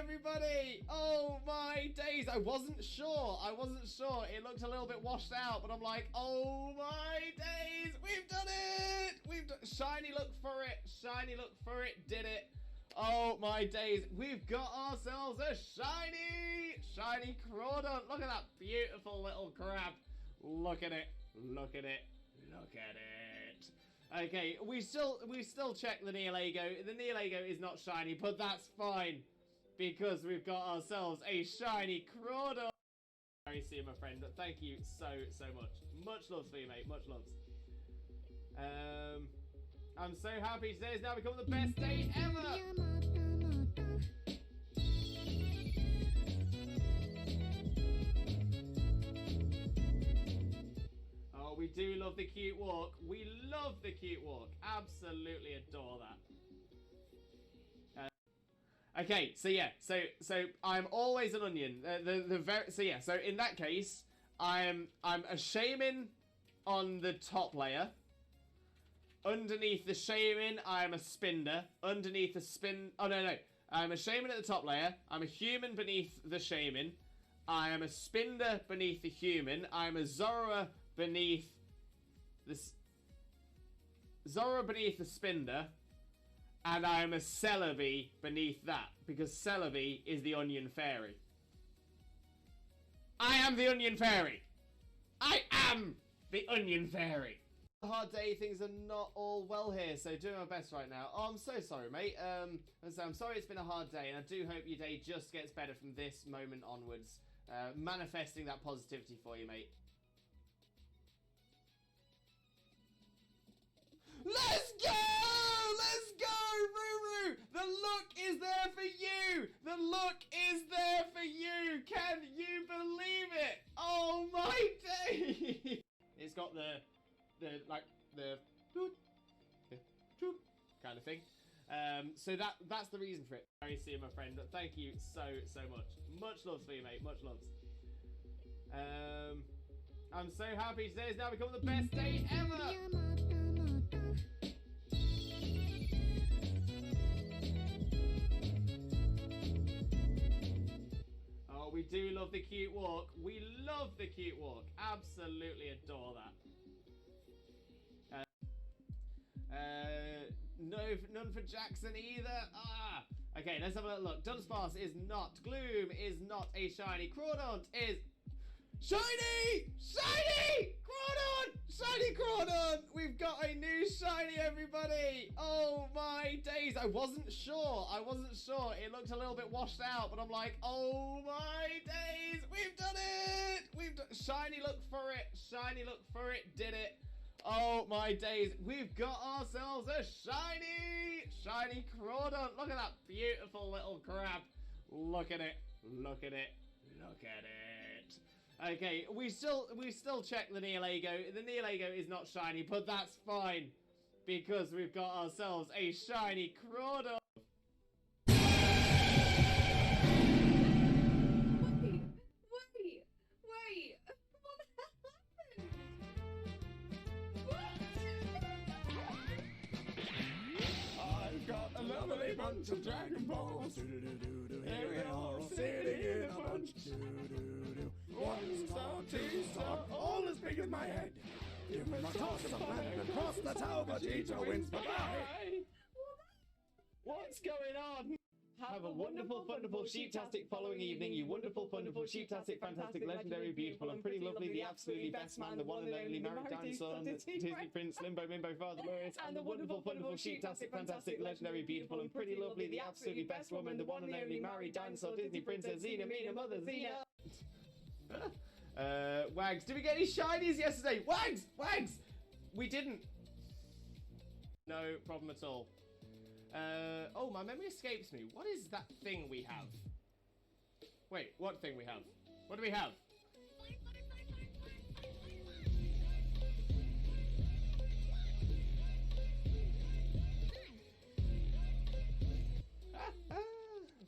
everybody! Oh my days! I wasn't sure. It looked a little bit washed out, but I'm like, oh my days! We've done it! We've done shiny look for it. Shiny look for it. Did it. Oh my days. We've got ourselves a shiny Crawdon. Look at that beautiful little crab. Look at it. Look at it. Look at it. Okay, we still check the Nihilego. The Nihilego is not shiny, but that's fine because we've got ourselves a shiny Crawdon. Very see you, my friend. Thank you so much. Much loves for you, mate. Much loves. I'm so happy today has now become the best day ever. Oh, we do love the cute walk. We love the cute walk. Absolutely adore that. Okay, so yeah, so I'm always an onion. So in that case, I'm a shaman on the top layer. Underneath the shaman, I'm a spinder. Underneath the spin... Oh, no. I'm a shaman at the top layer. I'm a human beneath the shaman. I am a spinder beneath the human. I'm a Zora beneath the... Zora beneath the spinder. And I'm a Celebi beneath that. Because Celebi is the onion fairy. I am the onion fairy. I am the onion fairy. Hard day, things are not all well here, so doing my best right now. Oh, I'm so sorry, mate. I'm sorry it's been a hard day, and I do hope your day just gets better from this moment onwards. Manifesting that positivity for you, mate. Let's go! Let's go, Ruru! The look is there for you! The look is there for you! Can you believe it? Oh my day! It's got the kind of thing. So that's the reason for it. Very see you, my friend. Thank you so much. Much loves for you, mate. Much loves. I'm so happy today has now become the best day ever. Oh, we do love the cute walk. We love the cute walk. Absolutely adore that. No, none for Jackson either. Okay, let's have a little look. Dunsparce is not. Gloom is not a shiny. Crawdon is shiny! Shiny! Crawdon! Shiny Crawdon! We've got a new shiny, everybody! Oh my days! I wasn't sure. It looked a little bit washed out, but I'm like, oh my days! We've done it! We've done shiny look for it. Shiny look for it. Did it. Oh my days, we've got ourselves a shiny Crawdon. Look at that beautiful little crab. Look at it. Look at it. Look at it. Okay, we still check the Nihilego. The Nihilego is not shiny, but that's fine because we've got ourselves a shiny Crawdon. Bunch of Dragon Balls. Here we are all sitting in a bunch. 1 star, 2 star, all as big as my head. Give me my toss of planet across the tower, Vegeta wins. Bye-bye. What's going on? Have a wonderful, wonderful, sheep-tastic following evening, you wonderful, wonderful, sheep-tastic, fantastic, legendary, beautiful, and pretty lovely, the absolutely best man, the one and only married dinosaur, Disney Prince, Limbo, Mimbo, Father Glorious, and the wonderful, wonderful, sheep-tastic, fantastic, legendary, beautiful, and pretty lovely, the absolutely best woman, the one and only married dinosaur, Disney Princess, Xena, Mina, Mother, Xena. Wags, did we get any shinies yesterday? Wags! We didn't. No problem at all. Oh, my memory escapes me. What is that thing we have? Wait, what thing we have? What do we have?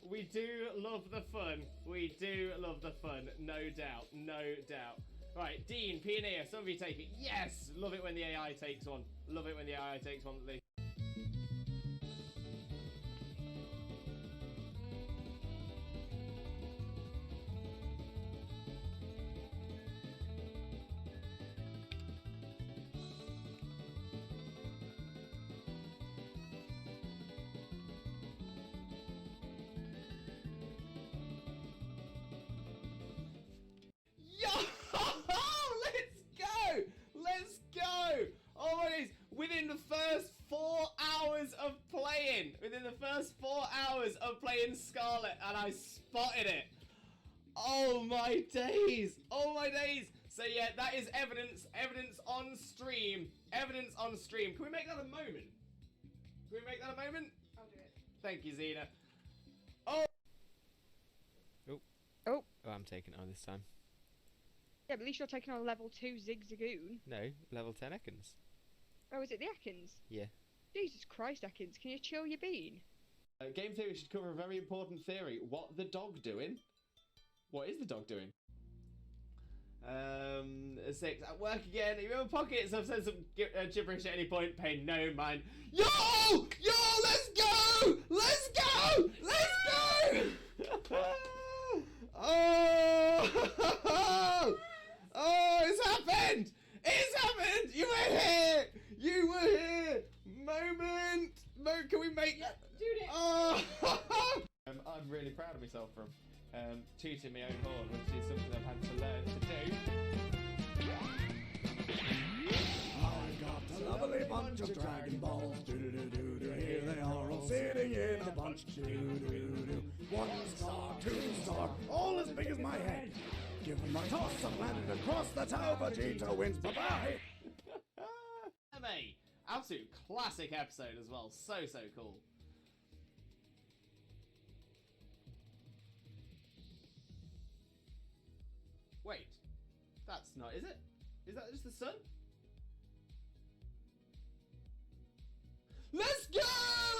We do love the fun. We do love the fun. No doubt. No doubt. Right, Dean, Pioneer, some of you take it. Yes! Love it when the AI takes one. Love it when the AI takes one. first 4 hours of playing Scarlet and I spotted it. Oh my days. Oh my days. So yeah, that is evidence. Evidence on stream. Evidence on stream. Can we make that a moment? Can we make that a moment? I'll do it. Thank you, Zena. Oh. Oh. Oh, I'm taking it on this time. Yeah, but at least you're taking on level 2 Zigzagoon. No, level 10 Ekans. Oh, is it the Ekans? Yeah. Jesus Christ, Ekans, can you chill your bean? Game theory should cover a very important theory. What the dog doing? What is the dog doing? 6. At work again. You remember pockets? I've said some gibberish at any point. Pay no mind. Yo! Yo! Let's go! Let's go! Let's go! Oh! Oh! It's happened! It's happened! You were here! You were here! Moment! Can we make that? Dude, Oh! I'm really proud of myself from tooting my own horn, which is something I've had to learn to do. I've got a lovely bunch of Dragon Balls. Do-do-do-do-do. Here they are all sitting in a bunch. Do-do-do-do. 1 star, 2 star, all as big as my head. Give them a toss and landed across the tower. Vegeta wins. Bye-bye. Absolute classic episode as well. So cool. Wait, that's not, is it? Is that just the sun? Let's go!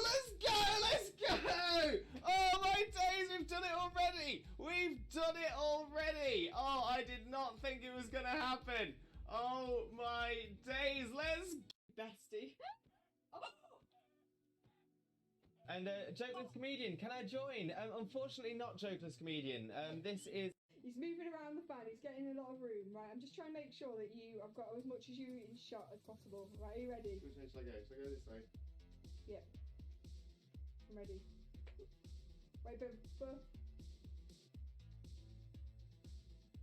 Let's go! Let's go! Oh my days, we've done it already! We've done it already! Oh, I did not think it was gonna happen. Oh my days, let's bestie. And Jokeless Comedian, can I join? Unfortunately not Jokeless Comedian. This is... He's moving around the fan, he's getting a lot of room, right? I'm just trying to make sure that I've got as much as you in shot as possible. Right, are you ready? Which way shall I go? Shall I go this way? Yeah. I'm ready. Wait, but...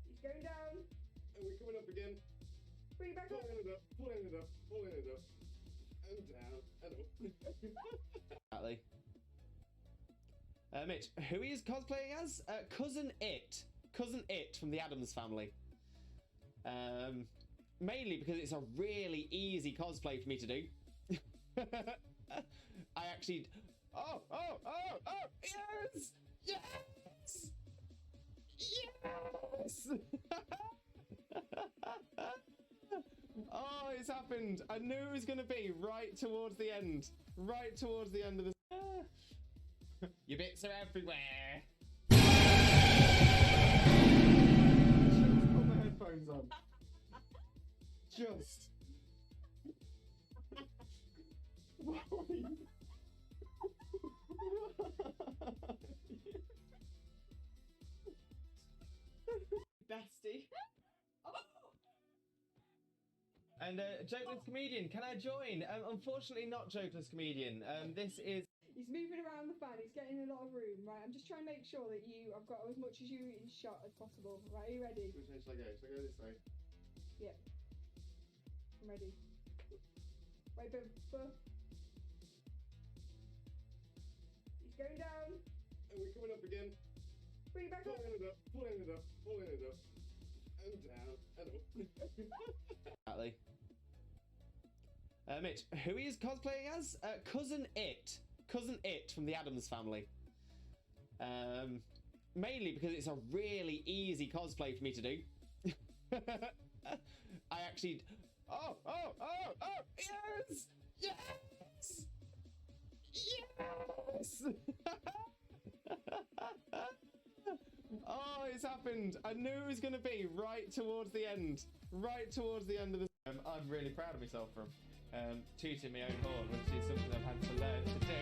He's going down. And we're coming up again. Bring it back up. Pulling it up, pulling it up, pulling it up. And down, and up. Exactly. Mitch, who he is cosplaying as? Cousin It. Cousin It from the Addams Family. Mainly because it's a really easy cosplay for me to do. I actually... Oh! Yes! Yes! Yes! Oh, it's happened. I knew it was going to be right towards the end. Right towards the end of the... Your bits are everywhere. Just put the headphones on. Just. Bestie. And Jokeless Comedian, can I join? Unfortunately not Jokeless Comedian. This is... He's moving around the fan, he's getting a lot of room, right? I'm just trying to make sure that I've got as much as you in shot as possible. Right, are you ready? Which way shall I go? Shall I go this way? Yeah. I'm ready. Wait, but... He's going down. And we're coming up again. Bring it back up. Pulling it up, pulling it up, pulling it up. And down, and up. Exactly. Mitch, who he is cosplaying as? Cousin It. Cousin It from the Addams Family. Mainly because it's a really easy cosplay for me to do. I actually... Oh! Yes! Yes! Yes! Oh, it's happened. I knew it was going to be right towards the end. Right towards the end of the... I'm really proud of myself from tooting my own horn, which is something I've had to learn to do.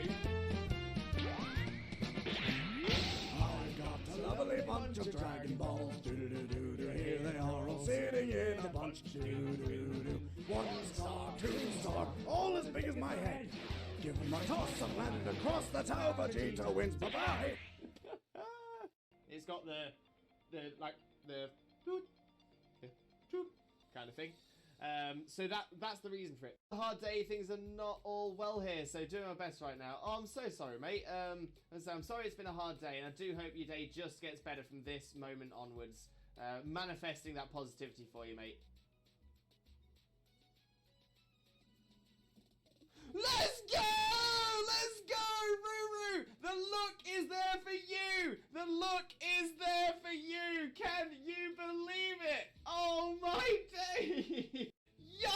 I've got a lovely bunch of Dragon Balls. Do-do-do-do-do. Here they are all sitting in a bunch. Do-do-do-do. 1 star, 2 star, all as big as my head. Give them a toss and landed across the tower. Vegeta wins. Bye-bye. It's got the toot kind of thing. So that's the reason for it. A hard day, things are not all well here, so doing my best right now. Oh, I'm so sorry, mate. So I'm sorry it's been a hard day, and I do hope your day just gets better from this moment onwards. Manifesting that positivity for you, mate. Let's go! Let's go, Ruru! The look is there for you! The look is there for you! Can you believe it? Oh my day! Yo!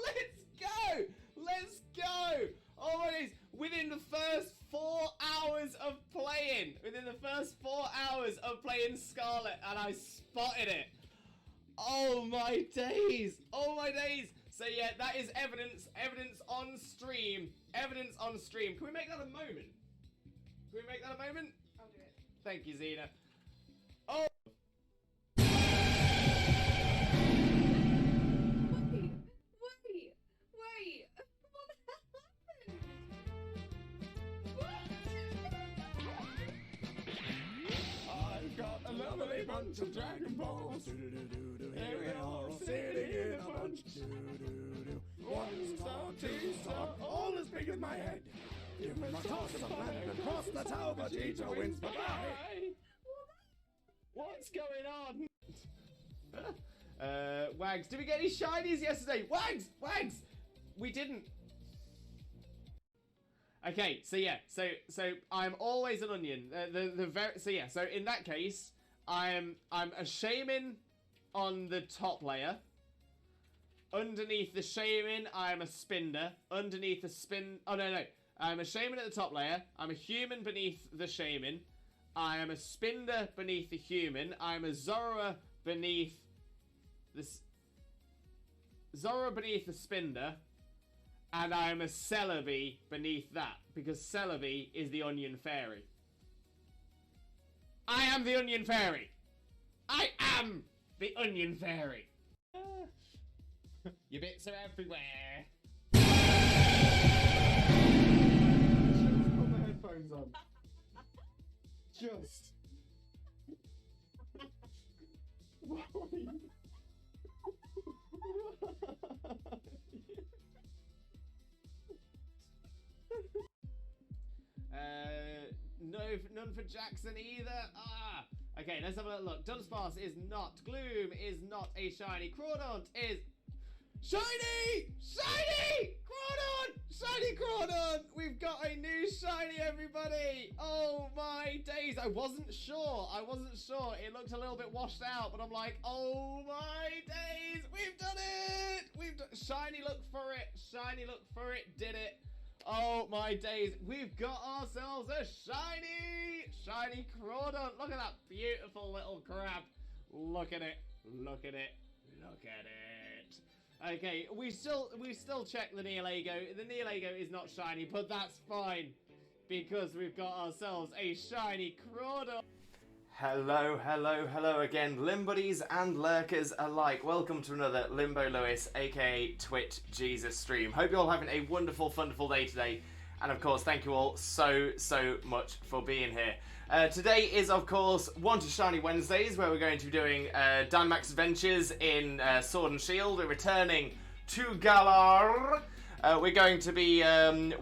Let's go! Let's go! Oh my days! Within the first 4 hours of playing, Scarlet, and I spotted it. Oh my days! Oh my days! So yeah, that is evidence on stream. Evidence on stream. Can we make that a moment? I'll do it. Thank you, Zena. Oh! Wait! What the hell happened? I've got a lovely bunch of Dragon Balls. Here we are, all sitting in a bunch. 1 star, 2 star, all as big as my head. Give me my toss of planet across the tower, Vegeta wins. Bye-bye. What's going on? Wags, did we get any shinies yesterday? Wags! We didn't. Okay, so yeah, so I'm always an onion. So in that case, I'm a shaman on the top layer. Underneath the shaman, I'm a spinder. Underneath the spin... Oh, no. I'm a shaman at the top layer. I'm a human beneath the shaman. I am a spinder beneath the human. I'm a Zora beneath the... Zora beneath the spinder. And I'm a Celebi beneath that. Because Celebi is the onion fairy. I am the onion fairy! I am the onion fairy! Your bits are everywhere. Just put my headphones on. Just. None for Jackson either. Okay, let's have a look. Dunsparce is not. Gloom is not a shiny. Crawdaunt is shiny! Shiny Crawdaunt! We've got a new shiny, everybody! Oh my days! I wasn't sure. It looked a little bit washed out, but I'm like, oh my days! We've done it! Shiny, look for it! Did it! Oh my days! We've got ourselves a shiny Crawdaunt! Look at that beautiful little crab! Look at it! Okay, we still check the Nihilego. The Nihilego is not shiny, but that's fine because we've got ourselves a shiny Crawdaunt. Hello again, Limbuddies and lurkers alike. Welcome to another Limbo Lewis, aka Twit Jesus stream. Hope you're all having a wonderful, wonderful day today. And of course, thank you all so much for being here. Today is, of course, Want to Shiny Wednesdays, where we're going to be doing Dynamax adventures in Sword and Shield. We're returning to Galar. We're going to be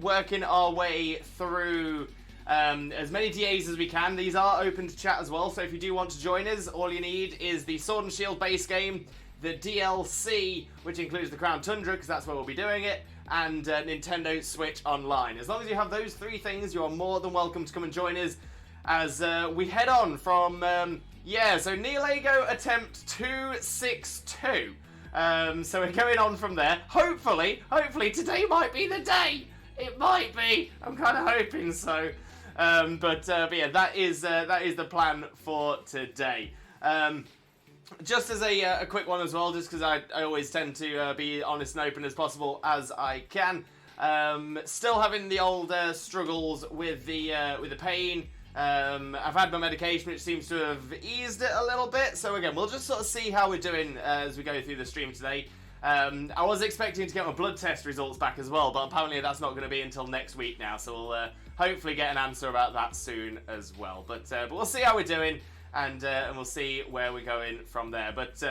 working our way through as many DAs as we can. These are open to chat as well, so if you do want to join us, all you need is the Sword and Shield base game, the DLC, which includes the Crown Tundra, because that's where we'll be doing it, and Nintendo Switch Online. As long as you have those 3 things, you are more than welcome to come and join us as we head on from, so Nihilego attempt 262. So we're going on from there. Hopefully today might be the day. It might be. I'm kind of hoping so. But yeah, that is the plan for today. Just as a quick one as well, just because I always tend to be honest and open as possible as I can. Still having the old struggles with the pain. I've had my medication, which seems to have eased it a little bit. So again, we'll just sort of see how we're doing as we go through the stream today. I was expecting to get my blood test results back as well, but apparently that's not going to be until next week now. So we'll hopefully get an answer about that soon as well. But we'll see how we're doing, and we'll see where we're going from there. But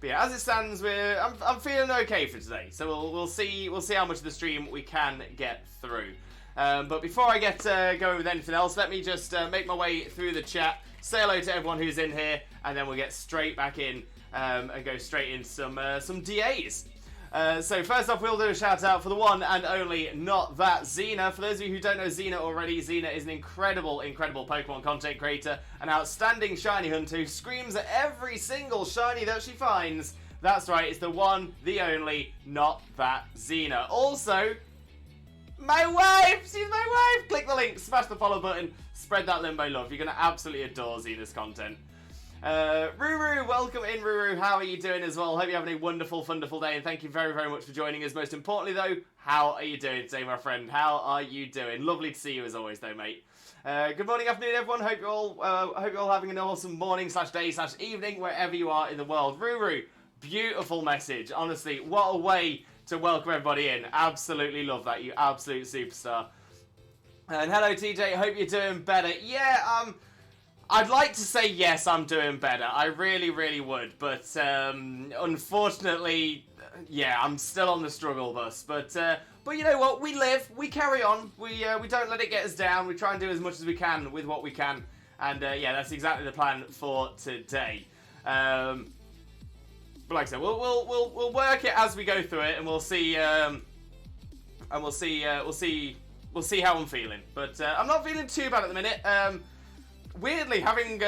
But yeah, as it stands, I'm feeling okay for today. So we'll see how much of the stream we can get through. But before I get going with anything else, let me just make my way through the chat, say hello to everyone who's in here, and then we'll get straight back in and go straight into some DAs. So first off, we'll do a shout out for the one and only Not That Xena. For those of you who don't know Xena already, Xena is an incredible Pokemon content creator, an outstanding shiny hunter who screams at every single shiny that she finds. That's right, it's the one, the only, Not That Xena. Also, my wife! She's my wife! Click the link, smash the follow button, spread that Limbo love. You're going to absolutely adore Xena's content. Ruru, welcome in, Ruru. How are you doing as well? Hope you're having a wonderful day, and thank you very, very much for joining us. Most importantly, though, how are you doing today, my friend? How are you doing? Lovely to see you as always, though, mate. Good morning, afternoon, everyone. Hope you're all having an awesome morning / day / evening, wherever you are in the world. Ruru, beautiful message. Honestly, what a way to welcome everybody in. Absolutely love that. You absolute superstar. And hello, TJ. Hope you're doing better. Yeah, I'd like to say yes, I'm doing better. I really, really would. But unfortunately, yeah, I'm still on the struggle bus. But you know what? We live. We carry on. We don't let it get us down. We try and do as much as we can with what we can. And yeah, that's exactly the plan for today. But like I said, we'll work it as we go through it, and we'll see. We'll see how I'm feeling. But I'm not feeling too bad at the minute. Weirdly, having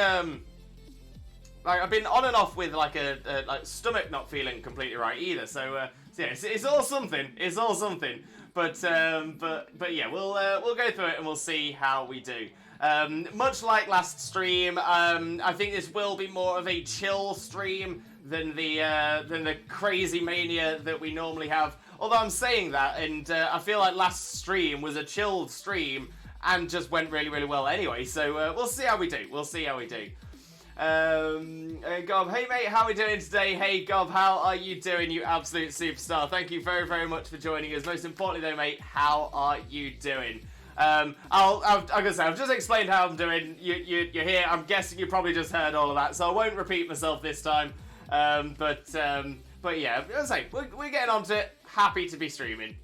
like I've been on and off with like a like stomach not feeling completely right either. So yeah, it's all something. It's all something. But yeah, we'll go through it and we'll see how we do. Much like last stream, I think this will be more of a chill stream than the crazy mania that we normally have. Although I'm saying that, and I feel like last stream was a chilled stream and just went really, really well anyway. So we'll see how we do. We'll see how we do. Gob, hey mate, how are we doing today? Hey Gob, how are you doing? You absolute superstar. Thank you very, very much for joining us. Most importantly though, mate, how are you doing? I'm gonna say, I've just explained how I'm doing. You're here. I'm guessing you probably just heard all of that, so I won't repeat myself this time. But yeah, as I say, we're getting onto it. Happy to be streaming.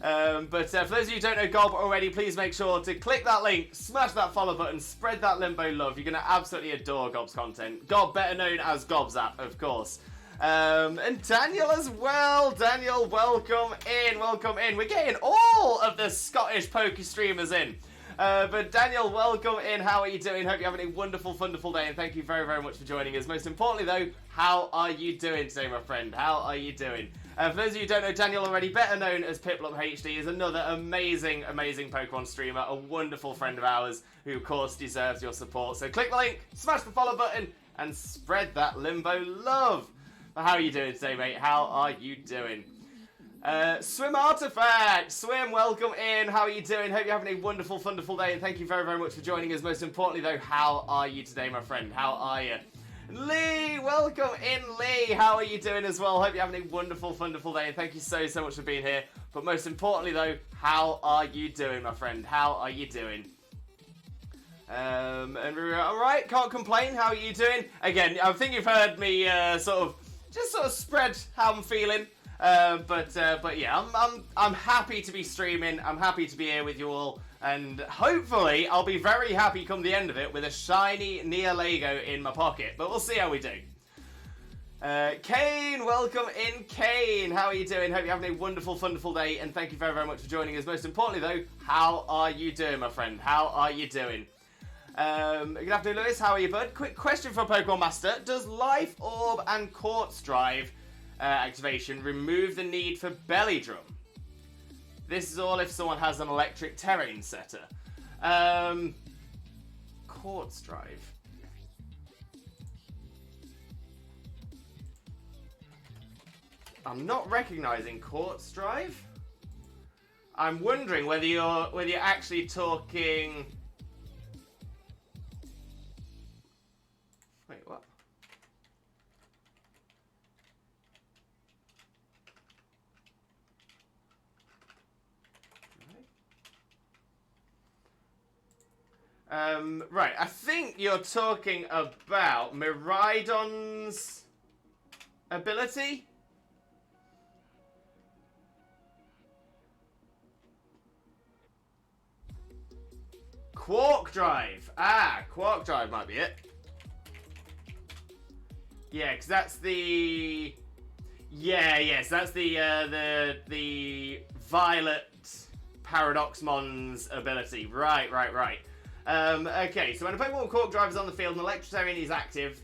But for those of you who don't know Gob already, please make sure to click that link, smash that follow button, spread that Limbo love. You're going to absolutely adore Gob's content. Gob, better known as Gob's app, of course. And Daniel as well. Daniel, welcome in, welcome in. We're getting all of the Scottish poker streamers in. But Daniel, welcome in. How are you doing? Hope you're having a wonderful day, and thank you very, very much for joining us. Most importantly, though, how are you doing today, my friend? How are you doing? For those of you who don't know Daniel already, better known as Piplup HD, is another amazing Pokemon streamer, a wonderful friend of ours who, of course, deserves your support. So click the link, smash the follow button, and spread that Limbo love. But how are you doing today, mate? How are you doing? Swim Artifact! Swim, welcome in. How are you doing? Hope you're having a wonderful day, and thank you very, very much for joining us. Most importantly, though, how are you today, my friend? How are you? Lee, welcome in, Lee. How are you doing as well? Hope you're having a wonderful day, and thank you so much for being here. But most importantly, though, how are you doing, my friend? How are you doing? And we're all right. Can't complain. How are you doing? Again, I think you've heard me sort of spread how I'm feeling. But yeah, I'm happy to be streaming. I'm happy to be here with you all, and hopefully I'll be very happy come the end of it with a shiny Nihilego in my pocket. But we'll see how we do. Kane, welcome in, Kane. How are you doing? Hope you're having a wonderful day, and thank you very, very much for joining us. Most importantly, though, how are you doing, my friend? How are you doing? Good afternoon, Lewis. How are you, bud? Quick question for Pokemon Master: does Life Orb and Quartz Drive activation remove the need for Belly Drum? This is all if someone has an electric terrain setter. Quartz Drive. I'm not recognizing Quartz Drive. I'm wondering whether you're actually talking. Wait, what? Right, I think you're talking about Miraidon's ability? Quark Drive. Ah, Quark Drive might be it. Yeah, because that's the... Yeah, yes, that's the Violet Paradoxmon's ability. Right. Okay, so when a Pokemon with Quark Drive is on the field and Electrotarian is active,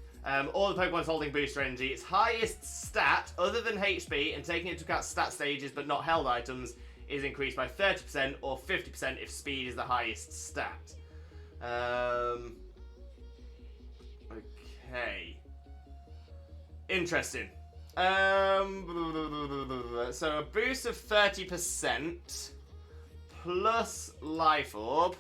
all the Pokemon's holding booster energy, its highest stat, other than HP, and taking into account stat stages but not held items, is increased by 30% or 50% if speed is the highest stat. Okay. Interesting. So a boost of 30% plus Life Orb.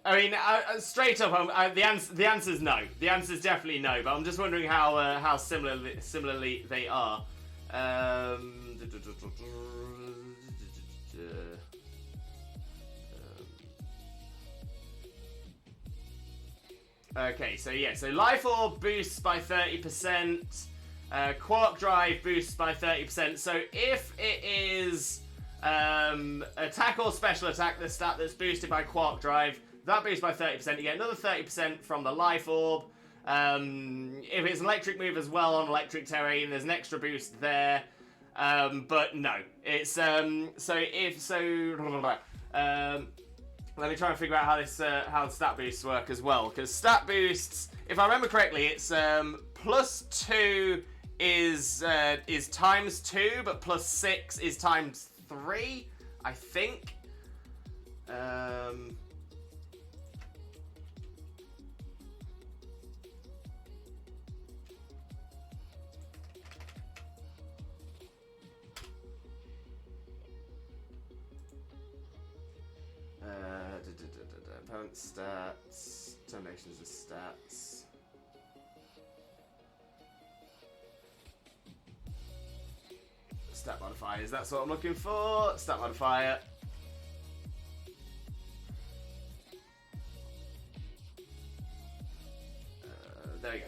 I mean, straight up, the answer's no. The answer's definitely no. But I'm just wondering how similarly they are. Okay, so yeah, so Life Orb boosts by 30%, Quark Drive boosts by 30%, so if it is attack or special attack, the stat that's boosted by Quark Drive, that boosts by 30%, you get another 30% from the Life Orb. If it's an electric move as well on electric terrain, there's an extra boost there, but no, it's, let me try and figure out how the stat boosts work as well. Because stat boosts, if I remember correctly, it's plus 2 is times 2, but plus 6 is times 3, I think. Opponent stats, terminations of stats. Stat modifiers, that's what I'm looking for. Stat modifier. There we go.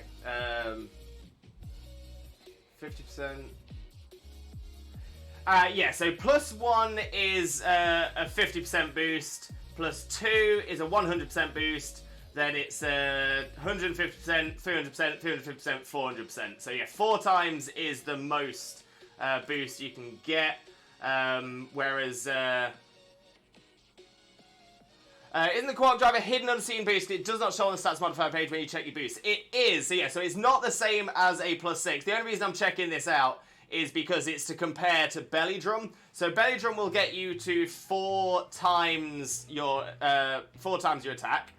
50%. Yeah, so plus 1 is a 50% boost. Plus 2 is a 100% boost, then it's 150%, 300%, 350%, 400%. So yeah, 4 times is the most boost you can get, whereas isn't the Quark Drive a hidden unseen boost? It does not show on the stats modifier page when you check your boosts. It is, so yeah, so it's not the same as a plus 6. The only reason I'm checking this out is because it's to compare to Belly Drum. So Belly Drum will get you to 4 times your attack,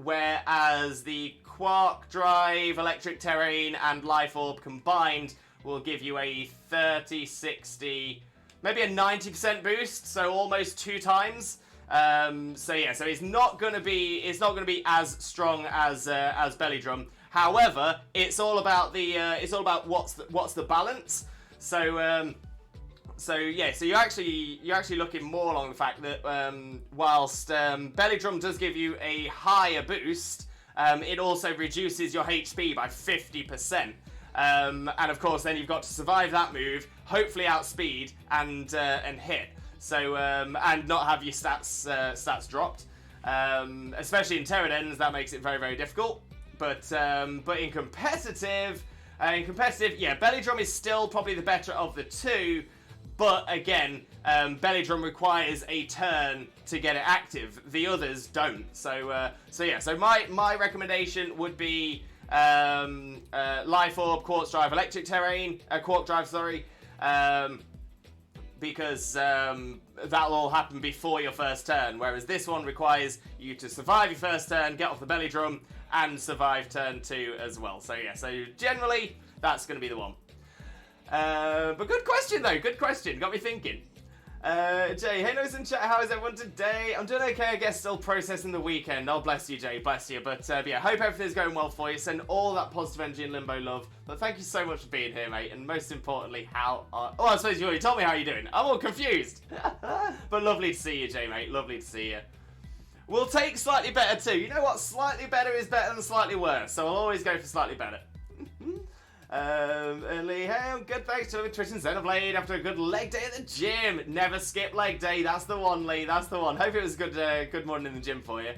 whereas the Quark Drive, Electric Terrain, and Life Orb combined will give you a 30, 60, maybe a 90% boost, so almost 2 times. So yeah, so it's not gonna be as strong as Belly Drum. However, it's all about what's the balance. So yeah, so you're actually looking more along the fact that whilst Belly Drum does give you a higher boost, it also reduces your HP by 50%. And of course, then you've got to survive that move, hopefully outspeed and hit. So and not have your stats dropped. Especially in Pterodens, that makes it very, very difficult. But in competitive, yeah, Belly Drum is still probably the better of the two. But again, Belly Drum requires a turn to get it active. The others don't. So yeah. So my recommendation would be Life Orb, Quartz Drive, Electric Terrain, Quark Drive, sorry, because that'll all happen before your first turn. Whereas this one requires you to survive your first turn, get off the Belly Drum, and survive turn 2 as well. So yeah. So generally, that's going to be the one. But good question though, good question, got me thinking. Jay, hey Notes in chat, how is everyone today? I'm doing okay, I guess, still processing the weekend. Oh, bless you, Jay, bless you. But yeah, hope everything's going well for you. Send all that positive energy and Limbo love. But thank you so much for being here, mate. And most importantly, oh, I suppose you already told me how you're doing. I'm all confused. But lovely to see you, Jay, mate, lovely to see you. We'll take slightly better too. You know what? Slightly better is better than slightly worse, so I'll always go for slightly better. Lee, hey, good thanks to Twitch and Xenoblade after a good leg day at the gym. Never skip leg day. That's the one, Lee. That's the one. Hope it was good. Good morning in the gym for you.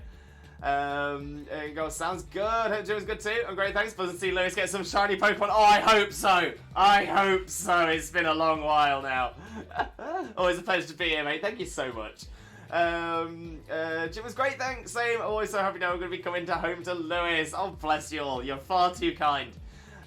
Sounds good. Hope the gym was good too. I'm great. Thanks. Pleasant to see Lewis get some shiny Pokemon. Oh, I hope so. I hope so. It's been a long while now. Always a pleasure to be here, mate. Thank you so much. Gym was great. Thanks. Same. Always so happy now we're going to be coming home to Lewis. Oh, bless you all. You're far too kind.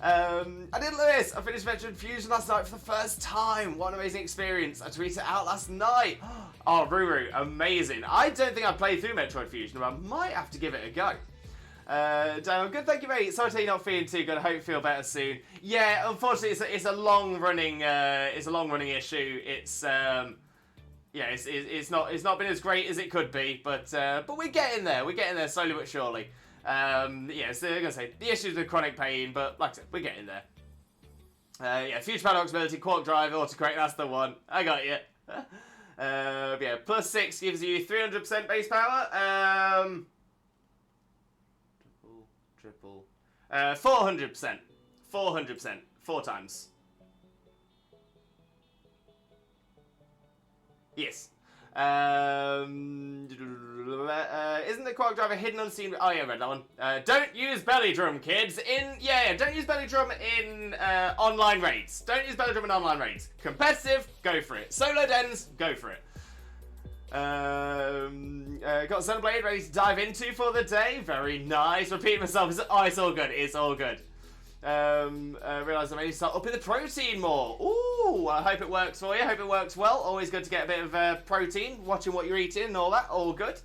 I did Lewis. I finished Metroid Fusion last night for the first time. What an amazing experience. I tweeted it out last night. Oh, Ruru, amazing. I don't think I've played through Metroid Fusion, but I might have to give it a go. Dan, good, thank you, mate. Sorry to hear you're not feeling too good. I hope you feel better soon. Yeah, unfortunately, it's a long running issue. It's not been as great as it could be, but we're getting there. We're getting there slowly but surely. So I'm gonna say the issues with chronic pain, but like I said, we're getting there. Future paradox ability, quark drive, autocorrect. That's the one. I got you. Plus 6 gives you 300% base power. Triple. 400%. 400%. 4 times. Yes. Isn't the Quark Driver hidden unseen? Oh yeah, I read that one. Don't use belly drum, kids. Don't use belly drum in online raids. Don't use belly drum in online raids. Competitive, go for it. Solo dens, go for it. Got Xenoblade ready to dive into for the day. Very nice. Repeat myself. It's all good. It's all good. Realised I may need to start upping the protein more. Ooh, I hope it works for you. Hope it works well. Always good to get a bit of protein. Watching what you're eating and all that. All good.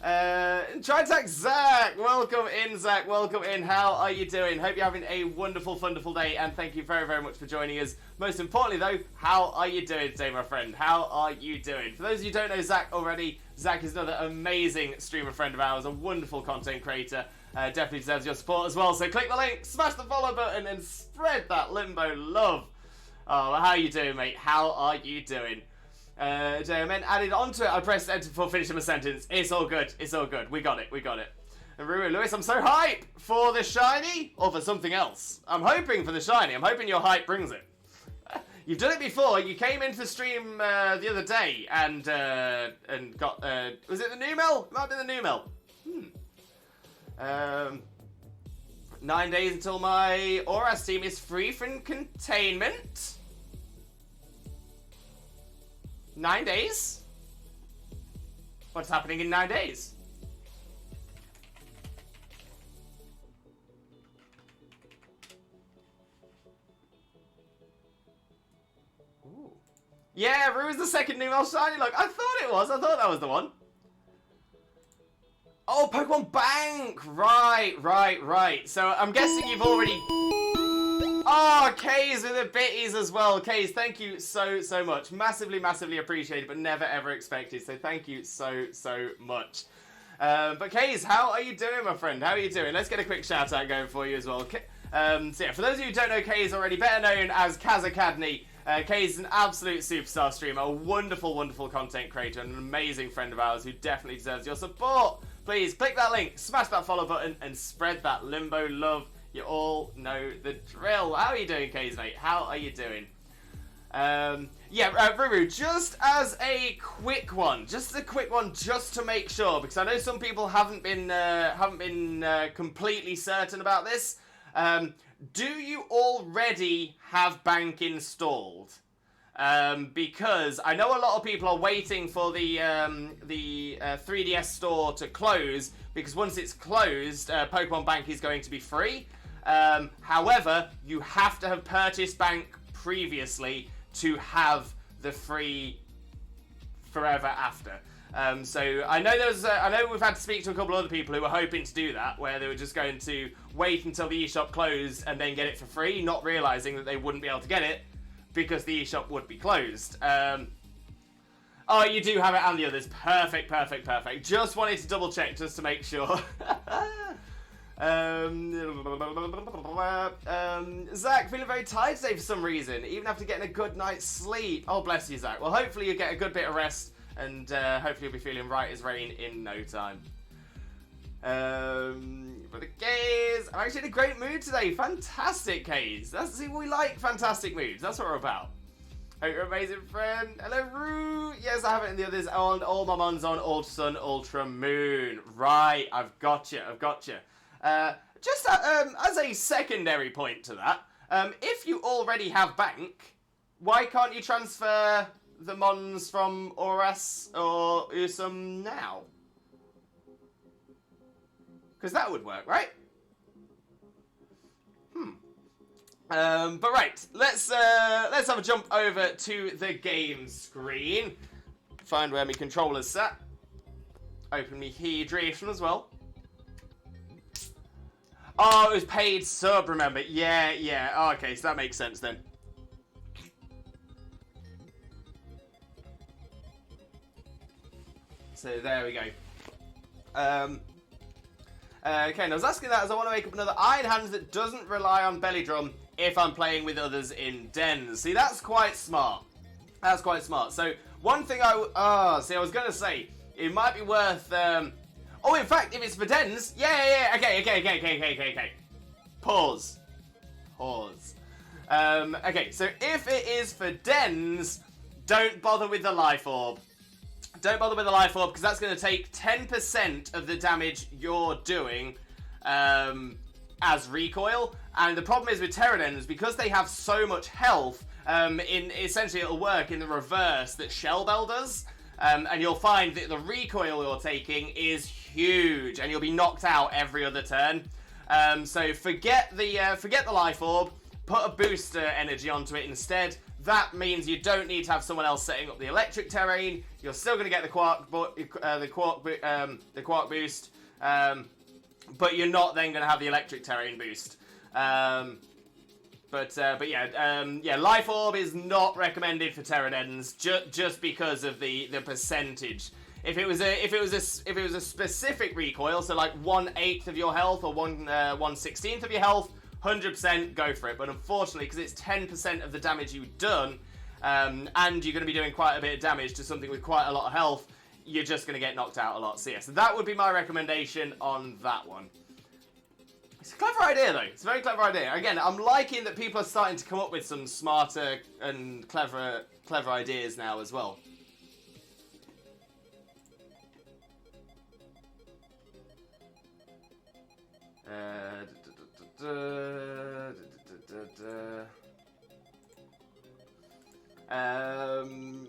Try attack Zach. Welcome in, Zach. Welcome in. How are you doing? Hope you're having a wonderful, wonderful day. And thank you very, very much for joining us. Most importantly, though, how are you doing today, my friend? How are you doing? For those of you who don't know Zach already, Zach is another amazing streamer friend of ours, a wonderful content creator. Definitely deserves your support as well. So click the link, smash the follow button, and spread that limbo love. Oh, how are you doing, mate? How are you doing? JMN added onto it. I pressed enter before finishing my sentence. It's all good. It's all good. We got it. We got it. And Ruru Lewis, I'm so hype for the shiny or for something else. I'm hoping for the shiny. I'm hoping your hype brings it. You've done it before. You came into the stream the other day and got. Was it the new mill? It might have been the new mill. 9 days until my Auras team is free from containment. 9 days? What's happening in 9 days? Ooh. Yeah, Rue's the second new Mel Shiny. Look, I thought it was. I thought that was the one. Oh, Pokemon Bank! Right. So I'm guessing you've already... Oh, Kays with the bitties as well. Kays, thank you so much. Massively, massively appreciated, but never ever expected. So thank you so much. But Kays, how are you doing, my friend? How are you doing? Let's get a quick shout out going for you as well. For those of you who don't know Kays already, better known as Kazakadney, Kays is an absolute superstar streamer, a wonderful, wonderful content creator, and an amazing friend of ours who definitely deserves your support. Please click that link, smash that follow button, and spread that limbo love. You all know the drill. How are you doing, Kays, mate? How are you doing? Ruru, just as a quick one, just to make sure, because I know some people haven't been completely certain about this. Do you already have Bank installed? Because I know a lot of people are waiting for the 3DS store to close, because once it's closed, Pokemon Bank is going to be free. However, you have to have purchased Bank previously to have the free forever after. So I know I know we've had to speak to a couple of other people who were hoping to do that, where they were just going to wait until the eShop closed and then get it for free, not realizing that they wouldn't be able to get it because the eShop would be closed. Oh, you do have it and the others. Perfect. Just wanted to double check just to make sure. Zach, feeling very tired today for some reason, even after getting a good night's sleep. Oh, bless you, Zach. Well, hopefully you get a good bit of rest and hopefully you'll be feeling right as rain in no time. But the Kays, I'm actually in a great mood today. Fantastic, Kays. See, we like fantastic moods. That's what we're about. Hope you're amazing, friend. Hello, Roo. Yes, I have it in the others. On all my mons on Ultra Sun, Ultra Moon. Right, I've got you. Just as a secondary point to that, if you already have bank, why can't you transfer the mons from Oras or Usum now? Because that would work, right? But right, let's have a jump over to the game screen. Find where my controller's sat. Open me hydration as well. Oh, it was paid sub, remember? Yeah. Oh, okay, so that makes sense then. So there we go. Okay, and I was asking that as I want to make up another Iron Hands that doesn't rely on Belly Drum if I'm playing with others in dens. See, that's quite smart. So, one thing I was going to say, it might be worth, oh, in fact, if it's for dens, yeah, okay. Pause. Okay, so if it is for dens, don't bother with the Life Orb. Don't bother with the Life Orb, because that's going to take 10% of the damage you're doing as recoil. And the problem is with Pterodens, because they have so much health, essentially it'll work in the reverse that Shellbell does. And you'll find that the recoil you're taking is huge, and you'll be knocked out every other turn. So forget the Life Orb, put a booster energy onto it instead. That means you don't need to have someone else setting up the electric terrain. You're still going to get the quark boost, but you're not then going to have the electric terrain boost. But yeah, Life Orb is not recommended for Pterodens just because of the percentage. If it was a specific recoil, so like 1/8 of your health or 1/16 of your health, 100% go for it. But unfortunately, because it's 10% of the damage you've done, and you're going to be doing quite a bit of damage to something with quite a lot of health, you're just going to get knocked out a lot. So yeah, so that would be my recommendation on that one. It's a clever idea, though. It's a very clever idea. Again, I'm liking that people are starting to come up with some smarter and clever ideas now as well.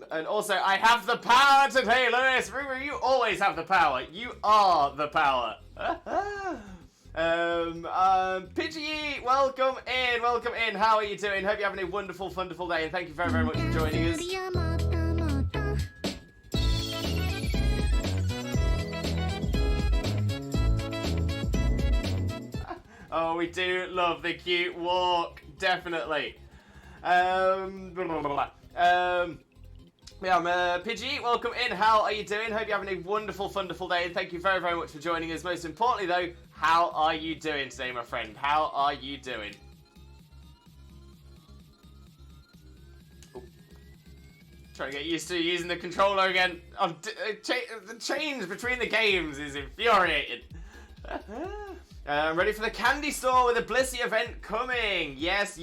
And also, I have the power today, Lewis. Remember, you always have the power. You are the power. Pidgey, welcome in. How are you doing? Hope you're having a wonderful day, and thank you very, very much for joining us. Oh, we do love the cute walk, definitely. Pidgey, welcome in. How are you doing? Hope you're having a wonderful day, and thank you very, very much for joining us. Most importantly, though, how are you doing today, my friend? How are you doing? Ooh. Trying to get used to using the controller again. The change between the games is infuriating. Ready for the candy store with a Blissey event coming. Yes.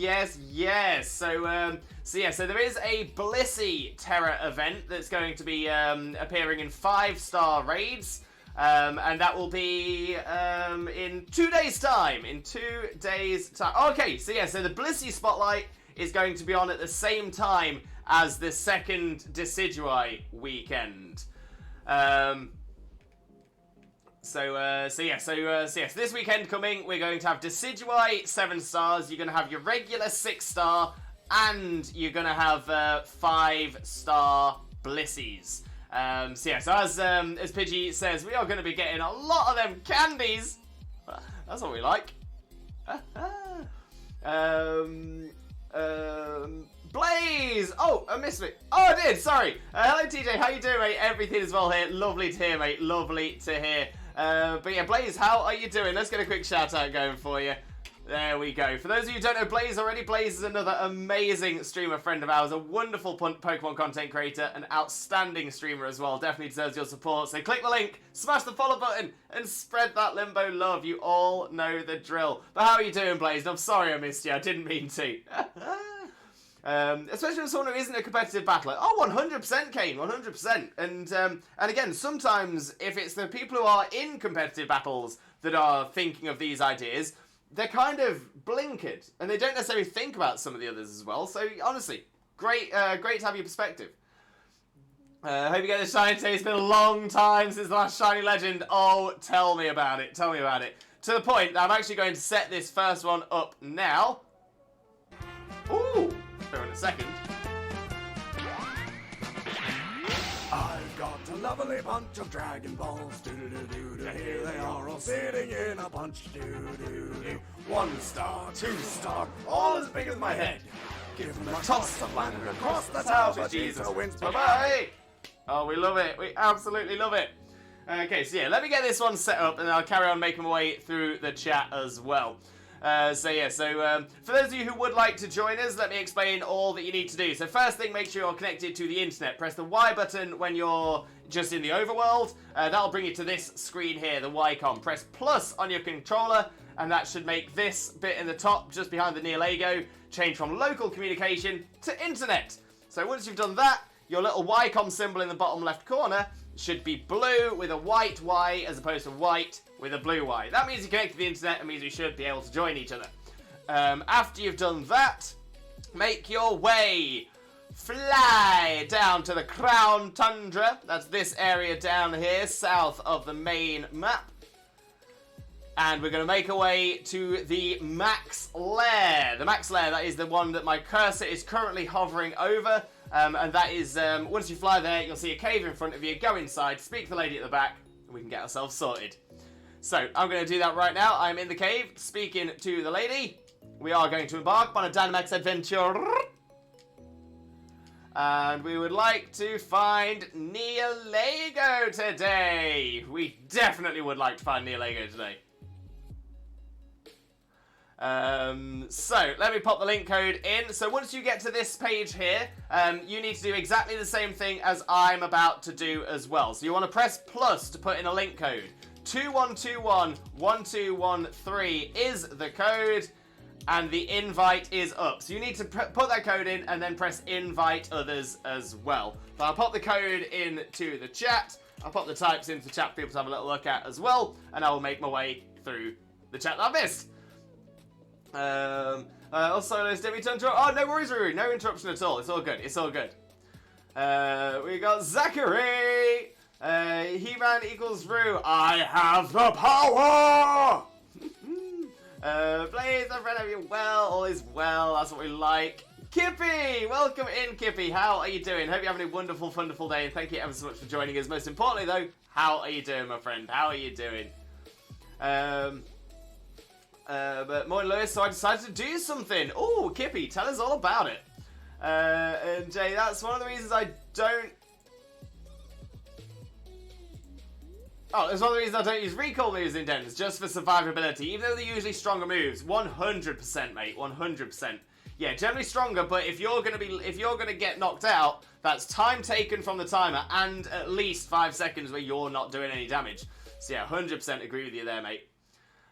So there is a Blissey Terra event that's going to be appearing in 5-star raids. And that will be in 2 days' time. Okay, so the Blissey Spotlight is going to be on at the same time as the second Decidueye weekend. So this weekend coming, we're going to have Decidueye 7 stars, you're going to have your regular 6-star, and you're going to have 5-star Blisseys. So as Pidgey says, we are going to be getting a lot of them candies. That's what we like. Blaze! Oh, I missed it. Oh, I did, sorry. Hello, TJ, how you doing, mate? Everything is well here. Lovely to hear, mate. Lovely to hear. But yeah, Blaze, how are you doing? Let's get a quick shout out going for you. There we go. For those of you who don't know Blaze already, Blaze is another amazing streamer friend of ours, a wonderful Pokemon content creator, an outstanding streamer as well. Definitely deserves your support. So click the link, smash the follow button, and spread that Limbo love. You all know the drill. But how are you doing, Blaze? I'm sorry I missed you. I didn't mean to. Especially with someone who isn't a competitive battler. Oh, 100% Kane, 100%. And again, sometimes if it's the people who are in competitive battles that are thinking of these ideas, they're kind of blinkered, and they don't necessarily think about some of the others as well. So honestly, great to have your perspective. Hope you get the shiny today. It's been a long time since the last shiny legend. Oh, tell me about it. Tell me about it. To the point that I'm actually going to set this first one up now. Ooh, in a second. I've got a lovely bunch of Dragon Balls. Do-do-do-do-do. Here they are all sitting in a bunch. Do-do-do-do. 1 star, 2 star, all as big as my head. Give them a toss of land across the tower. Jesus wins. Bye-bye. Oh, we love it. We absolutely love it. Okay, so yeah, let me get this one set up, and then I'll carry on making my way through the chat as well. For those of you who would like to join us, let me explain all that you need to do. So first thing, make sure you're connected to the internet. Press the Y button when you're just in the overworld. That'll bring you to this screen here, the Y-con. Press plus on your controller, and that should make this bit in the top, just behind the Nihilego, change from local communication to internet. So once you've done that, your little Y-con symbol in the bottom left corner should be blue with a white Y as opposed to white with a blue Y. That means you connect to the internet. It means we should be able to join each other. After you've done that, make your way, fly down to the Crown Tundra. That's this area down here, south of the main map. And we're going to make our way to the Max Lair. The Max Lair, that is the one that my cursor is currently hovering over. And that is, once you fly there, you'll see a cave in front of you. Go inside, speak to the lady at the back, and we can get ourselves sorted. So, I'm going to do that right now. I'm in the cave, speaking to the lady. We are going to embark on a Dynamax adventure. And we would like to find Nihilego today. We definitely would like to find Nihilego today. So, let me pop the link code in. So once you get to this page here, you need to do exactly the same thing as I'm about to do as well. So you want to press plus to put in a link code. 21211213 is the code, and the invite is up. So you need to put that code in and then press invite others as well. So I'll pop the code into the chat. I'll pop the types into the chat for people to have a little look at as well, and I will make my way through the chat that I missed. Also, let's turn to. Oh, no worries, Ruru. No interruption at all. It's all good. It's all good. We got Zachary. He-Man equals Roo. I have the power. Blaze, my friend, have you well? All is well. That's what we like. Kippy, welcome in, Kippy. How are you doing? Hope you're having a wonderful, wonderful day, and thank you ever so much for joining us. Most importantly, though, how are you doing, my friend? How are you doing? But morning, Lewis. So I decided to do something. Oh, Kippy, tell us all about it. And Jay, that's one of the reasons I don't. Oh, it's one of the reasons I don't use recall moves in dens, just for survivability. Even though they're usually stronger moves, 100%, mate, 100%. Yeah, generally stronger. But if you're gonna get knocked out, that's time taken from the timer and at least 5 seconds where you're not doing any damage. So yeah, 100% agree with you there, mate.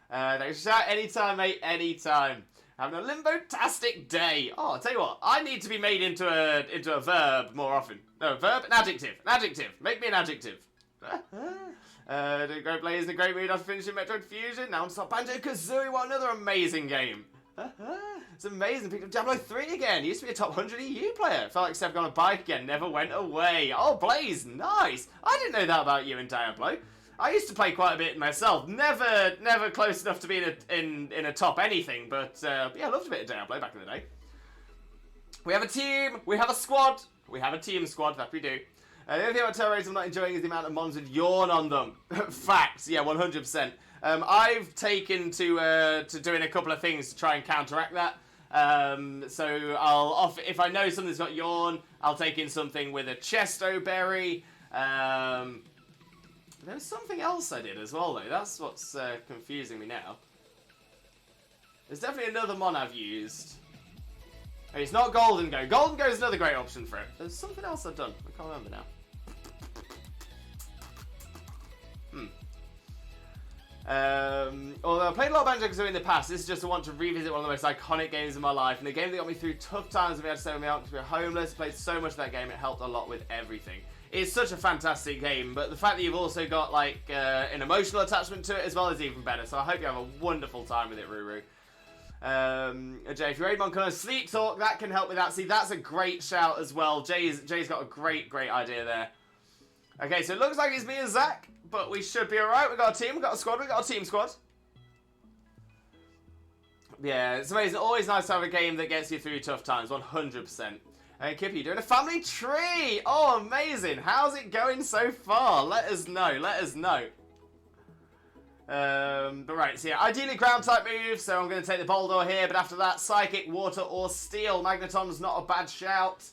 Thanks for shout anytime, mate, anytime. Having a limbo-tastic day. Oh, I'll tell you what, I need to be made into a verb more often. No, verb? An adjective. An adjective. Make me an adjective. Doing great Blaze, in a great mood after finishing Metroid Fusion. Now on to Banjo-Kazooie. What another amazing game. It's amazing. Picked up Diablo 3 again. He used to be a top 100 EU player. Felt like Seb got on a bike again. Never went away. Oh, Blaze, nice. I didn't know that about you in Diablo. I used to play quite a bit myself. Never close enough to be in a top anything, but yeah, I loved a bit of Diablo back in the day. We have a team. We have a squad. We have a team squad, that we do. The only thing about Terrorists I'm not enjoying is the amount of mons with yawn on them. Facts, yeah, 100%. I've taken to doing a couple of things to try and counteract that. So if I know something's got yawn, I'll take in something with a chesto berry. There was something else I did as well, though. That's what's confusing me now. There's definitely another mon I've used. Oh, it's not Golden Go. Golden Go is another great option for it. There's something else I've done. I can't remember now. Although I played a lot of Banjo-Kazooie in the past, this is just I want to revisit one of the most iconic games in my life, and a game that got me through tough times when we had to stay with me out because we were homeless. I played so much of that game, it helped a lot with everything. It's such a fantastic game, but the fact that you've also got like an emotional attachment to it as well is even better, so I hope you have a wonderful time with it, Ruru. Jay, if you're able on Sleep Talk, that can help with that. See, that's a great shout as well. Jay's got a great idea there. Okay, so it looks like it's me and Zach, but we should be alright. We've got a team, we've got a squad, we've got a team squad. Yeah, it's amazing. Always nice to have a game that gets you through tough times, 100%. Hey, Kippy, you're doing a family tree! Oh, amazing! How's it going so far? Let us know, let us know. But right, so yeah, ideally ground type move, so I'm going to take the Boldor here, but after that, Psychic, Water, or Steel. Magneton's not a bad shout.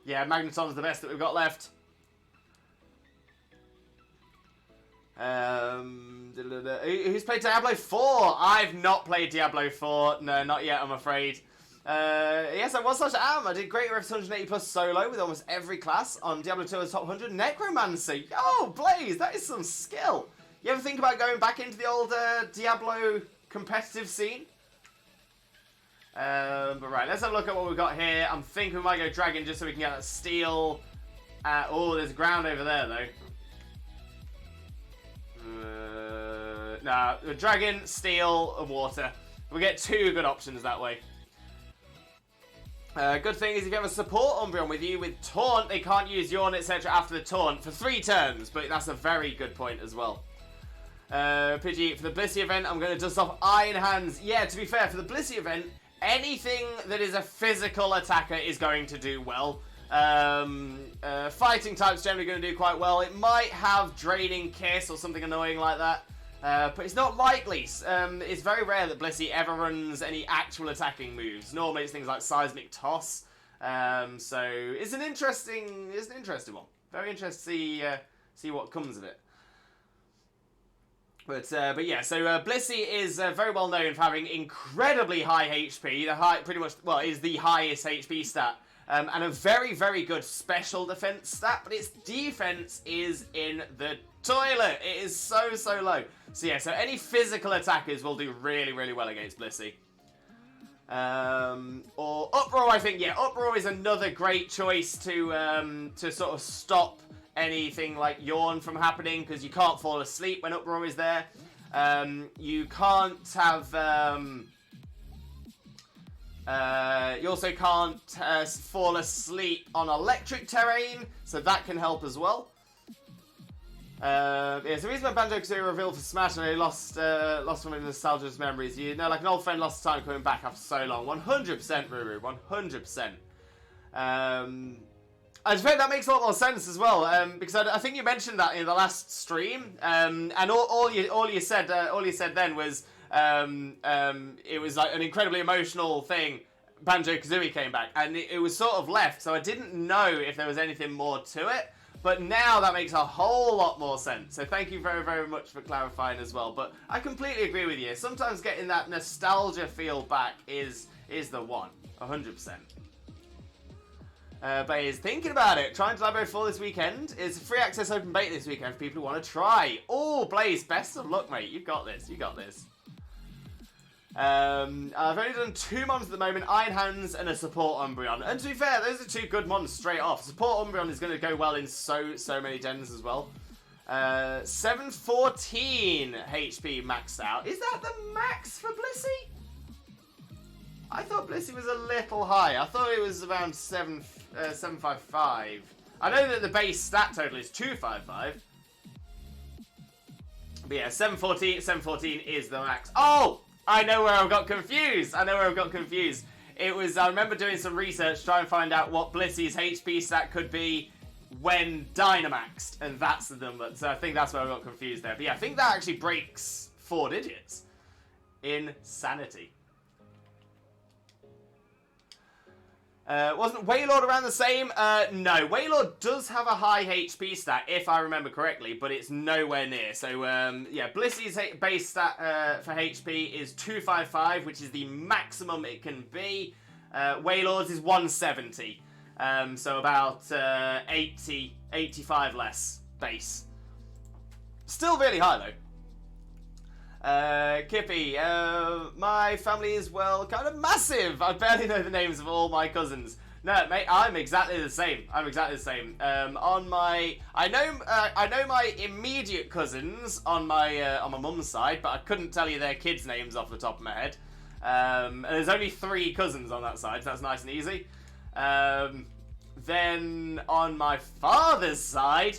Yeah, Magneton's the best that we've got left. Who's played Diablo 4? I've not played Diablo 4. No, not yet, I'm afraid. Yes, I was such am. I did great with 180 plus solo with almost every class on Diablo 2 as top 100. Necromancer. Yo, Blaze, that is some skill. You ever think about going back into the old Diablo competitive scene? But right, let's have a look at what we've got here. I'm thinking we might go Dragon just so we can get that Steel. Oh, there's ground over there, though. Nah, Dragon, Steel, and Water. We get two good options that way. Good thing is if you have a support Umbreon with you with Taunt, they can't use Yawn, etc. after the Taunt for 3 turns, but that's a very good point as well. Pidgey, for the Blissey event, I'm going to dust off Iron Hands. Yeah, to be fair, for the Blissey event, anything that is a physical attacker is going to do well. Fighting type's generally going to do quite well. It might have Draining Kiss or something annoying like that. But it's not likely. It's very rare that Blissey ever runs any actual attacking moves. Normally it's things like Seismic Toss. So it's an interesting one. Very interesting to see what comes of it. But yeah, so Blissey is very well known for having incredibly high HP. Is the highest HP stat. And a very, very good special defense stat, but its defense is in the toilet. It is so low. So yeah, so any physical attackers will do really, really well against Blissey. Or Uproar, I think. Yeah, Uproar is another great choice to sort of stop anything like Yawn from happening, because you can't fall asleep when Uproar is there. You can't have... you also can't fall asleep on electric terrain, so that can help as well. Yeah, so the reason my Banjo-Kazooie revealed for Smash and I lost one of the nostalgia's memories. You know, like an old friend lost time coming back after so long. 100%, Ruru, 100%. I just think that makes a lot more sense as well, because I think you mentioned that in the last stream, and all you said then was it was like an incredibly emotional thing. Banjo-Kazooie came back, and it was sort of left, so I didn't know if there was anything more to it. But now that makes a whole lot more sense. So thank you very, very much for clarifying as well. But I completely agree with you. Sometimes getting that nostalgia feel back is the one, 100%. But he's thinking about it. Trying to Labo 4 this weekend. Is free access open beta this weekend for people who want to try. Oh, Blaze, best of luck, mate. You've got this. You got this. I've only done 2 mons at the moment, Iron Hands and a support Umbreon. And to be fair, those are 2 good mons straight off. Support Umbreon is going to go well in so many gens as well. 714 HP maxed out. Is that the max for Blissey? I thought Blissey was a little high. I thought it was around 755. I know that the base stat total is 255. But yeah, 714 is the max. Oh! I know where I got confused. It was, I remember doing some research trying to find out what Blissey's HP stat could be when Dynamaxed, and that's the number. So I think that's where I got confused there. But yeah, I think that actually breaks 4 digits. Insanity. Wasn't Waylord around the same? No. Waylord does have a high HP stat, if I remember correctly, but it's nowhere near. So, yeah, Blissy's base stat for HP is 255, which is the maximum it can be. Waylord's is 170. So about 85 less base. Still really high, though. Kippy, my family is, well, kind of massive. I barely know the names of all my cousins. No, mate, I'm exactly the same. I know my immediate cousins on my mum's side, but I couldn't tell you their kids' names off the top of my head. And there's only 3 cousins on that side, so that's nice and easy. Then on my father's side,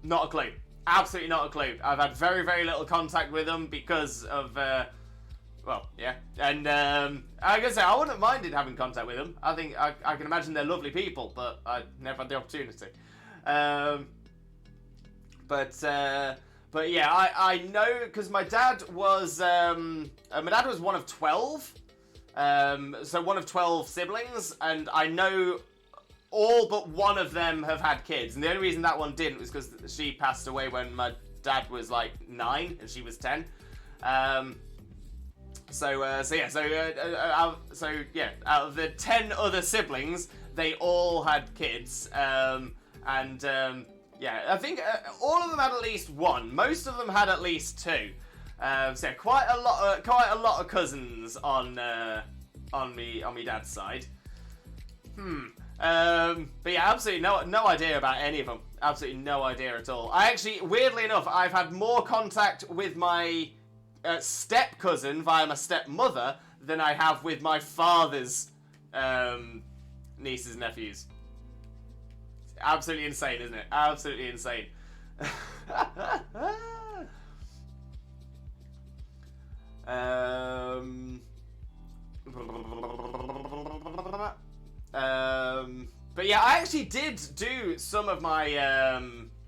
not a clue. Absolutely not a clue. I've had very, very little contact with them because of, well, yeah. And I can say I wouldn't have minded having contact with them. I think I can imagine they're lovely people, but I never had the opportunity. But yeah, I know because my dad was one of 12. So one of 12 siblings, and I know all but one of them have had kids, and the only reason that one didn't was because she passed away when my dad was like 9 and she was 10. So yeah, out of the 10 other siblings, they all had kids, yeah, I think all of them had at least one. Most of them had at least 2. So quite a lot of cousins on me dad's side. But yeah, absolutely no idea about any of them. Absolutely no idea at all. I actually, weirdly enough, I've had more contact with my step cousin via my stepmother than I have with my father's nieces and nephews. It's absolutely insane, isn't it? Absolutely insane. But yeah, I actually did do some of my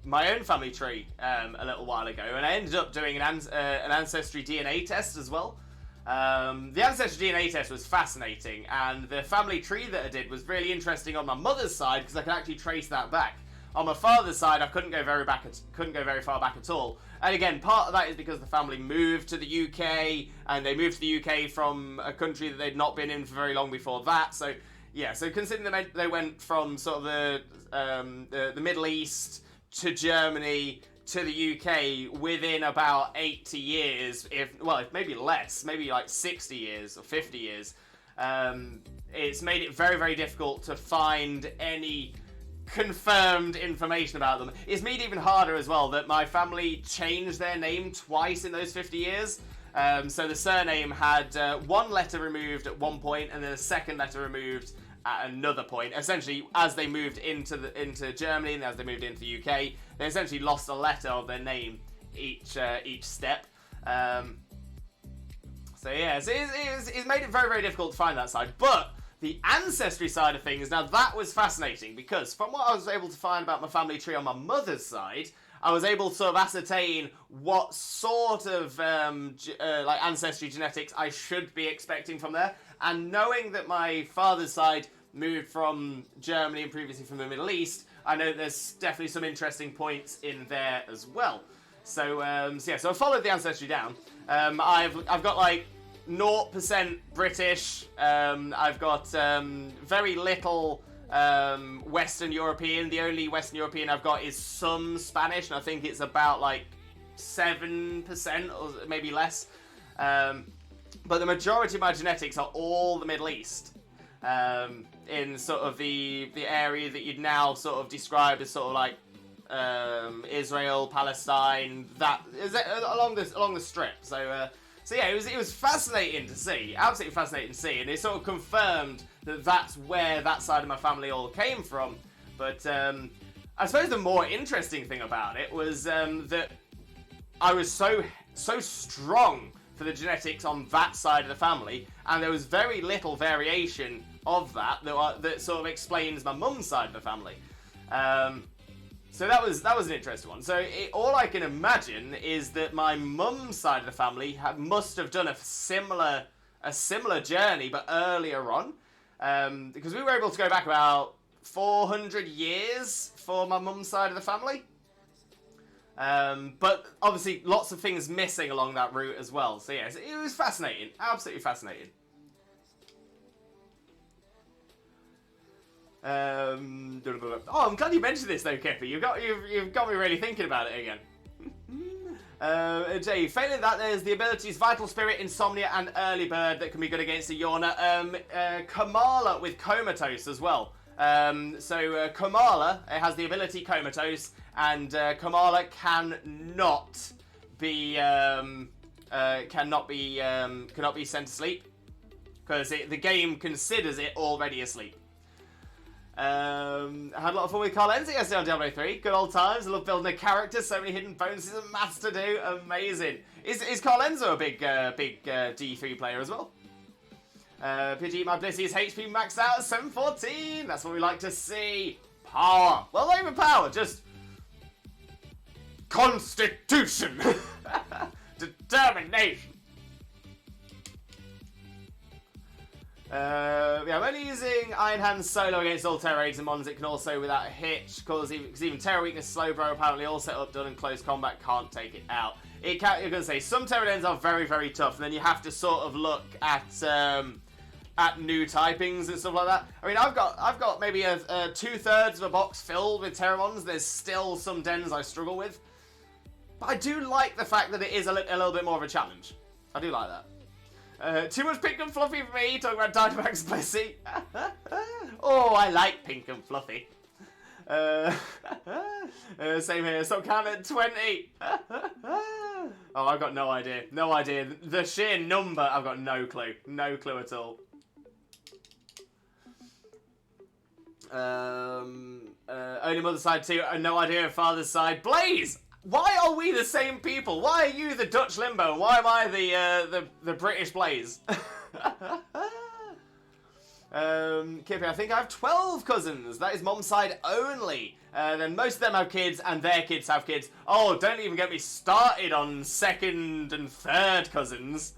my own family tree a little while ago, and I ended up doing an ancestry DNA test as well. The ancestry DNA test was fascinating, and the family tree that I did was really interesting on my mother's side because I could actually trace that back. On my father's side, I couldn't go very far back at all. And again, part of that is because the family moved to the UK, and they moved to the UK from a country that they'd not been in for very long before that. So yeah, so considering they went from sort of the Middle East to Germany to the UK within about 80 years, if maybe less, maybe like 60 years or 50 years, it's made it very, very difficult to find any confirmed information about them. It's made it even harder as well that my family changed their name twice in those 50 years. So the surname had 1 letter removed at one point, and then a second letter removed at another point. Essentially, as they moved into Germany and as they moved into the UK, they essentially lost a letter of their name each step. So yeah, it's made it very, very difficult to find that side. But the ancestry side of things, now that was fascinating because from what I was able to find about my family tree on my mother's side, I was able to sort of ascertain what sort of like ancestry genetics I should be expecting from there. And knowing that my father's side moved from Germany and previously from the Middle East, I know there's definitely some interesting points in there as well. So so I followed the ancestry down. I've got like 0% British. I've got very little Western European. The only Western European I've got is some Spanish, and I think it's about like 7% or maybe less. But the majority of my genetics are all the Middle East, in sort of the area that you'd now sort of describe as sort of like Israel, Palestine, that is along the strip. So yeah, it was fascinating to see, absolutely fascinating to see, and it sort of confirmed that that's where that side of my family all came from. But I suppose the more interesting thing about it was that I was so strong for the genetics on that side of the family, and there was very little variation of that sort of explains my mum's side of the family. So that was an interesting one. So all I can imagine is that my mum's side of the family must have done a similar journey, but earlier on. because we were able to go back about 400 years for my mum's side of the family. But obviously lots of things missing along that route as well. So yes, it was fascinating. Absolutely fascinating. Oh, I'm glad you mentioned this though, Kippy. You've got me really thinking about it again. Jay, failing that, there's the abilities Vital Spirit, Insomnia, and Early Bird that can be good against a Yawner. Kamala with Comatose as well. Kamala has the ability Comatose, and Kamala cannot be sent to sleep because the game considers it already asleep. I had a lot of fun with Carl Enzi yesterday on Diablo 3. Good old times. I love building a character. So many hidden bonuses and maths to do. Amazing. Is Carl Enzo a big D3 player as well? Pidgey, my Blissy's HP maxed out at 714. That's what we like to see. Power. Well, not even power. Just constitution. Determination. Yeah, I'm only using Iron Hand solo against all Terra Raids and Mons. It can also, without a hitch, because even Terra Weakness Slowbro apparently all set up, done in close combat, can't take it out. You're going to say, some Terra Dens are very, very tough, and then you have to sort of look at new typings and stuff like that. I mean, I've got maybe a 2/3 of a box filled with Terramons. There's still some Dens I struggle with. But I do like the fact that it is a little bit more of a challenge. I do like that. Too much pink and fluffy for me, talking about Dynamax Blissey. Oh, I like pink and fluffy. Same here, stop counting at 20. Oh, I've got no idea. No idea. The sheer number, I've got no clue. No clue at all. Only mother's side too, no idea of father's side. Blaze! Why are we the same people? Why are you the Dutch Limbo? Why am I the British Blaze? Kippy, I think I have 12 cousins. That is mom's side only. Then most of them have kids, and their kids have kids. Oh, don't even get me started on second and third cousins.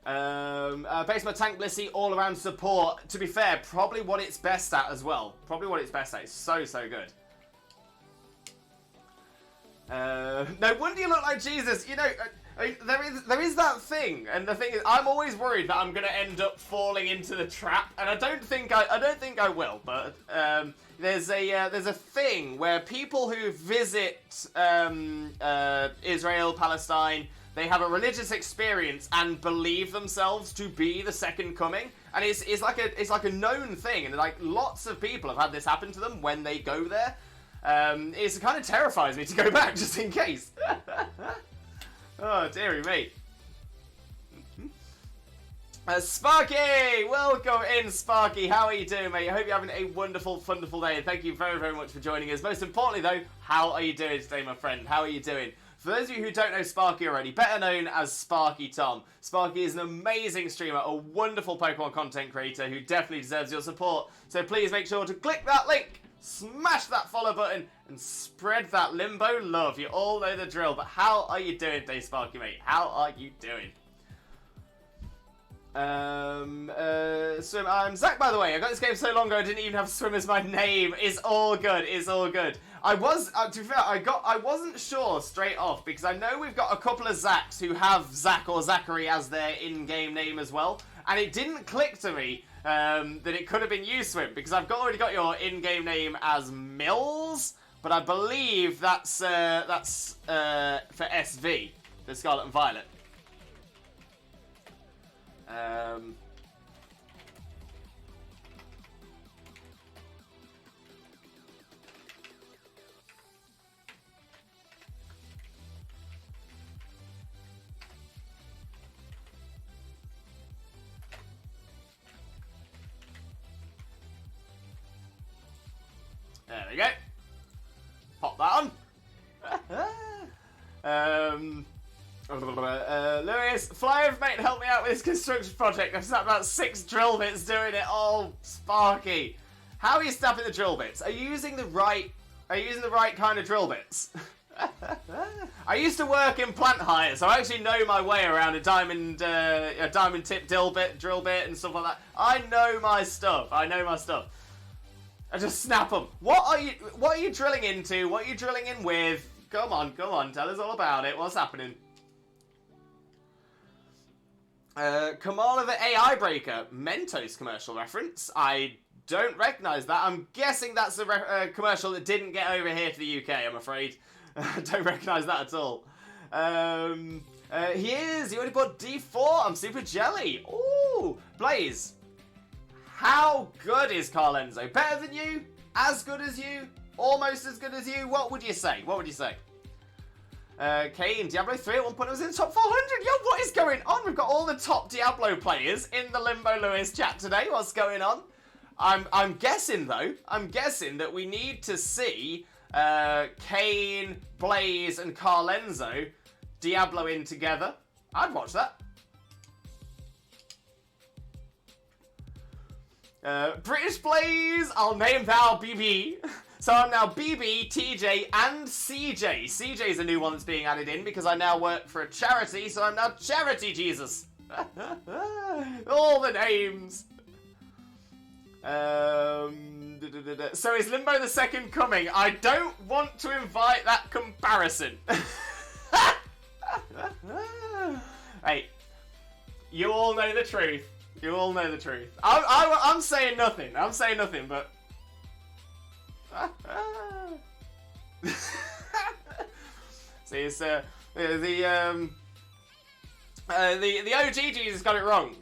Base my tank Blissey, all around support. To be fair, probably what it's best at as well. Probably what it's best at. It's so good. No wonder you look like Jesus. You know, there is that thing, and the thing is, I'm always worried that I'm gonna end up falling into the trap, and I don't think I will. But there's a thing where people who visit Israel, Palestine, they have a religious experience and believe themselves to be the second coming, and it's like a known thing, and like lots of people have had this happen to them when they go there. It kind of terrifies me to go back just in case. Oh, dearie me. Sparky! Welcome in, Sparky. How are you doing, mate? I hope you're having a wonderful, wonderful day, and thank you very, very much for joining us. Most importantly, though, how are you doing today, my friend? How are you doing? For those of you who don't know Sparky already, better known as Sparky Tom, Sparky is an amazing streamer, a wonderful Pokemon content creator who definitely deserves your support. So please make sure to click that link, smash that follow button, and spread that Limbo love. You all know the drill, but how are you doing today, Sparky, mate? How are you doing? Swim. I'm Zach, by the way. I got this game so long ago I didn't even have Swim as my name. It's all good. It's all good. I was, to be fair, I wasn't sure straight off because I know we've got a couple of Zachs who have Zach or Zachary as their in-game name as well, and it didn't click to me that it could have been you, Swim, because I've already got your in-game name as Mills, but I believe that's for SV, the Scarlet and Violet. There we go. Pop that on. Lewis, fly over, mate, and help me out with this construction project. I've sat about 6 drill bits doing it all. Sparky, how are you snapping the drill bits? Are you using the right kind of drill bits? I used to work in plant hire, so I actually know my way around a diamond tip drill bit and stuff like that. I know my stuff. I just snap them. What are you drilling into? What are you drilling in with? Come on. Tell us all about it. What's happening? Kamala the AI Breaker. Mentos commercial reference. I don't recognise that. I'm guessing that's a commercial that didn't get over here to the UK, I'm afraid. I don't recognise that at all. He is. You already bought D4. I'm super jelly. Ooh. Blaze. How good is Carlenzo? Better than you? As good as you? Almost as good as you? What would you say? Kane, Diablo 3 at one point was in the top 400. Yo, what is going on? We've got all the top Diablo players in the Limbo Lewis chat today. What's going on? I'm guessing, though. I'm guessing that we need to see Kane, Blaze, and Carlenzo Diablo in together. I'd watch that. British Blaze, I'll name thou BB. So I'm now BB, TJ, and CJ. CJ's a new one that's being added in because I now work for a charity, so I'm now Charity Jesus. All the names. So is Limbo the second coming? I don't want to invite that comparison. Hey, you all know the truth. I'm saying nothing. But... See, it's the OG Jesus got it wrong.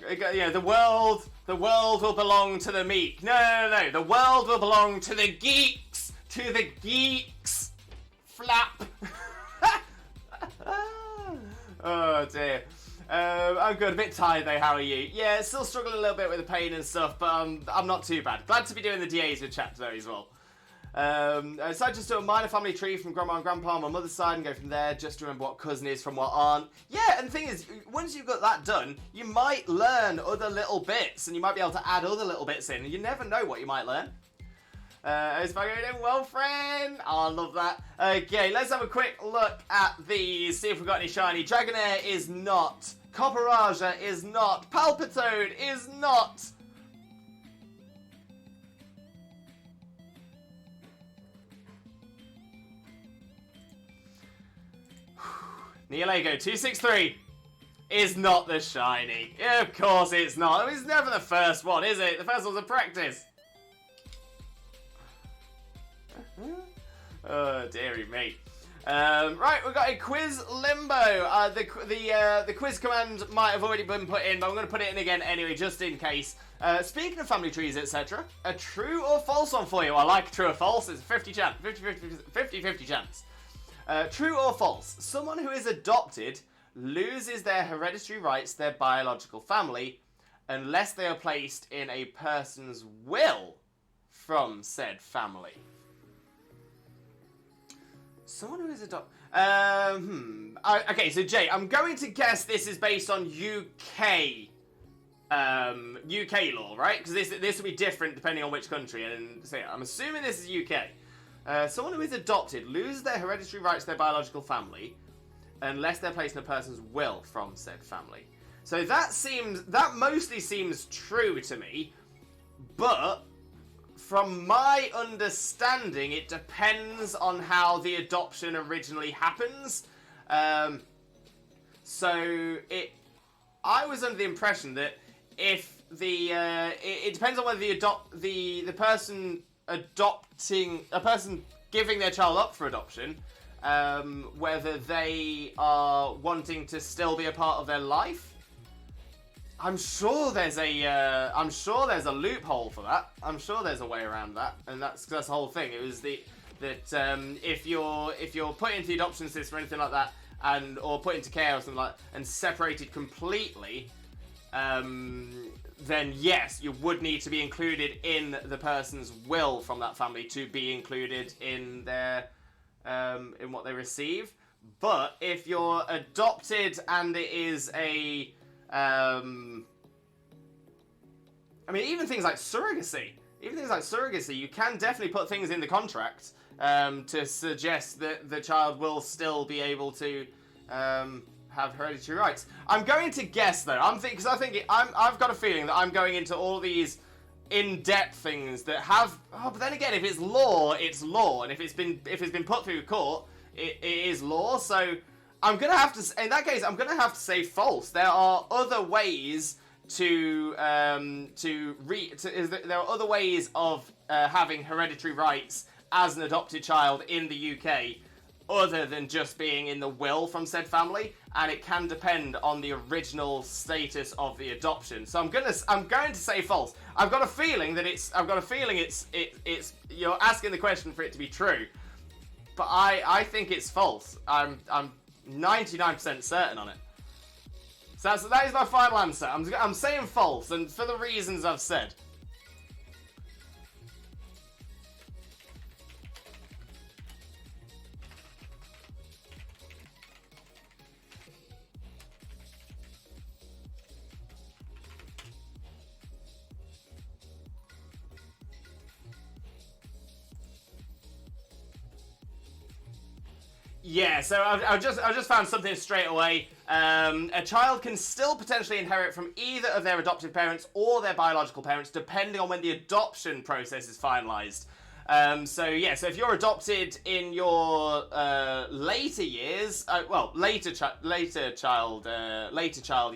The world will belong to the meek. No. The world will belong to the geeks. Flap. Oh dear. I'm good. A bit tired though. How are you? Yeah, still struggling a little bit with the pain and stuff, but I'm not too bad. Glad to be doing the DAs with chat today as well. So I just do a minor family tree from grandma and grandpa on my mother's side and go from there, just to remember what cousin is from what aunt. Yeah, and the thing is, once you've got that done, you might learn other little bits, and you might be able to add other little bits in, and you never know what you might learn. Is Fago doing well, friend? Oh, I love that. Okay, let's have a quick look at these, see if we've got any shiny. Dragonair is not. Copperaja is not. Palpitoad is not. Nihilego 263 is not the shiny. Of course it's not. I mean, it's never the first one, is it? The first one's a practice. Oh, dearie me. Right, we've got a quiz limbo. The quiz command might have already been put in, but I'm going to put it in again anyway, just in case. Speaking of family trees, etc., a true or false one for you. I like true or false. It's a 50-50 chance. True or false? Someone who is adopted loses their hereditary rights to their biological family unless they are placed in a person's will from said family. Someone who is adopted... okay, so Jay, I'm going to guess this is based on UK law, right? Because this will be different depending on which country. And so yeah, I'm assuming this is UK. Someone who is adopted loses their hereditary rights to their biological family unless they're placed in a person's will from said family. So that mostly seems true to me, but from my understanding, it depends on how the adoption originally happens. I was under the impression that if it depends on whether the person giving their child up for adoption, whether they are wanting to still be a part of their life. I'm sure there's a loophole for that. I'm sure there's a way around that, and that's the whole thing. It was if you're put into the adoption system or anything like that, or put into care or something like that, and separated completely, then yes, you would need to be included in the person's will from that family to be included in their in what they receive. But if you're adopted and it is a I mean, even things like surrogacy. even things like surrogacy, you can definitely put things in the contract to suggest that the child will still be able to have hereditary rights. I'm going to guess though. I've got a feeling that I'm going into all these in-depth things that have. Oh, but then again, if it's law, it's law, and if it's been put through court, it is law. So I'm gonna have to. In that case, I'm gonna have to say false. There are other ways there are other ways of having hereditary rights as an adopted child in the UK, other than just being in the will from said family, and it can depend on the original status of the adoption. So I'm going to say false. I've got a feeling it's you're asking the question for it to be true, but I think it's false. I'm 99% certain on it. So that is my final answer. I'm saying false, and for the reasons I've said. Yeah, so I just found something straight away. A child can still potentially inherit from either of their adoptive parents or their biological parents, depending on when the adoption process is finalised. So if you're adopted in your later years, later child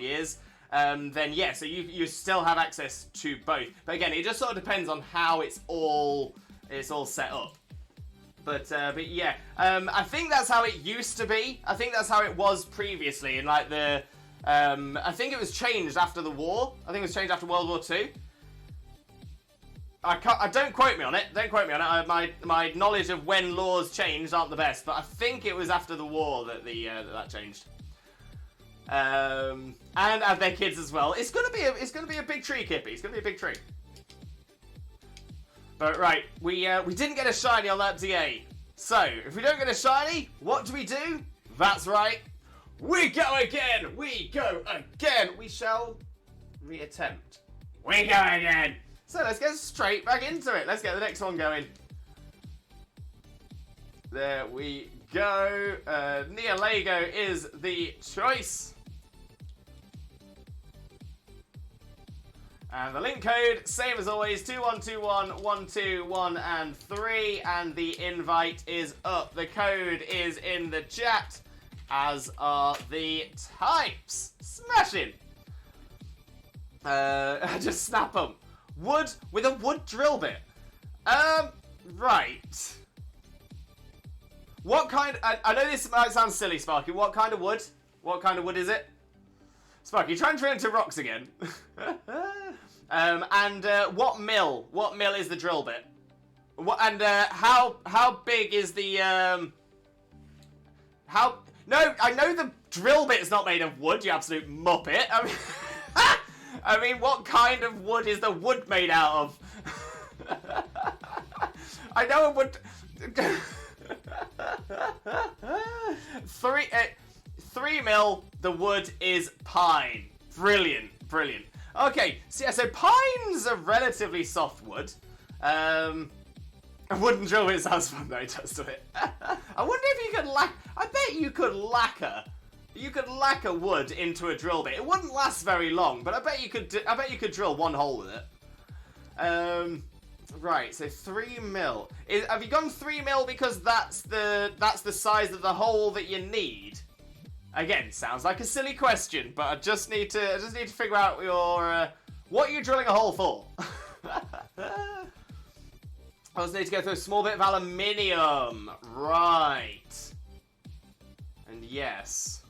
years, then yeah, so you still have access to both. But again, it just sort of depends on how it's all set up. But yeah, I think that's how it used to be. I think that's how it was previously. In like I think it was changed after the war. I think it was changed after World War II. Don't quote me on it. Don't quote me on it. My knowledge of when laws changed aren't the best, but I think it was after the war that that changed. And have their kids as well. It's gonna be a big tree, Kippy. It's gonna be a big tree. But right, we didn't get a shiny on that DA. So, if we don't get a shiny, what do? That's right. We go again! We go again! We shall reattempt. We go again! So let's get straight back into it. Let's get the next one going. There we go. Nihilego is the choice. And the link code, same as always, 2121 and 3, and the invite is up. The code is in the chat, as are the types. Smashing! Just snap them. Wood with a wood drill bit. Right. What kind... I know this might sound silly, Sparky. What kind of wood? What kind of wood is it? Sparky, try and turn into rocks again. What mill? What mill is the drill bit? How big is the No, I know the drill bit is not made of wood. You absolute muppet. I mean, what kind of wood is the wood made out of? I know a wood. 3 mil. The wood is pine. Brilliant. Okay, so yeah, so pine's a relatively soft wood. A wooden drill bit sounds fun though, it does to it. I wonder if you could I bet you could lacquer. You could lacquer wood into a drill bit. It wouldn't last very long, but I bet you could drill one hole with it. Right, so 3 mil. Have you gone 3 mil because that's the size of the hole that you need? Again, sounds like a silly question, but I just need to figure out what you're drilling a hole for. I also need to go through a small bit of aluminium. Right. And yes.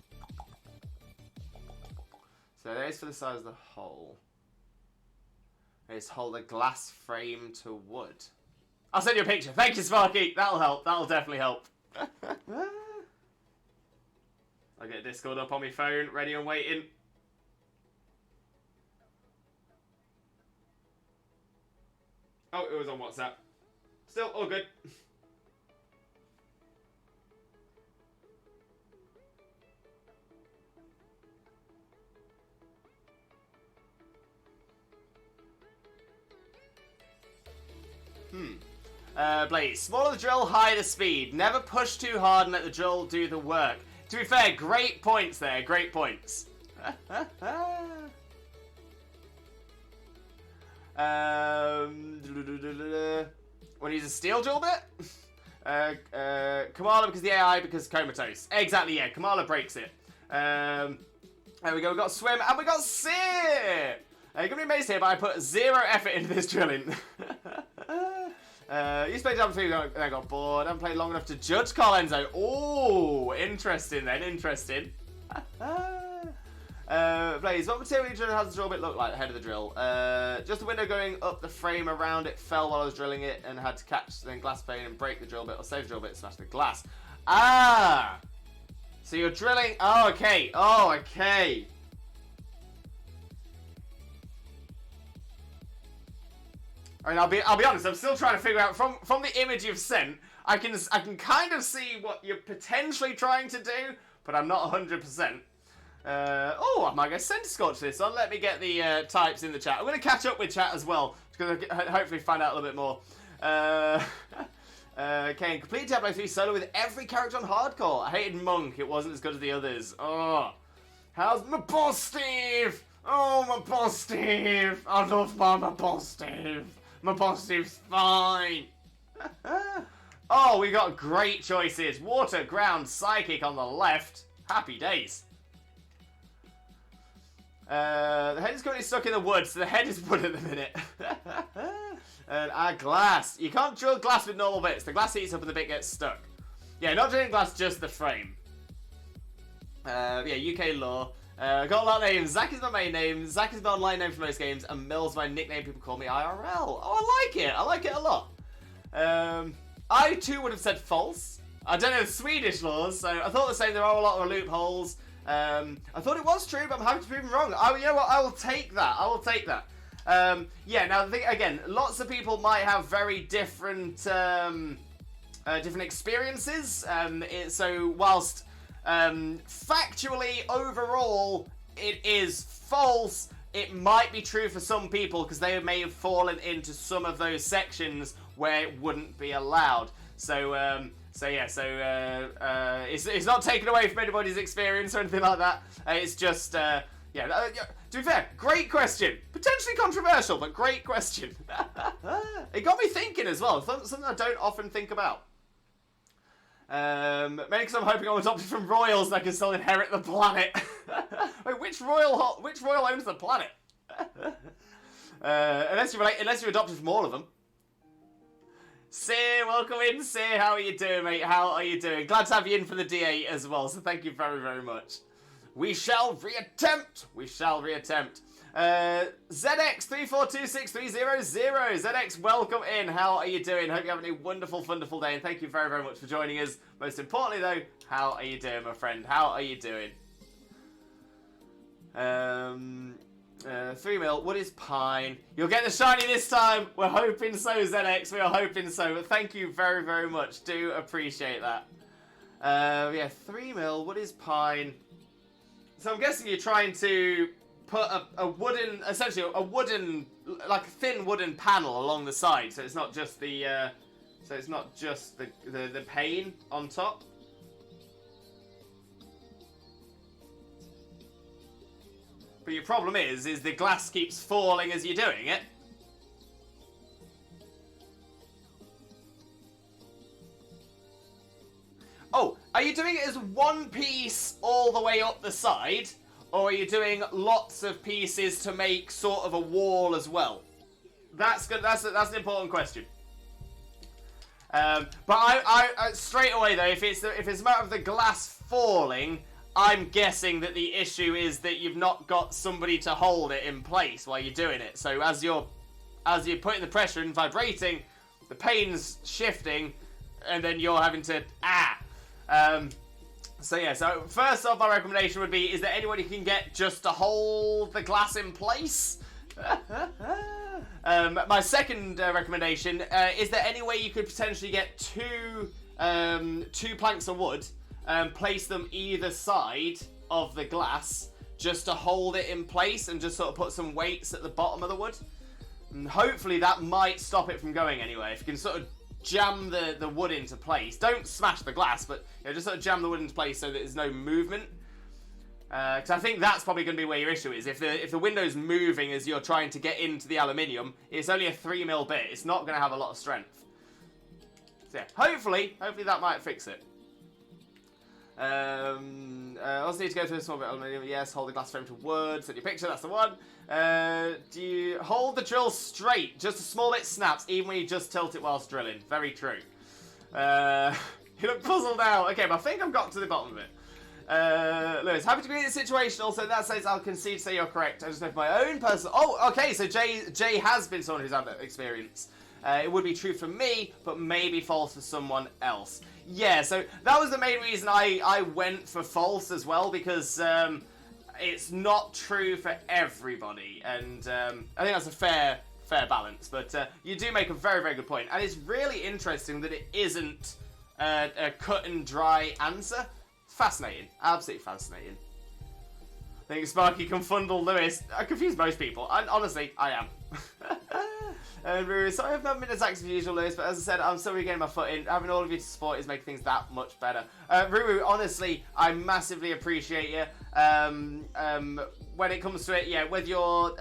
So that is for the size of the hole. Let's hold a glass frame to wood. I'll send you a picture. Thank you, Sparky. That'll help. That'll definitely help. I'll get Discord up on my phone, ready and waiting. Oh, it was on WhatsApp. Still, all good. Blaze, smaller the drill, higher the speed. Never push too hard and let the drill do the work. To be fair, great points there, great points. Want to use a steel drill bit? Kamala because the AI, because comatose. Exactly, yeah, Kamala breaks it. There we go, we got swim, and we got sip! You're going to be amazed here, but I put 0 effort into this drilling. You played Diablo 3 and I got bored. I haven't played long enough to judge Carl Enzo. Oh, interesting then, interesting. Blaze, what material drill has the drill bit look like ahead of the drill? Just a window going up the frame around it fell while I was drilling it and had to catch the glass pane and break the drill bit or save the drill bit and smash the glass. Ah! So you're drilling... Oh, okay. Oh, okay. I mean, I'll be honest. I'm still trying to figure out from the image you've sent. I can kind of see what you're potentially trying to do, but I'm not 100%. Oh, I might go Centre Scorch this on. Let me get the types in the chat. I'm going to catch up with chat as well, because I'll hopefully find out a little bit more. Okay, complete Diablo 3 solo with every character on hardcore. I hated Monk. It wasn't as good as the others. Oh, how's my boss Steve? Oh, my boss Steve. I love my boss Steve. My boss Steve's fine. Oh, we got great choices. Water, ground, psychic on the left. Happy days. The head is currently stuck in the wood, so the head is wood at the minute. And glass. You can't drill glass with normal bits. The glass heats up and the bit gets stuck. Yeah, not drilling glass, just the frame. Yeah, UK law. Got a lot of names. Zach is my main name. Zach is my online name for most games, and Mill's my nickname. People call me IRL. Oh, I like it. I like it a lot. I too would have said false. I don't know the Swedish laws, so I thought the same. There are a lot of loopholes. I thought it was true, but I'm happy to prove them wrong. You know what? I will take that. I will take that. Yeah. Now, the thing again, lots of people might have very different different experiences. So whilst factually overall it is false, it might be true for some people because they may have fallen into some of those sections where it wouldn't be allowed. So it's not taken away from anybody's experience or anything like that. It's just to be fair, great question. Potentially controversial, but great question. It got me thinking as well. Something I don't often think about. Mainly because I'm hoping I'm adopted from royals and I can still inherit the planet. Wait, which royal owns the planet? Unless you're adopted from all of them. Sir, welcome in, Sir. How are you doing, mate? How are you doing? Glad to have you in for the D8 as well, so thank you very, very much. We shall reattempt. We shall reattempt. ZX3426300. ZX, welcome in. How are you doing? Hope you're having a wonderful, wonderful day, and thank you very, very much for joining us. Most importantly, though, how are you doing, my friend? How are you doing? 3 mil. What is pine? You'll get the shiny this time. We're hoping so, ZX. We are hoping so. But thank you very, very much. Do appreciate that. Yeah, 3 mil. What is pine? So I'm guessing you're trying to put a wooden, essentially a wooden, like a thin wooden panel along the side, so it's not just the, the pane on top. But your problem is the glass keeps falling as you're doing it. Oh, are you doing it as one piece all the way up the side? Or are you doing lots of pieces to make sort of a wall as well? That's good. That's an important question. But I straight away though, if it's a matter of the glass falling, I'm guessing that the issue is that you've not got somebody to hold it in place while you're doing it. So as you're putting the pressure and vibrating, the pane's shifting, and then you're having to So yeah, so first off, my recommendation would be, is there anyone you can get just to hold the glass in place? My second recommendation, is there any way you could potentially get two planks of wood, place them either side of the glass, just to hold it in place and just sort of put some weights at the bottom of the wood? And hopefully that might stop it from going anywhere. If you can sort of jam the wood into place. Don't smash the glass, but just sort of jam the wood into place so that there's no movement. Because I think that's probably going to be where your issue is. If the window's moving as you're trying to get into the aluminium, it's only a 3mm bit. It's not going to have a lot of strength. So yeah, hopefully that might fix it. Also need to go through a small bit of aluminium. Yes, hold the glass frame to wood. Send your picture, that's the one. Do you hold the drill straight? Just a small bit snaps, even when you just tilt it whilst drilling. Very true. You look puzzled now. Okay, but I think I've got to the bottom of it. Lewis, happy to be in this situation. Also, that says I'll concede to say you're correct. I just know for my own personal... Oh, okay, so Jay has been someone who's had that experience. It would be true for me, but maybe false for someone else. Yeah, so that was the main reason I went for false as well, because it's not true for everybody, and I think that's a fair balance. But you do make a very, very good point, and it's really interesting that it isn't a cut and dry answer. Fascinating, absolutely fascinating. I think Sparky can fundle Lewis. I confuse most people, and honestly, I am. Ruru, sorry I've not been as active as usual, Lewis, but as I said, I'm still regaining my footing. Having all of you to support is making things that much better. Ruru, honestly, I massively appreciate you. When it comes to it, yeah, whether you're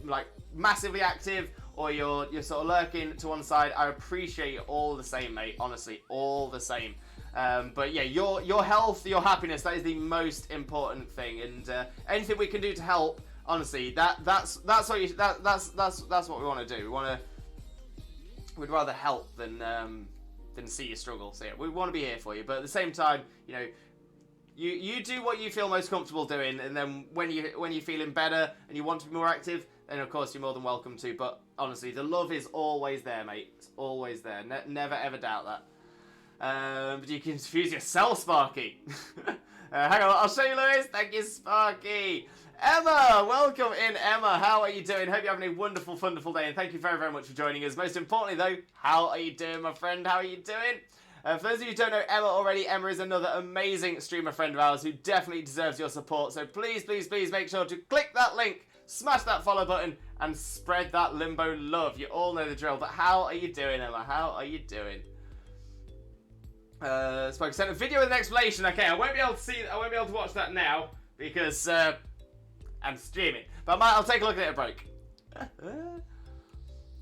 like massively active or you're sort of lurking to one side, I appreciate you all the same, mate. Honestly, all the same. But yeah, your health, your happiness, that is the most important thing, and anything we can do to help. Honestly, that's what we want to do. We'd rather help than see you struggle. So yeah, we want to be here for you. But at the same time, you do what you feel most comfortable doing, and then when you're feeling better and you want to be more active, then of course you're more than welcome to. But honestly, the love is always there, mate. It's always there. Never ever doubt that. But you can confuse yourself, Sparky. Hang on, I'll show you, Lewis. Thank you, Sparky. Emma, welcome in, Emma. How are you doing? Hope you're having a wonderful, wonderful day, and thank you very, very much for joining us. Most importantly, though, how are you doing, my friend? How are you doing? For those of you who don't know Emma already, Emma is another amazing streamer friend of ours who definitely deserves your support. So please, please, please make sure to click that link, smash that follow button, and spread that Limbo love. You all know the drill. But how are you doing, Emma? How are you doing? Spoke sent a video with an explanation. Okay, I won't be able to watch that now because I'm streaming. But I'll take a look at it at a break.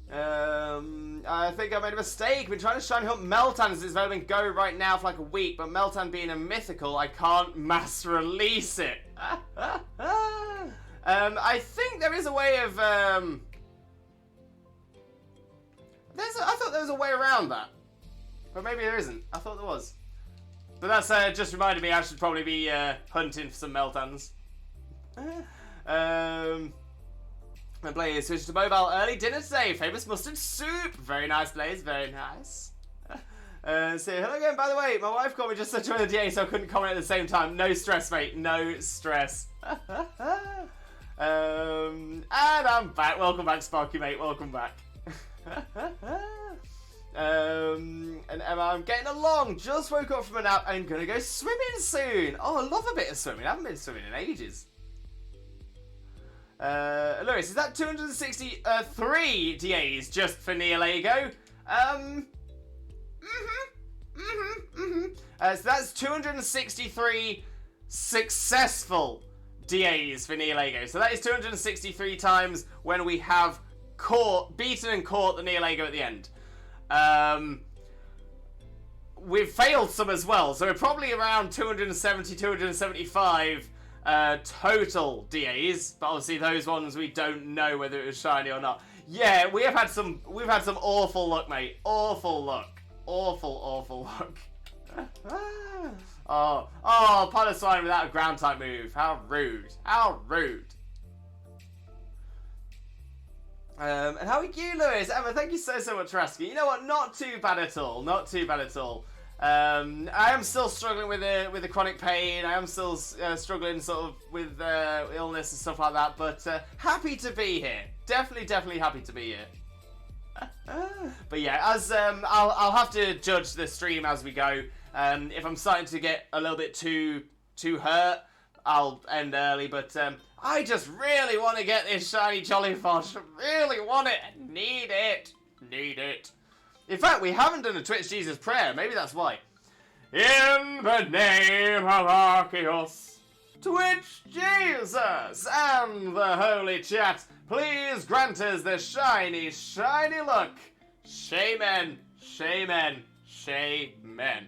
I think I made a mistake. Been trying to shiny hunt Meltan as it's been go right now for like a week, but Meltan being a mythical, I can't mass release it. I think there is a way of I thought there was a way around that. But maybe there isn't. I thought there was. But that's just reminded me I should probably be hunting for some Meltans. And Blaze switched to mobile early dinner today. Famous mustard soup. Very nice, Blaze. Very nice. So hello again. By the way, my wife called me just to join the DA, so I couldn't comment at the same time. No stress, mate. No stress. And I'm back. Welcome back, Sparky, mate. Welcome back. And Emma, I'm getting along. Just woke up from a nap. I'm gonna go swimming soon. Oh, I love a bit of swimming. I haven't been swimming in ages. Lewis, is that 263 DAs just for Nihilego? So that's 263 successful DAs for Nihilego. So that is 263 times when we have beaten and caught the Nihilego at the end. We've failed some as well, so we're probably around 270, 275 total DAs, but obviously those ones we don't know whether it was shiny or not. Yeah, we've had some awful luck, mate. Awful luck. Awful luck. Oh, Pilot Swine without a ground type move. How rude. How rude. And how are you, Lewis? Emma, thank you so much for asking. You know what? Not too bad at all. Not too bad at all. I am still struggling with the chronic pain. I am still struggling sort of with illness and stuff like that. But happy to be here. Definitely happy to be here. But yeah, as I'll have to judge the stream as we go. If I'm starting to get a little bit too hurt, I'll end early. But I just really want to get this shiny Jollyfosh. Really want it. Need it. Need it. In fact, we haven't done a Twitch Jesus prayer. Maybe that's why. In the name of Arceus, Twitch Jesus, and the Holy Chat, please grant us the shiny, shiny luck. Shaman, shaman, shaman.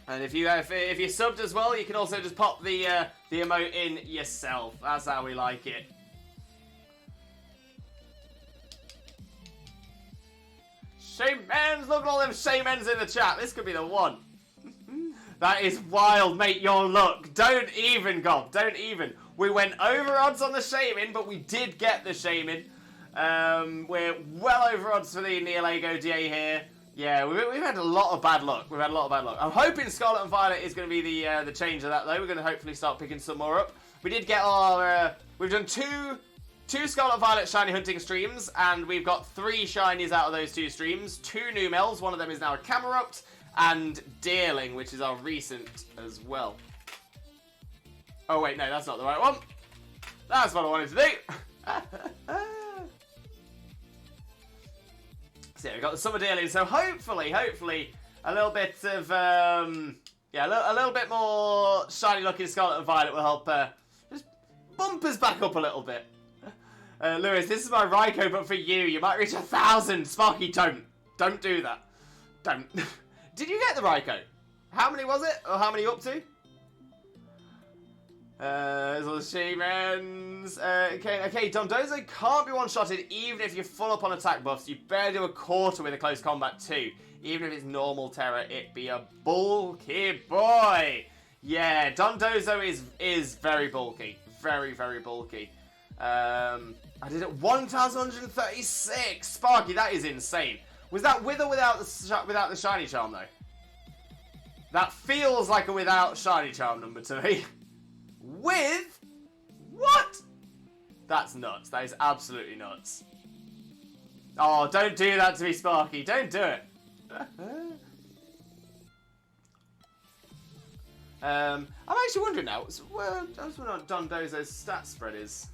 And if you subbed as well, you can also just pop the emote in yourself. That's how we like it. Shamans! Look at all them shamans in the chat. This could be the one. That is wild, mate. Your luck. Don't even, Gob. Don't even. We went over odds on the Shaman, but we did get the Shaman. We're well over odds for the Nihilego DA here. Yeah, we've had a lot of bad luck. We've had a lot of bad luck. I'm hoping Scarlet and Violet is going to be the change of that, though. We're going to hopefully start picking some more up. We did get our... we've done two Scarlet and Violet shiny hunting streams, and we've got 3 shinies out of those 2 streams. 2 Numels, one of them is now a Camerupt, and Deerling, which is our recent as well. Oh wait, no, that's not the right one. That's what I wanted to do. So yeah, we've got the Summer Deerling, so hopefully, a little bit of, yeah, a little bit more shiny looking Scarlet and Violet will help just bump us back up a little bit. Lewis, this is my Raikou, but for you. You might reach 1,000. Sparky, don't do that. Don't. Did you get the Raikou? How many was it? Or how many up to? There's all the Shamans. Okay, Dondozo can't be one-shotted even if you're full up on attack buffs. You better do a quarter with a close combat too. Even if it's normal terror, it be a bulky boy. Yeah, Dondozo is very bulky. Very, very bulky. I did it 1,136. Sparky, that is insane. Was that with or without the shiny charm though? That feels like a without shiny charm number to me. With? What? That's nuts. That is absolutely nuts. Oh, don't do that to me, Sparky. Don't do it. I'm actually wondering now. Well, I just wonder what Dondozo's stat spread is.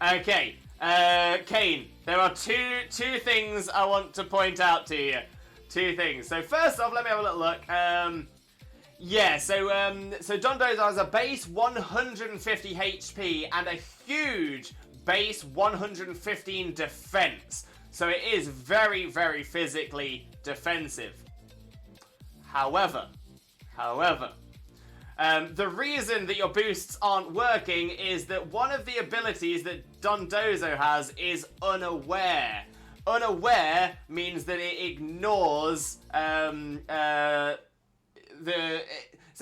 Okay. Kane, there are two things I want to point out to you. 2 things. So first off, let me have a little look. Yeah, so Dondozo has a base 150 HP and a huge base 115 defense. So it is very, very physically defensive. However, the reason that your boosts aren't working is that one of the abilities that Dondozo has is Unaware. Unaware means that it ignores so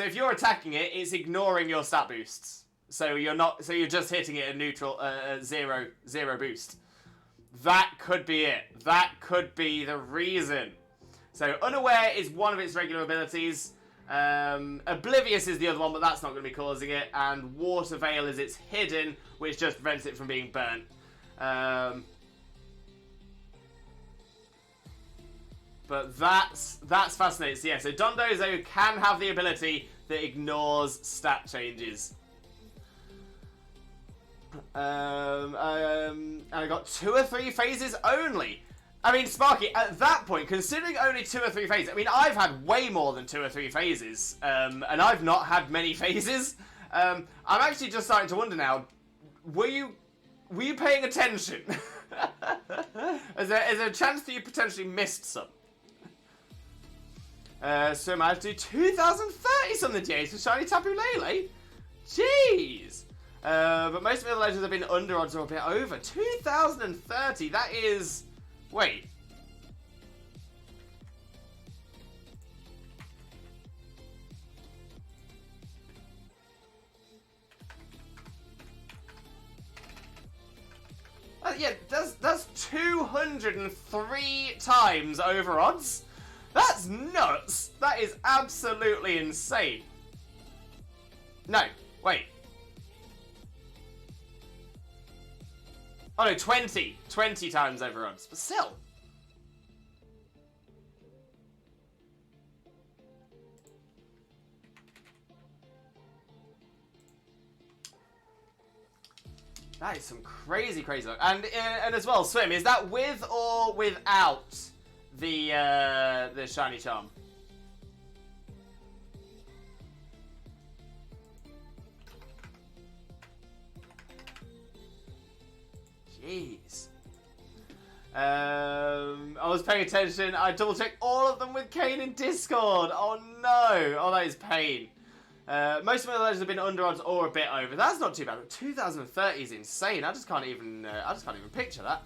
if you're attacking it, it's ignoring your stat boosts. So you're just hitting it at neutral, zero boost. That could be it. That could be the reason. So Unaware is one of its regular abilities. Oblivious is the other one, but that's not going to be causing it. And Water Veil is its hidden, which just prevents it from being burnt. But that's fascinating. So yeah, so Dondozo can have the ability that ignores stat changes. I got 2 or 3 phases only. I mean, Sparky, at that point, considering only 2 or 3 phases, I mean, I've had way more than 2 or 3 phases, and I've not had many phases. I'm actually just starting to wonder now, were you paying attention? Is there a chance that you potentially missed some? So I managed to do 2,030 something days for Shiny Tapu Lele. Jeez. But most of the other legends have been under odds or a bit over. 2,030, that is... Wait. Yeah, that's 203 times over odds. That's nuts! That is absolutely insane. No, wait. Oh no, 20. 20 times over odds, but still. That is some crazy, crazy luck. And as well, Swim, is that with or without the shiny charm? Jeez. I was paying attention. I double checked all of them with Kane in Discord. Oh no! Oh, that is pain. Most of my legends have been under odds or a bit over. That's not too bad. 2030 is insane. I just can't even picture that.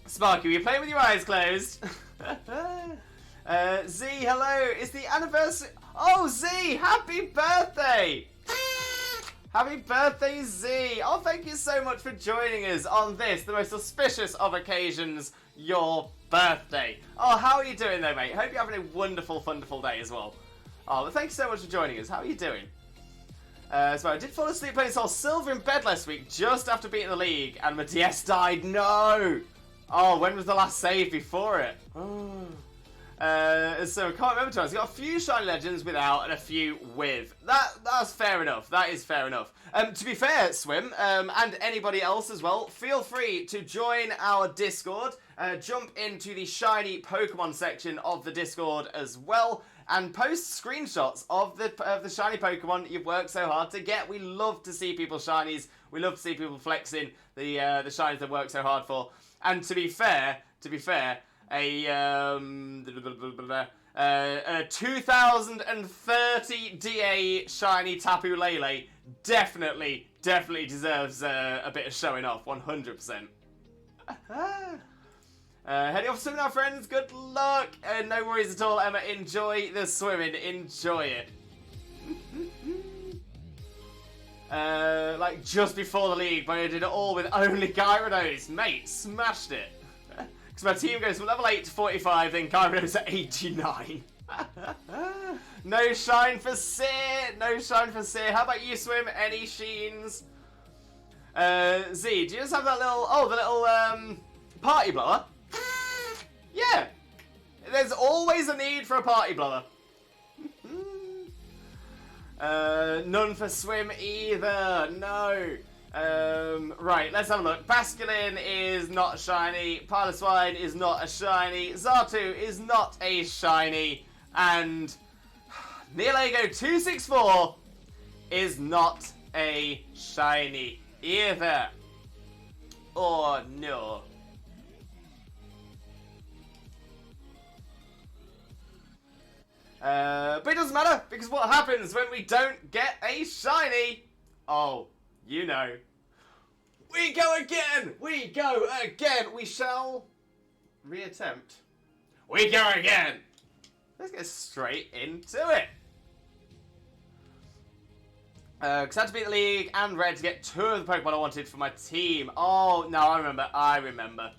Sparky, were you playing with your eyes closed? Z, hello. It's the anniversary. Oh, Z, happy birthday! Happy birthday, Z! Oh, thank you so much for joining us on this, the most auspicious of occasions, your birthday. Oh, how are you doing though, mate? Hope you're having a wonderful, wonderful day as well. Oh, but thank you so much for joining us. How are you doing? So I did fall asleep playing Soul Silver in bed last week, just after beating the league, and my DS died. No! Oh, when was the last save before it? So I can't remember times. I've got a few shiny legends without and a few with. That's fair enough. That is fair enough. To be fair, Swim, and anybody else as well, feel free to join our Discord. Jump into the shiny Pokemon section of the Discord as well, and post screenshots of the shiny Pokemon you've worked so hard to get. We love to see people's shinies. We love to see people flexing the shinies they've worked so hard for. And to be fair, a 2030 DA shiny Tapu Lele definitely deserves a bit of showing off, 100%. Heading off swimming now, friends. Good luck. No worries at all, Emma. Enjoy the swimming. Enjoy it. Like just before the league, but I did it all with only Gyarados. Mate, smashed it. Because my team goes from level 8 to 45, then Gyarados at 89. No shine for Seer. No shine for Seer. How about you, Swim? Any sheens? Z, do you just have that little... Oh, the little party blower? Yeah. There's always a need for a party blower. None for Swim either. No. Right, let's have a look. Basculin is not shiny. Piloswine is not a shiny. Xatu is not a shiny. And Nihilego 264 is not a shiny either. Oh no. But it doesn't matter, because what happens when we don't get a shiny? Oh, you know. We go again! We go again! We shall reattempt. We go again! Let's get straight into it. Because I had to beat the league and red to get 2 of the Pokemon I wanted for my team. Oh, no, I remember.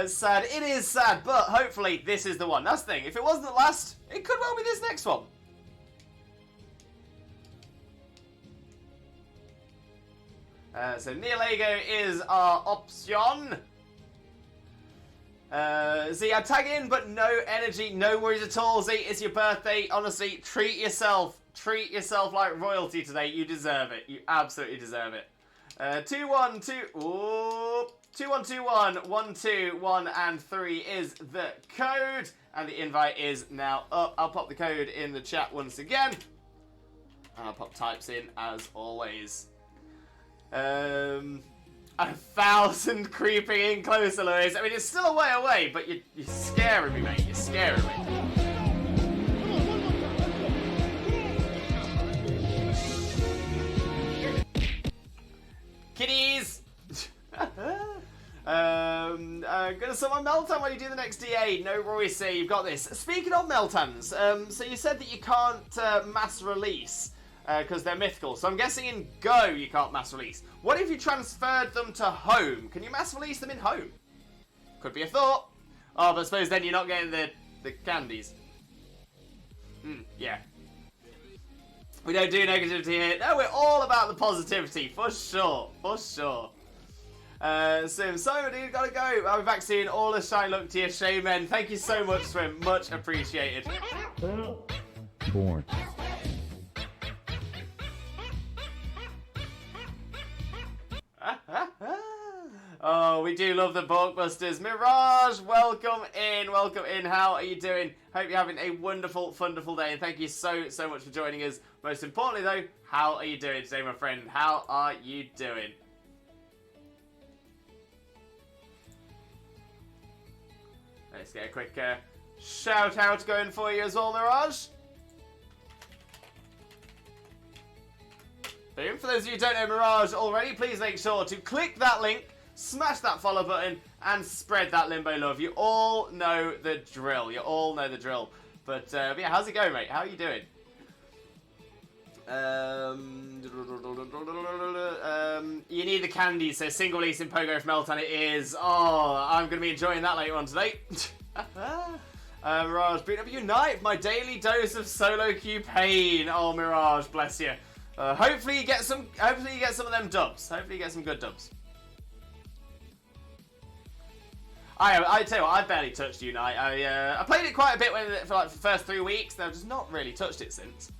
Sad. It is sad, but hopefully this is the one. That's the thing. If it wasn't the last, it could well be this next one. So Nihilego is our option. Z, I'd tag in, but no energy, no worries at all. Z, it's your birthday. Honestly, treat yourself. Treat yourself like royalty today. You deserve it. You absolutely deserve it. 212. Ooh. 2121 121 and 3 is the code, and the invite is now up. I'll pop the code in the chat once again, and I'll pop types in as always. 1,000 creeping in closer, Louis. I mean, it's still a way away, but you're scaring me, mate. You're scaring me. Kitties! Gonna summon Meltan while you do the next DA. No worries, sir, you've got this. Speaking of Meltans, so you said that you can't mass release because they're mythical. So I'm guessing in Go you can't mass release. What if you transferred them to Home? Can you mass release them in Home? Could be a thought. Oh, but I suppose then you're not getting the candies. Yeah. We don't do negativity here. No, we're all about the positivity, for sure. For sure. Sim, Simon, dude, gotta go. I'll be back soon. All the shine luck to you, Shaman. Thank you so much, Swim. Much appreciated. Born. Oh, we do love the Borkbusters. Mirage, welcome in. Welcome in. How are you doing? Hope you're having a wonderful, wonderful day. And thank you so much for joining us. Most importantly, though, how are you doing today, my friend? How are you doing? Let's get a quick shout out going for you as well, Mirage. Boom. For those of you who don't know Mirage already, please make sure to click that link, smash that follow button, and spread that Limbo love. You all know the drill. You all know the drill. But yeah, how's it going, mate? How are you doing? You need the candy, so single release in Pogo from Meltan it is. Oh, I'm going to be enjoying that later on today. Mirage, beat up Unite, my daily dose of solo queue pain. Oh, Mirage, bless you. Hopefully you get some. Hopefully you get some of them dubs. Hopefully you get some good dubs. I tell you what, I barely touched Unite. I played it quite a bit for like the first 3 weeks. And I've just not really touched it since.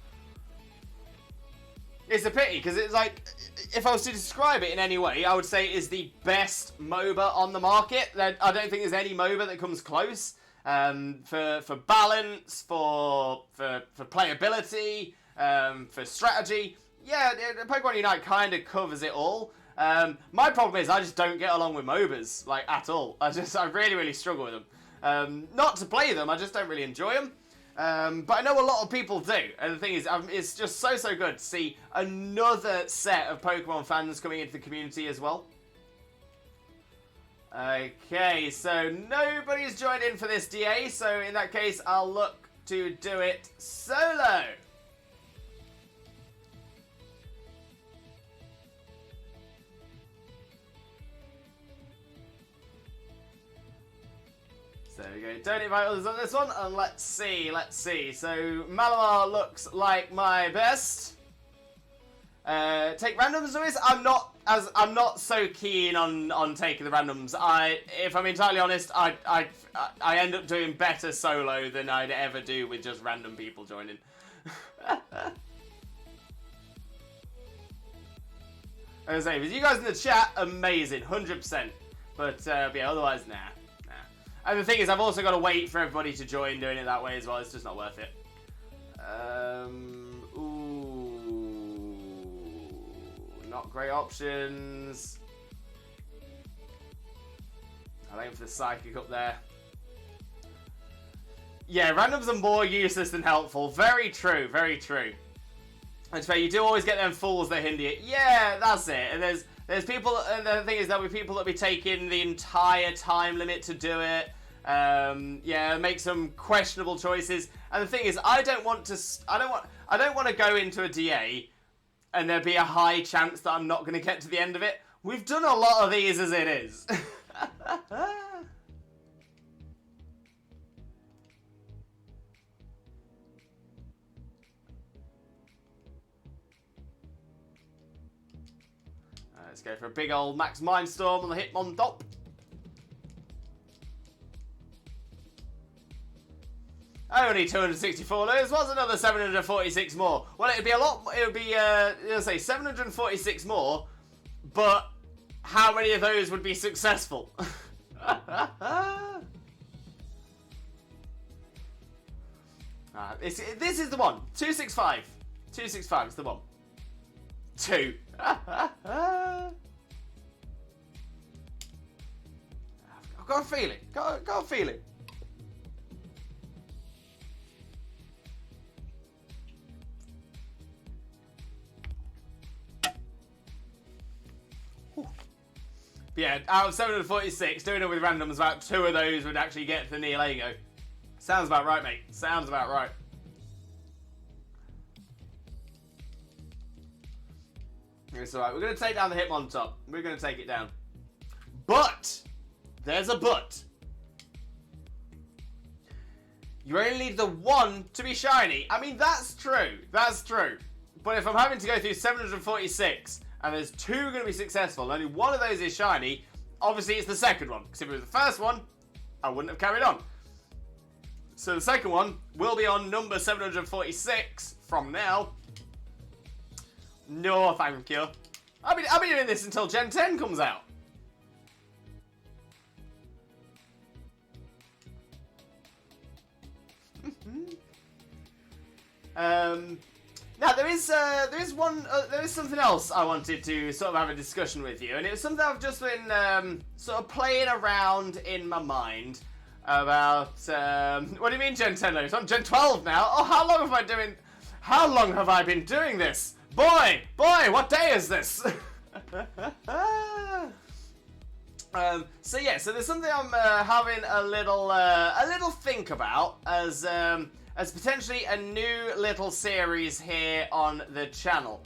It's a pity because it's like, if I was to describe it in any way, I would say it is the best MOBA on the market. I don't think there's any MOBA that comes close for balance, for playability, for strategy. Yeah, Pokemon Unite kind of covers it all. My problem is I just don't get along with MOBAs, like, at all. I really struggle with them. Not to play them, I just don't really enjoy them. But I know a lot of people do, and the thing is, it's just so good to see another set of Pokemon fans coming into the community as well. Okay, so nobody's joined in for this DA, so in that case, I'll look to do it solo. There we go. Don't invite others on this one, and let's see. So Malamar looks like my best. Take randoms, Lewis. I'm not so keen on taking the randoms. If I'm entirely honest, I end up doing better solo than I'd ever do with just random people joining. As I say, with you guys in the chat, amazing, 100%. But yeah, otherwise, nah. And the thing is, I've also got to wait for everybody to join doing it that way as well. It's just not worth it. Ooh, not great options. I'll aim for the Psychic up there. Yeah, randoms are more useless than helpful. Very true, very true. That's fair. You do always get them fools that hinder you. Yeah, that's it. And there's people, and the thing is there'll be people that'll be taking the entire time limit to do it. Yeah, make some questionable choices. And the thing is, I don't want to go into a DA and there be a high chance that I'm not going to get to the end of it. We've done a lot of these as it is. Let's go for a big old Max Mindstorm on the Hitmontop. Only 264 lose. What's another 746 more? Well, it'd be a lot. It would be, let's say 746 more. But how many of those would be successful? This is the one. 265. 265 is the one. 2. I've got a feeling. Got a feeling. Yeah, out of 746, doing it with randoms, about 2 of those would actually get to the Nihilego. Sounds about right, mate. Sounds about right. It's alright. We're going to take down the Hitmontop. We're going to take it down. But! There's a but. You only need the one to be shiny. I mean, that's true. That's true. But if I'm having to go through 746 and there's 2 going to be successful and only one of those is shiny, obviously it's the second one. Because if it was the first one, I wouldn't have carried on. So the second one will be on number 746 from now. No, thank you. I'll be doing this until Gen 10 comes out. Now there is something else I wanted to sort of have a discussion with you, and it was something I've just been sort of playing around in my mind about. What do you mean Gen 10? It's on Gen 12 now. Oh, how long have I been doing this? Boy, what day is this? So there's something I'm having a little think about as potentially a new little series here on the channel.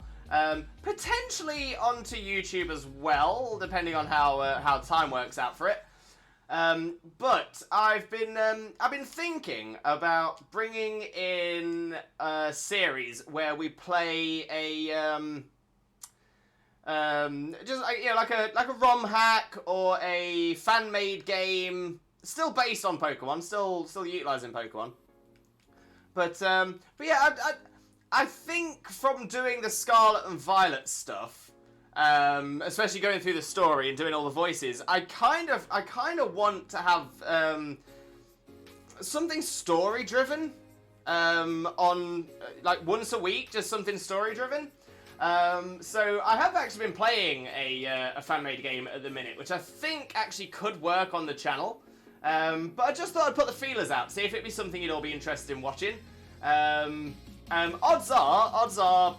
Potentially onto YouTube as well, depending on how time works out for it. But I've been thinking about bringing in a series where we play a like a ROM hack or a fan-made game, still based on Pokemon, still utilizing Pokemon. But yeah, I think from doing the Scarlet and Violet stuff, especially going through the story and doing all the voices, I kind of want to have something story driven on like once a week, just something story driven. So I have actually been playing a fan-made game at the minute, which I think actually could work on the channel. But I just thought I'd put the feelers out, see if it'd be something you'd all be interested in watching. Odds are,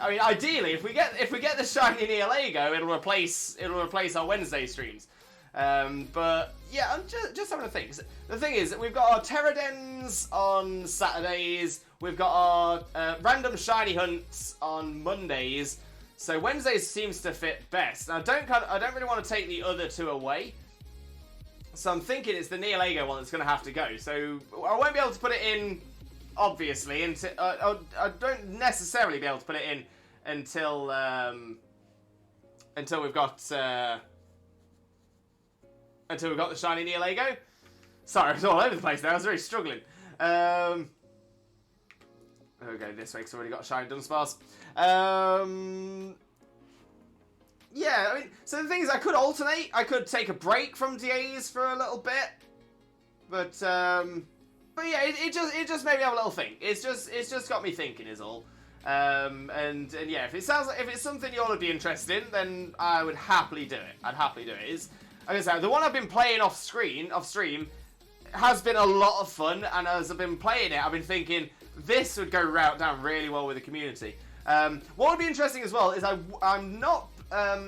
I mean, ideally, if we get the shiny Nihilego, it'll replace our Wednesday streams. But yeah, I'm just having a think. The thing is that we've got our Terradens on Saturdays. We've got our random shiny hunts on Mondays. So Wednesdays seems to fit best. And I don't really want to take the other 2 away. So I'm thinking it's the Nihilego one that's going to have to go. So I won't be able to put it in, obviously. I don't necessarily be able to put it in until we've got the shiny Nihilego. Sorry, I was all over the place there. I was really struggling. Okay, this week's already got a shiny Dunsparce. Yeah, I mean, so the thing is, I could alternate. I could take a break from DAs for a little bit, but yeah, it just made me have a little think. It's just got me thinking, is all. And yeah, if it's something you all would be interested in, then I would happily do it. I'd happily do it. It's, like I said, the one I've been playing off stream has been a lot of fun, and as I've been playing it, I've been thinking this would go down really well with the community. What would be interesting as well is I'm not.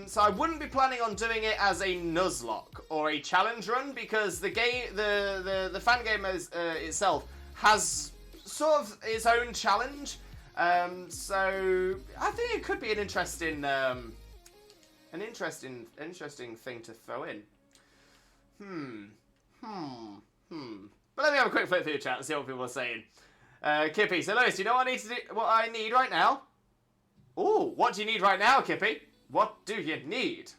So I wouldn't be planning on doing it as a Nuzlocke or a challenge run, because the game, the fan game itself has sort of its own challenge. So I think it could be an interesting thing to throw in. But let me have a quick flip through the chat and see what people are saying. Kippy, so Lewis, do you know what I need right now? Ooh, what do you need right now, Kippy? What do you need?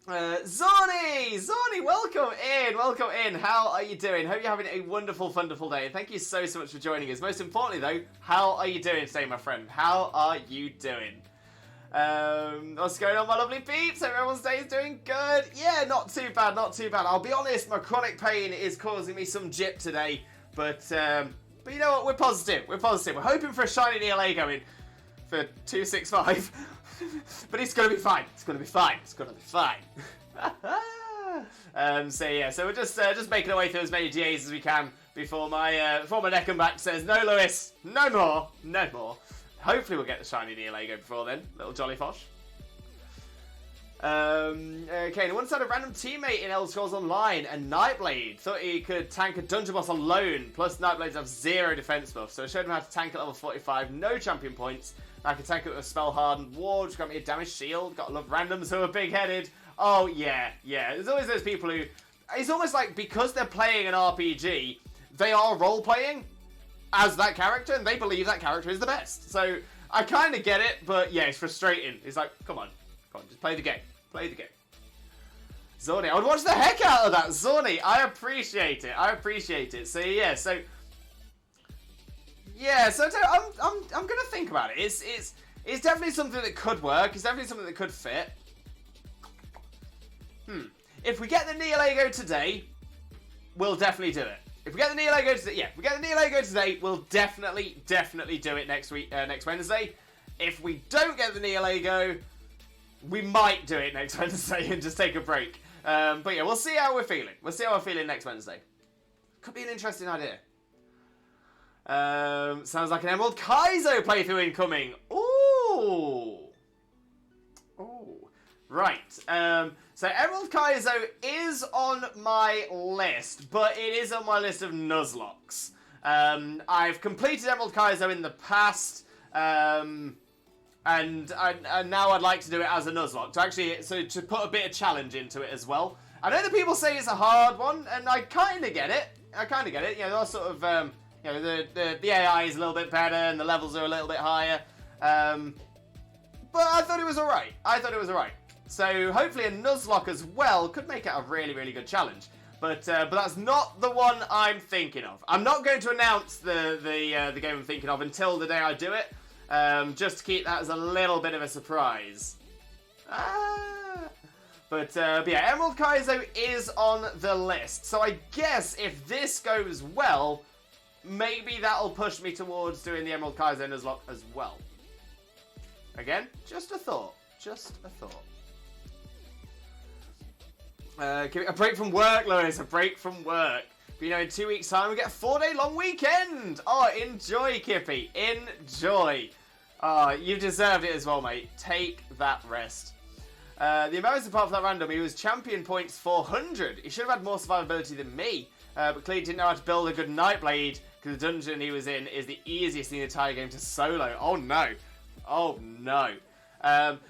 Zorny, welcome in. How are you doing? Hope you're having a wonderful day. And thank you so much for joining us. Most importantly, though, how are you doing today, my friend? How are you doing? What's going on, my lovely peeps? Hope everyone's day is doing good. Yeah, not too bad. I'll be honest, my chronic pain is causing me some jip today, but you know what? We're positive. We're hoping for a shiny Nihilego in for 265, but it's gonna be fine. So yeah, so we're just making our way through as many GAs as we can before my neck and back says no, Lewis, no more. Hopefully we'll get the shiny Nihilego before then, little Jolly Fosh. Okay, he once had a random teammate in Elder Scrolls Online, and Nightblade thought he could tank a dungeon boss alone, plus Nightblades have 0 defense buff, so I showed him how to tank at level 45, no champion points. I could tank it with a spell-hardened ward, which got me a damaged shield, gotta love randoms who are big-headed. Oh, yeah, there's always those people who... It's almost like, because they're playing an RPG, they are role-playing as that character, and they believe that character is the best. So, I kind of get it, but yeah, it's frustrating. It's like, come on, just play the game. Play the game. Zorni, I would watch the heck out of that. Zorni, I appreciate it. So yeah, so I'm gonna think about it. It's definitely something that could work. It's definitely something that could fit. If we get the Nihilego today, we'll definitely do it. If we get the Nihilego today, we'll definitely do it next week, next Wednesday. If we don't get the Nihilego, we might do it next Wednesday and just take a break. But yeah, we'll see how we're feeling. We'll see how we're feeling next Wednesday. Could be an interesting idea. Sounds like an Emerald Kaizo playthrough incoming. Ooh. Right. So Emerald Kaizo is on my list, but it is on my list of Nuzlockes. I've completed Emerald Kaizo in the past. And now I'd like to do it as a Nuzlocke, to put a bit of challenge into it as well. I know that people say it's a hard one, and I kind of get it. You know, they're sort of, the AI is a little bit better, and the levels are a little bit higher. But I thought it was alright. So hopefully a Nuzlocke as well could make it a really, really good challenge. But that's not the one I'm thinking of. I'm not going to announce the game I'm thinking of until the day I do it. Just to keep that as a little bit of a surprise. But yeah, Emerald Kaizo is on the list. So I guess if this goes well, maybe that'll push me towards doing the Emerald Kaizo Nuzlocke as well. Again, just a thought. Give it a break from work, Lewis. A break from work. But, you know, in 2 weeks' time, we get a 4-day long weekend. Oh, enjoy, Kippy. Enjoy. Oh, you've deserved it as well, mate. Take that rest. The American part for that random, he was champion points 400. He should have had more survivability than me, but clearly didn't know how to build a good Nightblade, because the dungeon he was in is the easiest in the entire game to solo. Oh no.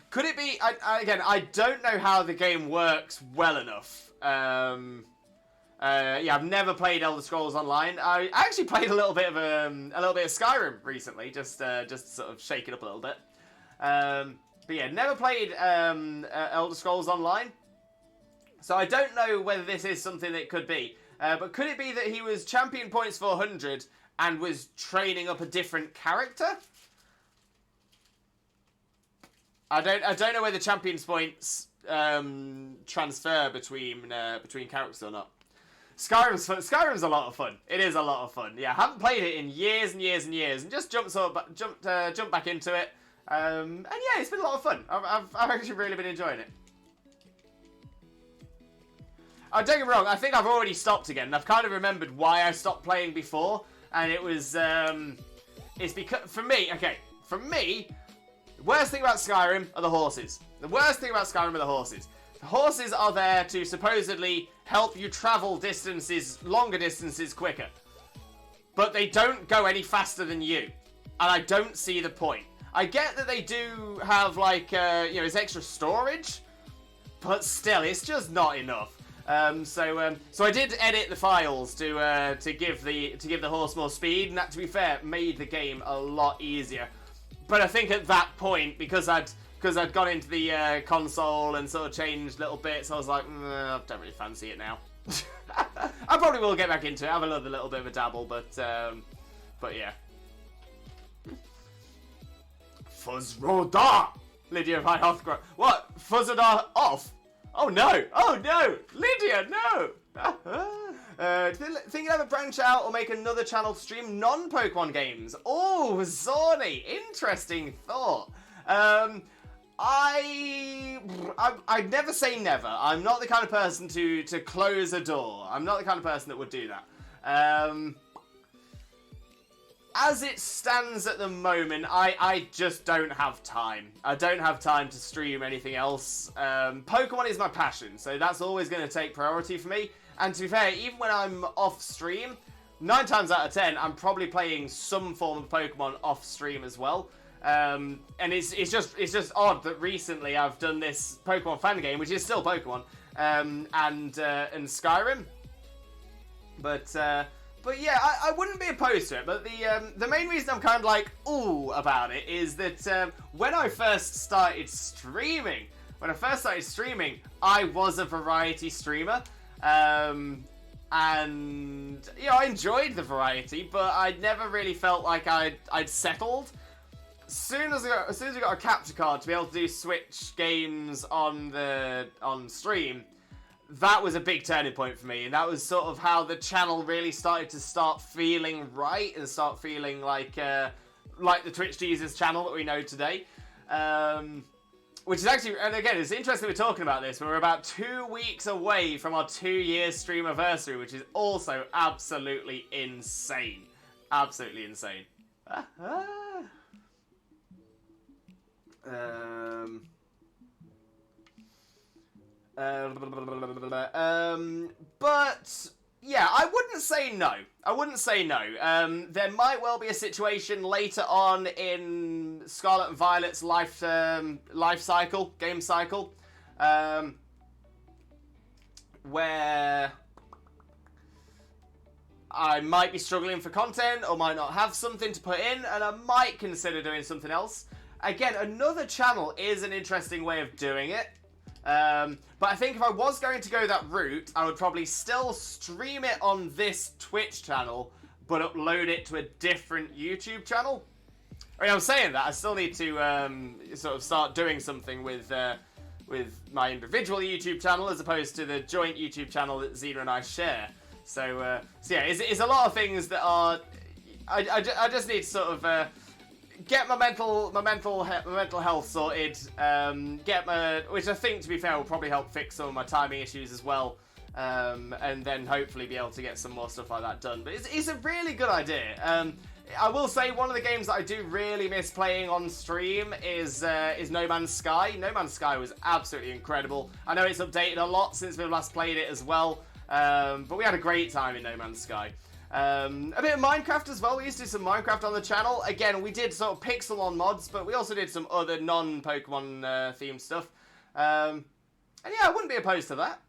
Could it be, again, I don't know how the game works well enough. Yeah, I've never played Elder Scrolls Online. I actually played a little bit of Skyrim recently, just sort of shake it up a little bit. But yeah, never played Elder Scrolls Online, so I don't know whether this is something that it could be. But could it be that he was champion points 400 and was training up a different character? I don't know whether champions points transfer between characters or not. Skyrim's a lot of fun. It is a lot of fun. Yeah, I haven't played it in years and years and years, and just jumped back into it. And yeah, it's been a lot of fun. I've actually really been enjoying it. Oh, don't get me wrong. I think I've already stopped again. And I've kind of remembered why I stopped playing before, and it was it's because for me, the worst thing about Skyrim are the horses. The horses are there to supposedly help you travel longer distances quicker. But they don't go any faster than you. And I don't see the point. I get that they do have, like, it's extra storage. But still, it's just not enough. So I did edit the files to give the horse more speed. And that, to be fair, made the game a lot easier. But I think at that point, because I'd gone into the console and sort of changed little bits, I was like, I don't really fancy it now. I probably will get back into it, have another little bit of a dabble, but yeah. Fuzzrodar! Lydia of High Hothgrove. What? Fuzzrodar off? Oh no! Lydia, no! Do you think you'll ever branch out or make another channel to stream non-Pokemon games? Oh, Zorni! Interesting thought. I'd never say never. I'm not the kind of person to close a door. I'm not the kind of person that would do that. as it stands at the moment, I just don't have time. I don't have time to stream anything else. Pokemon is my passion, so that's always going to take priority for me. And to be fair, even when I'm off stream, 9 times out of 10, I'm probably playing some form of Pokemon off stream as well. And it's just odd that recently I've done this Pokemon fan game, which is still Pokemon, and Skyrim. But yeah, I wouldn't be opposed to it. But the main reason I'm kind of like ooh about it is that when I first started streaming, I was a variety streamer. And you know, I enjoyed the variety, but I never really felt like I'd settled. As soon as we got a capture card to be able to do Switch games on stream, that was a big turning point for me, and that was sort of how the channel really started to feeling right and start feeling like the Twitch Jesus channel that we know today. Which is actually, and again, it's interesting we're talking about this. We're about 2 weeks away from our 2-year streamiversary, which is also absolutely insane. Absolutely insane. But yeah, I wouldn't say no. There might well be a situation later on in Scarlet and Violet's game cycle, where I might be struggling for content or might not have something to put in, and I might consider doing something else. Again, another channel is an interesting way of doing it. But I think if I was going to go that route, I would probably still stream it on this Twitch channel, but upload it to a different YouTube channel. I mean, I'm saying that I still need to sort of start doing something with my individual YouTube channel as opposed to the joint YouTube channel that Xena and I share. So yeah, it's a lot of things that are. I just need to sort of. Get my mental health sorted. Which I think, to be fair, will probably help fix some of my timing issues as well. And then hopefully be able to get some more stuff like that done. But it's a really good idea. I will say one of the games that I do really miss playing on stream is No Man's Sky. No Man's Sky was absolutely incredible. I know it's updated a lot since we last played it as well. But we had a great time in No Man's Sky. A bit of Minecraft as well. We used to do some Minecraft on the channel. Again, we did sort of pixel on mods, but we also did some other non-Pokemon themed stuff. And yeah, I wouldn't be opposed to that.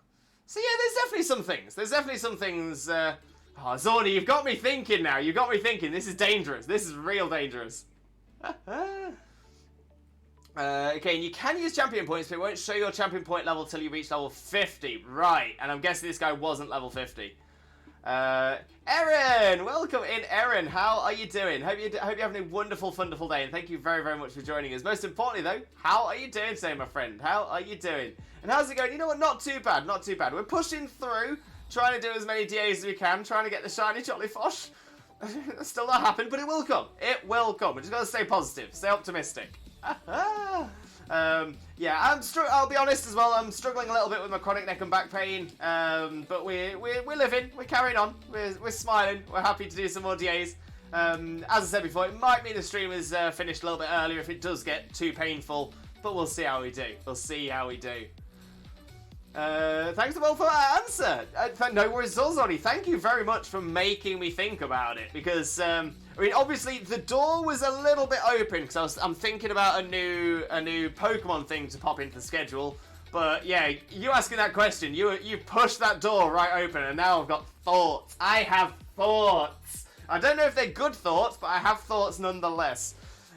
So yeah, there's definitely some things. Oh, Zorny, you've got me thinking now. You've got me thinking. This is dangerous. This is real dangerous. Okay, and you can use champion points, but it won't show your champion point level till you reach level 50. Right, and I'm guessing this guy wasn't level 50. Erin, welcome in, Erin. How are you doing? Hope you're having a wonderful day, and thank you very, very much for joining us. Most importantly, though, how are you doing today, my friend? How are you doing? And how's it going? You know what? Not too bad. We're pushing through, trying to do as many DAs as we can, trying to get the shiny Jollyfosh. That's still not happened, but it will come. It will come. We just gotta stay positive, stay optimistic. Yeah, I'll be honest as well, I'm struggling a little bit with my chronic neck and back pain, but we're living, we're carrying on, we're smiling, we're happy to do some more DAs. As I said before, it might mean the stream is finished a little bit earlier if it does get too painful, but we'll see how we do. Thanks well for that answer. No worries, Zolzoni. Thank you very much for making me think about it, because I mean, obviously the door was a little bit open because I'm thinking about a new Pokemon thing to pop into the schedule. But yeah, you asking that question, you pushed that door right open, and now I've got thoughts. I have thoughts. I don't know if they're good thoughts, but I have thoughts nonetheless.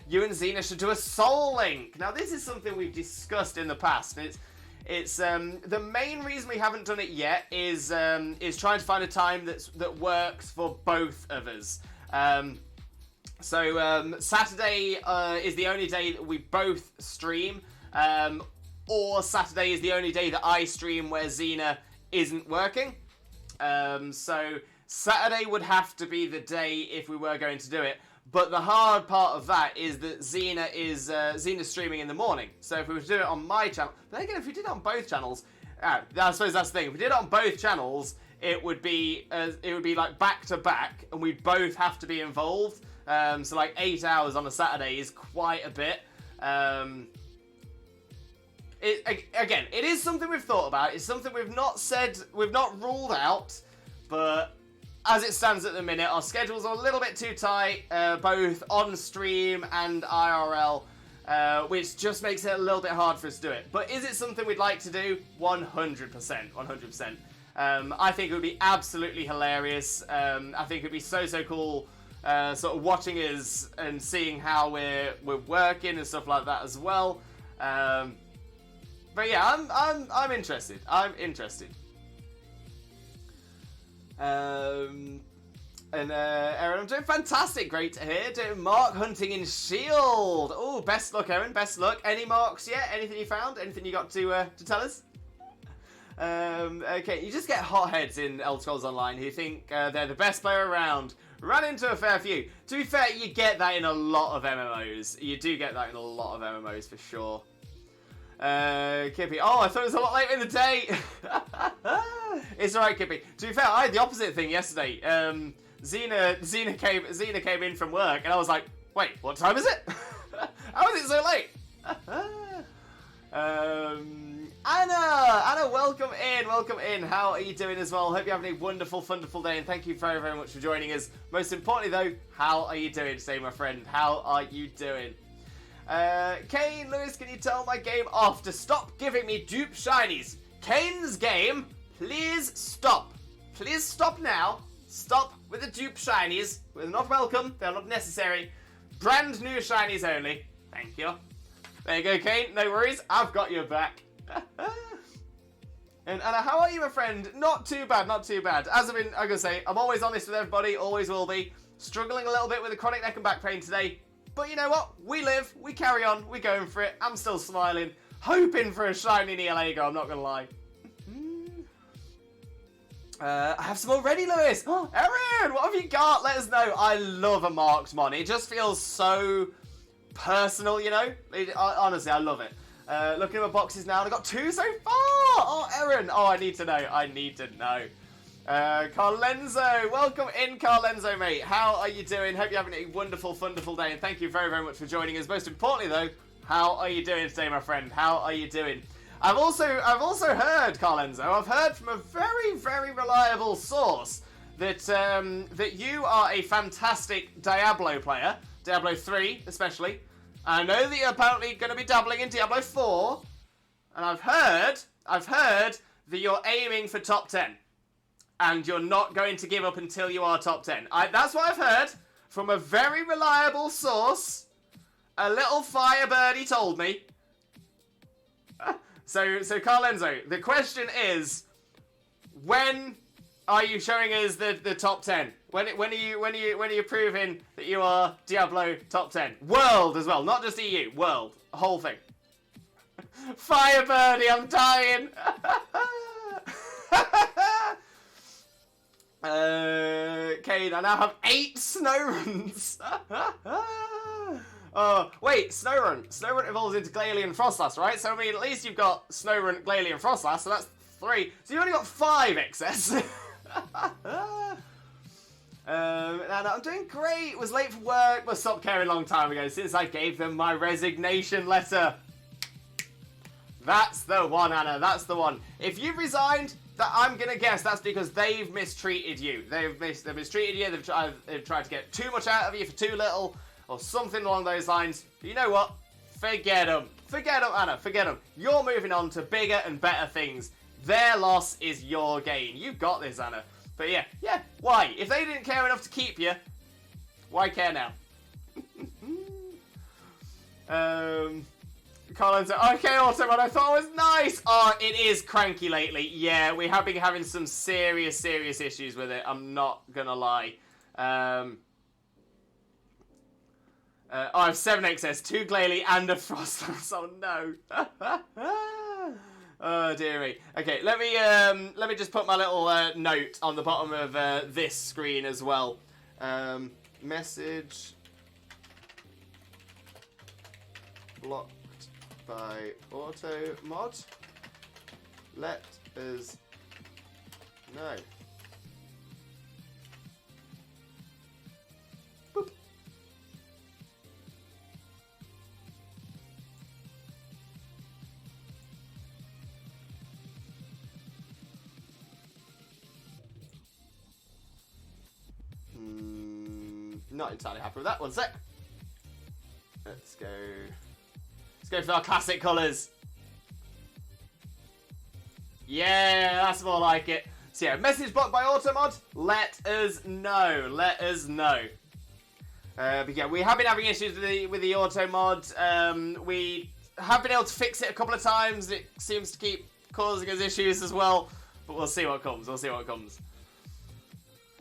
You and Xena should do a Soul Link. Now, this is something we've discussed in the past, and it's the main reason we haven't done it yet is trying to find a time that works for both of us. So Saturday is the only day that we both stream, or Saturday is the only day that I stream where Xena isn't working. So Saturday would have to be the day if we were going to do it. But the hard part of that is that Xena's streaming in the morning. So if we were to do it on my channel, but again, if we did it on both channels, I suppose that's the thing. If we did it on both channels, it would be like back to back, and we'd both have to be involved. So like 8 hours on a Saturday is quite a bit. Again, it is something we've thought about. It's something we've not ruled out, but as it stands at the minute, our schedules are a little bit too tight, both on stream and IRL, which just makes it a little bit hard for us to do it. But is it something we'd like to do? 100%, 100%. I think it would be absolutely hilarious. I think it would be so cool, sort of watching us and seeing how we're working and stuff like that as well. But yeah, I'm interested. I'm interested. And Aaron, I'm doing fantastic. Great to hear. Doing mark hunting in Shield. Oh, best luck, Aaron. Best luck. Any marks yet? Anything you found? Anything you got to tell us? Okay, you just get hotheads in Elder Scrolls Online who think they're the best player around. Run into a fair few. To be fair, you get that in a lot of MMOs. You do get that in a lot of MMOs for sure. Kippy. Oh, I thought it was a lot later in the day. It's alright, Kippy. To be fair, I had the opposite thing yesterday. Xena came in from work, and I was like, wait, what time is it? How is it so late? Anna, welcome in. How are you doing as well? Hope you're having a wonderful day, and thank you very, very much for joining us. Most importantly, though, how are you doing today, my friend? How are you doing? Kane, Lewis, can you tell my game off to stop giving me dupe shinies? Kane's game, please stop. Please stop now. Stop with the dupe shinies. They're not welcome. They're not necessary. Brand new shinies only. Thank you. There you go, Kane. No worries. I've got your back. And Anna, how are you, my friend? Not too bad, not too bad. As I'm gonna say, I'm always honest with everybody. Always will be. Struggling a little bit with the chronic neck and back pain today. But you know what? We live, we carry on, we're going for it. I'm still smiling, hoping for a shiny Nihilego, I'm not going to lie. I have some already, Lewis. Oh, Erin, what have you got? Let us know. I love a marked mon. It just feels so personal, you know? Honestly, I love it. Looking at my boxes now, and I've got 2 so far. Oh, Erin. Oh, I need to know. I need to know. Carlenzo, welcome in, Carlenzo, mate. How are you doing? Hope you're having a wonderful day, and thank you very, very much for joining us. Most importantly, though, how are you doing today, my friend? How are you doing? I've also heard, Carlenzo, I've heard from a very, very reliable source that that you are a fantastic Diablo player, Diablo 3 especially. I know that you're apparently going to be dabbling in Diablo 4, and I've heard that you're aiming for top 10. And you're not going to give up until you are top 10. That's what I've heard from a very reliable source. A little firebirdie told me. So Carlenzo, the question is, when are you showing us the top 10? When are you proving that you are Diablo top 10? World as well, not just EU. World, whole thing. Firebirdie, I'm dying. Kane, I now have 8 snow runs. Oh, wait, snow run. Snow run evolves into Glalie and Frostlass, right? So, I mean, at least you've got snow run, Glalie and Frostlass, so that's 3. So you've only got 5 excess. I'm doing great. Was late for work, but stopped caring a long time ago since I gave them my resignation letter. That's the one, Anna. That's the one. If you've resigned, that I'm gonna guess that's because they've mistreated you. They've mistreated you. They've tried to get too much out of you for too little, or something along those lines. But you know what? Forget them. Forget them, Anna. Forget them. You're moving on to bigger and better things. Their loss is your gain. You've got this, Anna. But yeah. Why? If they didn't care enough to keep you, why care now? Colin said, okay, Autumn, I thought it was nice. Oh, it is cranky lately. Yeah, we have been having some serious issues with it. I'm not gonna lie. I have 7 XS, 2 Glalie, and a Frostlass. Oh no. Oh dear me. Okay, let me just put my little note on the bottom of this screen as well. Message blocked by auto mod. Let us know. Boop. not entirely happy with that. One sec. Let's go for our classic colours. Yeah, that's more like it. So yeah, message blocked by Automod. Let us know. Let us know. But yeah, we have been having issues with the Automod. We have been able to fix it a couple of times. It seems to keep causing us issues as well. But we'll see what comes. We'll see what comes.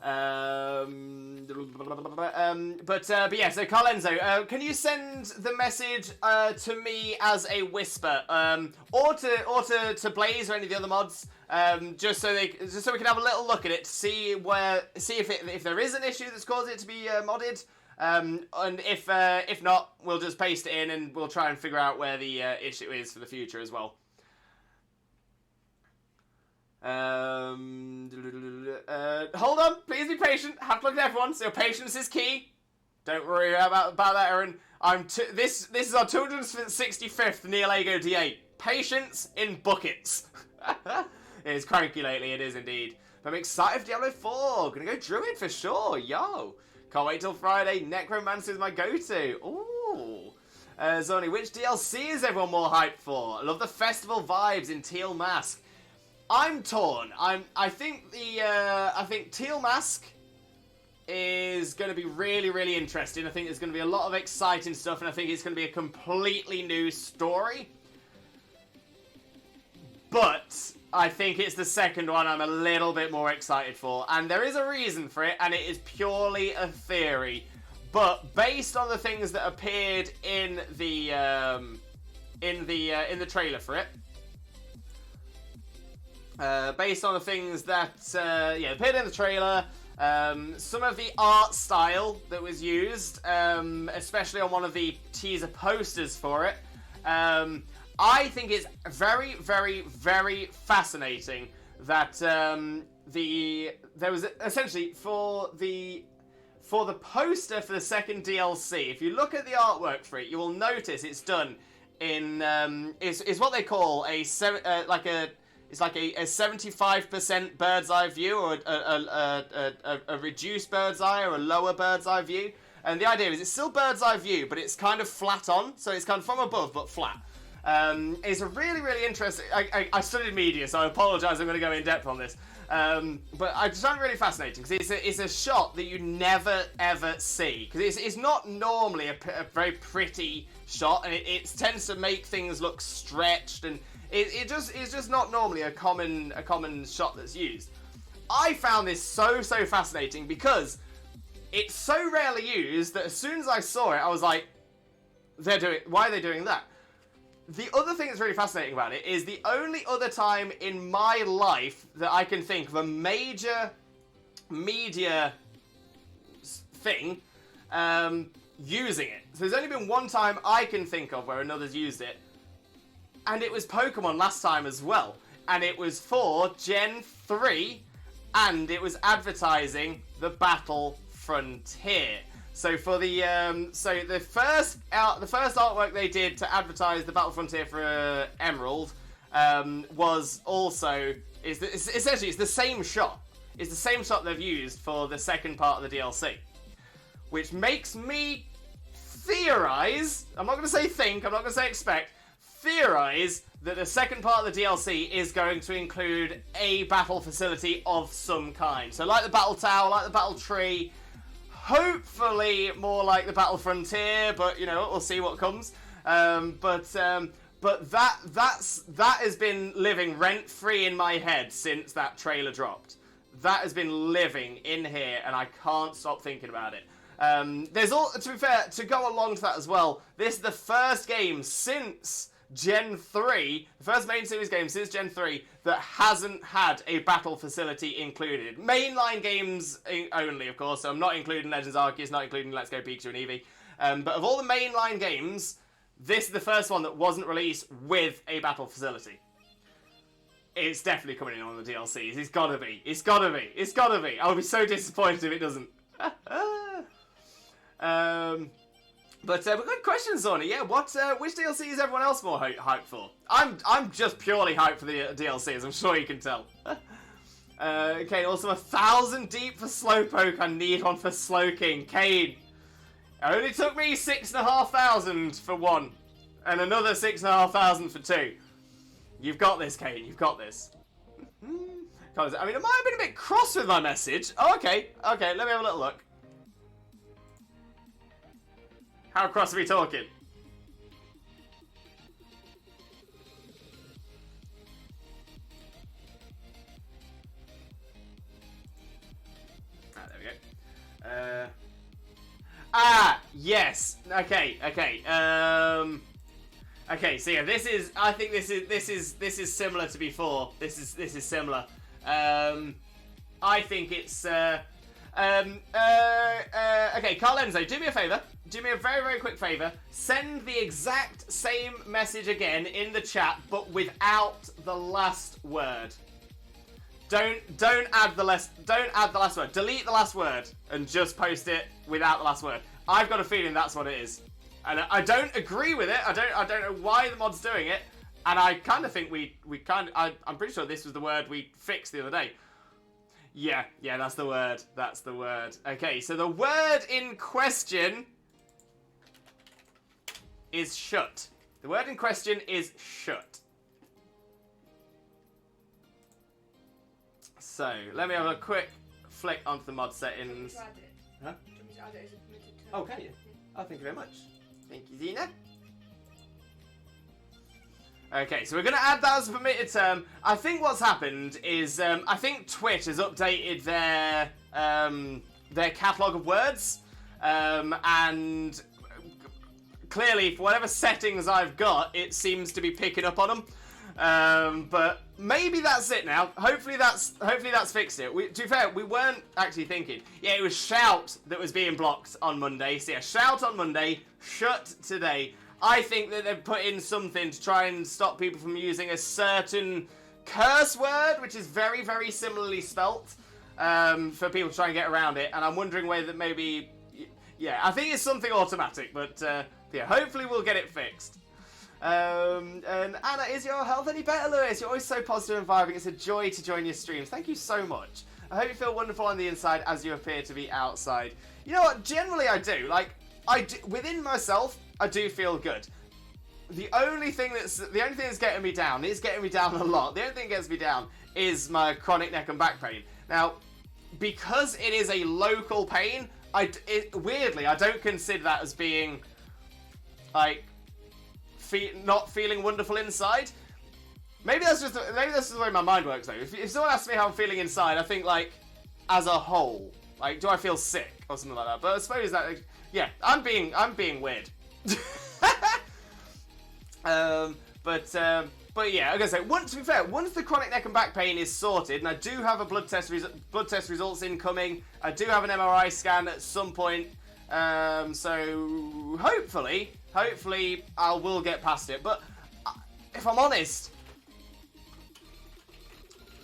But yeah, so Carlenzo, can you send the message to me as a whisper, or to Blaze or any of the other mods, just so we can have a little look at it to see if there is an issue that's causing it to be modded, and if not, we'll just paste it in and we'll try and figure out where the issue is for the future as well. Hold on, please be patient. Have to look at everyone. So your patience is key. Don't worry about that, Aaron. This is our 265th Nihilego D8. Patience in buckets. It is cranky lately. It is indeed. But I'm excited for Diablo 4. Gonna go Druid for sure. Yo, can't wait till Friday. Necromancer is my go-to. Ooh. Zoni, which DLC is everyone more hyped for? I love the festival vibes in Teal Mask. I'm torn. I think Teal Mask is going to be really, really interesting. I think there's going to be a lot of exciting stuff, and I think it's going to be a completely new story. But I think it's the second one I'm a little bit more excited for, and there is a reason for it, and it is purely a theory. But based on the things that appeared in the trailer for it. Based on the things that appeared in the trailer, some of the art style that was used, especially on one of the teaser posters for it, I think it's very, very, very fascinating that there was essentially for the poster for the second DLC. If you look at the artwork for it, you will notice it's done in is what they call a 75% bird's eye view, or a reduced bird's eye, or a lower bird's eye view. And the idea is it's still bird's eye view, but it's kind of flat on, so it's kind of from above but flat. It's a really, really interesting. I studied media, so I apologise. I'm going to go in depth on this, but I just find it really fascinating because it's a shot that you never ever see, because it's not normally a very pretty shot, and it tends to make things look stretched, and it's just not normally a common shot that's used. I found this so fascinating because it's so rarely used that as soon as I saw it, I was like, why are they doing that? The other thing that's really fascinating about it is the only other time in my life that I can think of a major media thing using it. So there's only been one time I can think of where another's used it, and it was Pokemon last time as well. And it was for Gen 3, and it was advertising the Battle Frontier. So for the first artwork they did to advertise the Battle Frontier for Emerald was also essentially it's the same shot. It's the same shot they've used for the second part of the DLC, which makes me theorize. I'm not going to say think. I'm not going to say expect. Theorize that the second part of the DLC is going to include a battle facility of some kind. So like the Battle Tower, like the Battle Tree. Hopefully more like the Battle Frontier, but you know, we'll see what comes. But that has been living rent-free in my head since that trailer dropped. That has been living in here, and I can't stop thinking about it. To be fair, to go along to that as well, this is the first game since Gen 3, the first main series game since Gen 3 that hasn't had a battle facility included. Mainline games only, of course, so I'm not including Legends Arceus, not including Let's Go Pikachu and Eevee. But of all the mainline games, this is the first one that wasn't released with a battle facility. It's definitely coming in on the DLCs. It's gotta be. It's gotta be. It's gotta be. I'll be so disappointed if it doesn't. But we've got questions on it. Yeah, which DLC is everyone else more hyped for? I'm just purely hyped for the DLC, as I'm sure you can tell. Okay, also 1,000 deep for Slowpoke. I need one for Slowking. Kane, It only took me 6,500 for one, and another 6,500 for two. You've got this, Kane. You've got this. I mean, I might have been a bit cross with my message. Oh, okay. Okay, let me have a little look. How cross are we talking? There we go. Yes. Okay. Okay. So yeah, this is. I think this is similar to before. This is similar. I think it's. Okay, Carl Enzo, do me a favour. Do me a very, very quick favour. Send the exact same message again in the chat, but without the last word. Don't add the last word. Delete the last word and just post it without the last word. I've got a feeling that's what it is, and I don't agree with it. I don't know why the mod's doing it, and I kind of think I'm pretty sure this was the word we fixed the other day. Yeah, that's the word. That's the word. Okay, so the word in question is shut. The word in question is shut. So, let me have a quick flick onto the mod settings. Huh? Oh, can you? Oh, thank you very much. Thank you, Zena. Okay, so we're going to add that as a permitted term. I think what's happened is, I think Twitch has updated their catalogue of words, and clearly, for whatever settings I've got, it seems to be picking up on them. But maybe that's it now. Hopefully that's fixed it. To be fair, we weren't actually thinking. Yeah, it was shout that was being blocked on Monday. So yeah, shout on Monday, shut today. I think that they've put in something to try and stop people from using a certain curse word, which is very, very similarly spelt, for people to try and get around it. And I'm wondering whether maybe, yeah, I think it's something automatic, but yeah, hopefully we'll get it fixed. And Anna, is your health any better, Lewis? You're always so positive and vibing. It's a joy to join your streams. Thank you so much. I hope you feel wonderful on the inside as you appear to be outside. You know what? Generally, I do. Like, within myself, I do feel good. The only thing that's getting me down, it's getting me down a lot. The only thing that gets me down is my chronic neck and back pain. Now, because it is a local pain, weirdly, I don't consider that as being, like, not feeling wonderful inside. Maybe that's just the way my mind works, though. If someone asks me how I'm feeling inside, I think, like, as a whole. Like, do I feel sick or something like that? But I suppose that, like, yeah, I'm being weird. But yeah, like I say, to be fair, once the chronic neck and back pain is sorted, and I do have a blood test results incoming, I do have an MRI scan at some point, so hopefully I will get past it. But if I'm honest,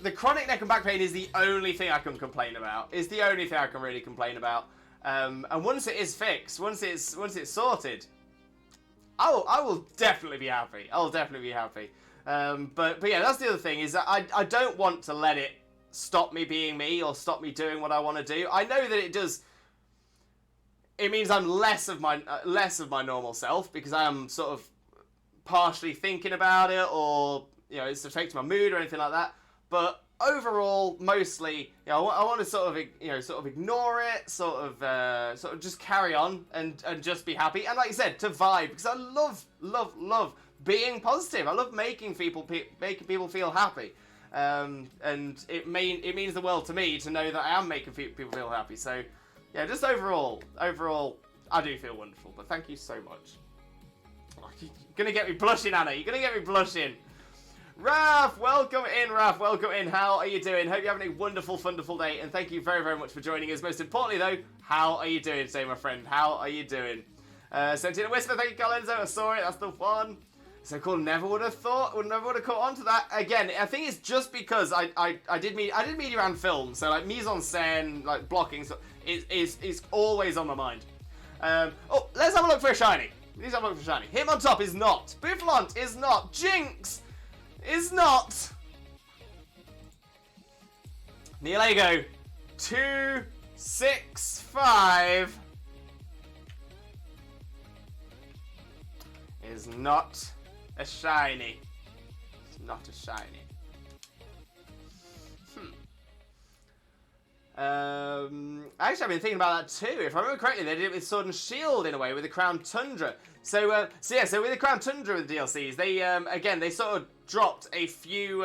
the chronic neck and back pain is the only thing I can complain about. It's the only thing I can really complain about. And once it is fixed, once it's sorted, I will definitely be happy. I'll definitely be happy. But yeah, that's the other thing, is that I don't want to let it stop me being me or stop me doing what I want to do. I know that it does. It means I'm less of my normal self, because I am sort of partially thinking about it, or it's affecting my mood or anything like that. But overall, mostly, I want to sort of ignore it, sort of just carry on and just be happy. And like you said, to vibe, because I love being positive. I love making people feel happy. And it means the world to me to know that I am making people feel happy. So yeah, just overall, I do feel wonderful. But thank you so much. Oh, you're gonna get me blushing, Anna. You're gonna get me blushing. Raf, welcome in, Raf, welcome in. How are you doing? Hope you're having a wonderful day, and thank you very, very much for joining us. Most importantly, though, how are you doing today, my friend? How are you doing? Sent in a whisper, thank you, Calenzo. I saw it, that's the one. So cool, never would have caught on to that. Again, I think it's just because I did media and film, so like mise en scène, like blocking, so it's always on my mind. Let's have a look for a shiny. Him on top is not. Bifflant is not. Jinx is not. Nihilego 265 is not a shiny. It's not a shiny. Actually, I've been thinking about that too. If I remember correctly, they did it with Sword and Shield in a way with the Crown Tundra. So with the Crown Tundra with the DLCs, they again they sort of dropped a few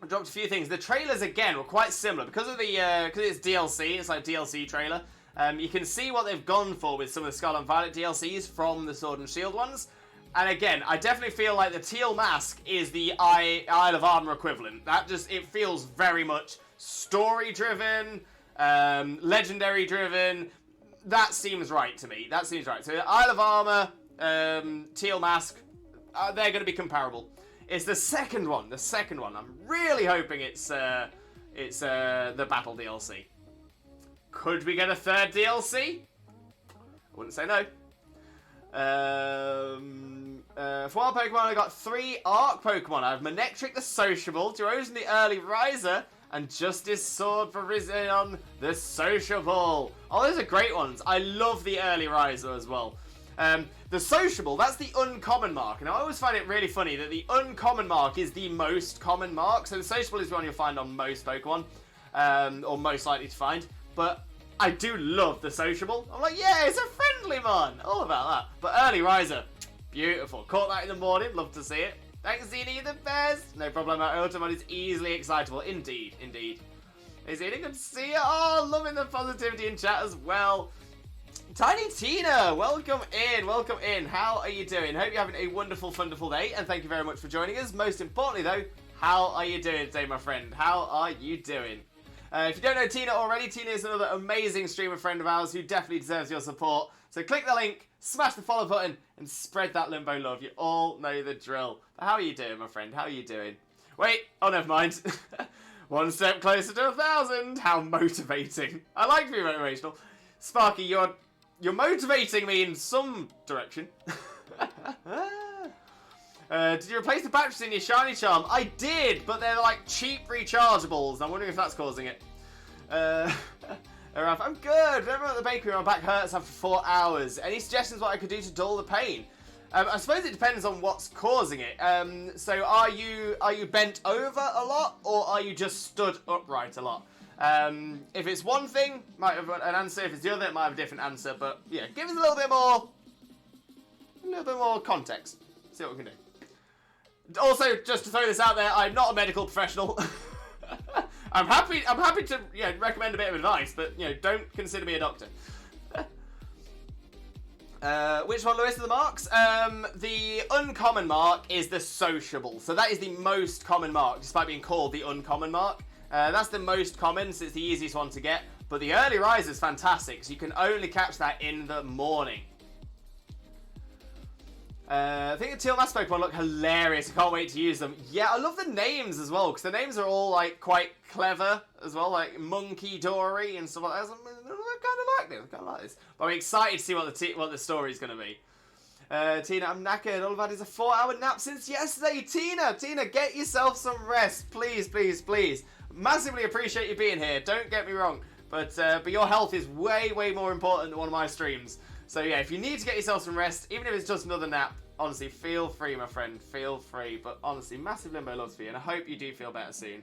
things. The trailers again were quite similar because of the because it's DLC. It's like DLC trailer. You can see what they've gone for with some of the Scarlet and Violet DLCs from the Sword and Shield ones. And again, I definitely feel like the teal mask is the Isle of Armor equivalent. It feels very much story-driven, legendary-driven. That seems right to me. That seems right. So Isle of Armor, teal mask, they're going to be comparable. It's the second one. The second one. I'm really hoping it's the Battle DLC. Could we get a third DLC? I wouldn't say no. For Wild Pokemon, I got 3 Arc Pokemon. I have Manectric the Sociable, Derosian the Early Riser, and Justice Sword for Rizion the Sociable. Oh, those are great ones. I love the Early Riser as well. The Sociable, that's the uncommon mark. And I always find it really funny that the uncommon mark is the most common mark. So the Sociable is one you'll find on most Pokemon, or most likely to find. But I do love the Sociable. I'm like, yeah, it's a friendly one. All about that. But Early Riser, beautiful. Caught that in the morning. Love to see it. Thanks, Zini, you're the best. No problem. Ultimate is easily excitable. Indeed, indeed. Hey, Zini, good to see you. Oh, loving the positivity in chat as well. Tiny Tina, welcome in, welcome in. How are you doing? Hope you're having a wonderful, wonderful day, and thank you very much for joining us. Most importantly, though, how are you doing today, my friend? How are you doing? If you don't know Tina already, Tina is another amazing streamer friend of ours who definitely deserves your support. So click the link, smash the follow button, and spread that Limbo love. You all know the drill. But how are you doing, my friend? How are you doing? Wait, oh, never mind. One step closer to 1,000. How motivating. I like to be motivational. Sparky, you're motivating me in some direction. Did you replace the batteries in your Shiny Charm? I did, but they're like cheap rechargeables. I'm wondering if that's causing it. Ralph, I'm good. Remember at the bakery, my back hurts after 4 hours. Any suggestions what I could do to dull the pain? I suppose it depends on what's causing it. So are you bent over a lot, or are you just stood upright a lot? If it's one thing, might have an answer. If it's the other, it might have a different answer. But yeah, give us a little bit more context. See what we can do. Also, just to throw this out there, I'm not a medical professional. I'm happy to recommend a bit of advice, but don't consider me a doctor. Which one, Lewis, are the marks? The uncommon mark is the sociable, so that is the most common mark, despite being called the uncommon mark. That's the most common, so it's the easiest one to get. But the early rise is fantastic, so you can only catch that in the morning. I think the Teal Mask Pokemon look hilarious. I can't wait to use them. Yeah, I love the names as well, because the names are all like quite clever as well, like Monkey Dory and stuff like that. I kind of like this. But I'm excited to see what the story's going to be. Tina, I'm knackered. All I've had is a 4-hour nap since yesterday. Tina, get yourself some rest, please, please, please. Massively appreciate you being here. Don't get me wrong, but your health is way, way more important than one of my streams. So yeah, if you need to get yourself some rest, even if it's just another nap, honestly, feel free, my friend. Feel free. But honestly, massive Limbo loves for you, and I hope you do feel better soon.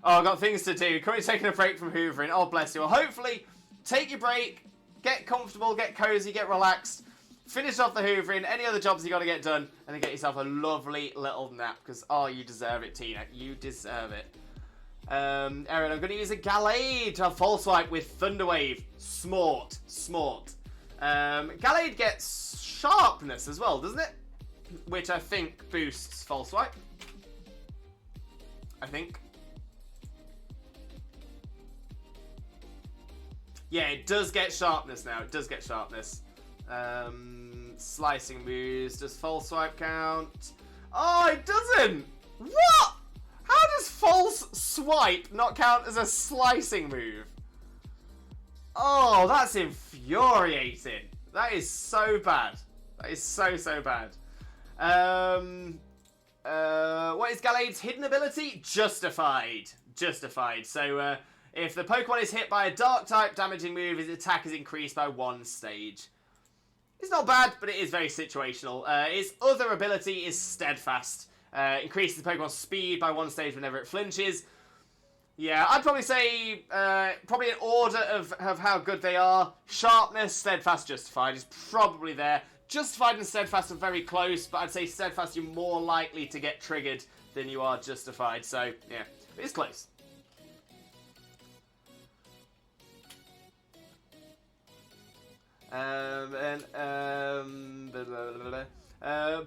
Oh, I've got things to do. Currently taking a break from hoovering. Oh, bless you. Well, hopefully, take your break, get comfortable, get cozy, get relaxed, finish off the hoovering, any other jobs you got to get done, and then get yourself a lovely little nap, because, oh, you deserve it, Tina. You deserve it. Erin, I'm going to use a Gallade to False Swipe with Thunderwave. Smart. Gallade gets Sharpness as well, doesn't it? Which I think boosts False Swipe. I think. Yeah, it does get Sharpness now. It does get Sharpness. Slicing moves. Does False Swipe count? Oh, it doesn't! What? How does False Swipe not count as a slicing move? Oh, that's infuriating. That is so bad. That is so bad. What is Gallade's hidden ability? Justified. So, if the Pokemon is hit by a Dark-type damaging move, his attack is increased by 1 stage. It's not bad, but it is very situational. Its other ability is Steadfast. Increases the Pokemon's speed by 1 stage whenever it flinches. Yeah, I'd probably say, probably in order of how good they are. Sharpness, Steadfast, Justified is probably there. Justified and Steadfast are very close, but I'd say Steadfast you're more likely to get triggered than you are Justified. So, yeah, it's close.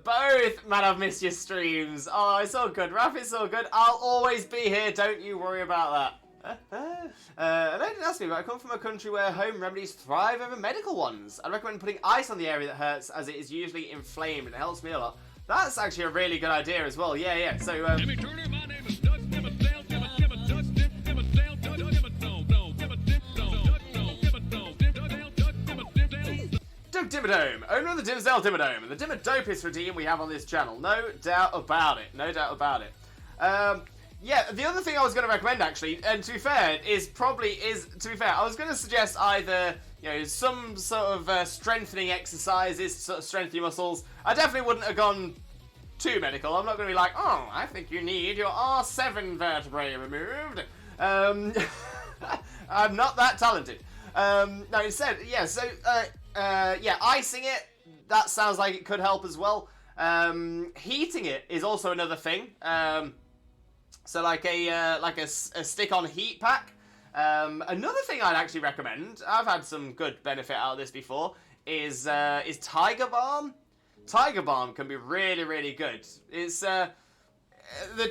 Both! Man, I've missed your streams. Oh, it's all good. Raph, it's all good. I'll always be here. Don't you worry about that. And they didn't ask me, but I come from a country where home remedies thrive over medical ones. I recommend putting ice on the area that hurts, as it is usually inflamed, and it helps me a lot. That's actually a really good idea as well. Yeah, yeah. So, Jimmy Turner, my name is Dutch, give a damn, give a Dutch, give a damn, give a no, give a dip, no, give a no, Doug Dimmadome, owner of the Dimsdale Dimmadome, and the Dimmadopest redeem we have on this channel. No doubt about it. No doubt about it. Yeah, the other thing I was going to recommend, actually, and to be fair, I was going to suggest either, you know, some sort of strengthening exercises to sort of strengthen your muscles. I definitely wouldn't have gone too medical. I'm not going to be like, oh, I think you need your R7 vertebrae removed. I'm not that talented. No, instead, yeah, so, yeah, icing it, that sounds like it could help as well. Heating it is also another thing. So like a stick-on heat pack. Another thing I'd actually recommend, I've had some good benefit out of this before, is Tiger Balm. Tiger Balm can be really, really good. It's the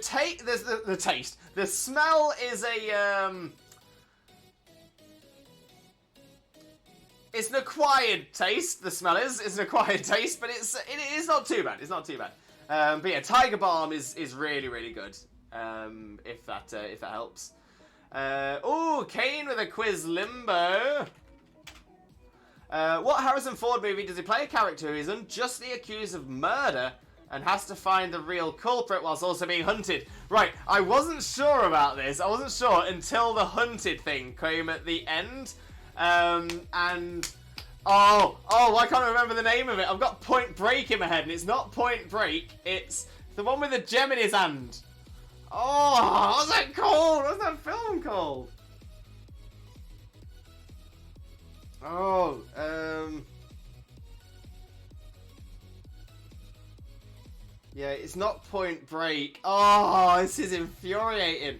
taste. The smell is it's an acquired taste. The smell is. It's an acquired taste, but it is not too bad. It's not too bad. But yeah, Tiger Balm is really, really good. If that helps. Oh, Kane with a quiz limbo. What Harrison Ford movie does he play a character who is unjustly accused of murder and has to find the real culprit whilst also being hunted? Right, I wasn't sure about this. I wasn't sure until the hunted thing came at the end. And oh, I can't remember the name of it. I've got Point Break in my head, and it's not Point Break. It's the one with the gem in his hand. Oh, what's that called? What's that film called? Oh, yeah, it's not Point Break. Oh, this is infuriating.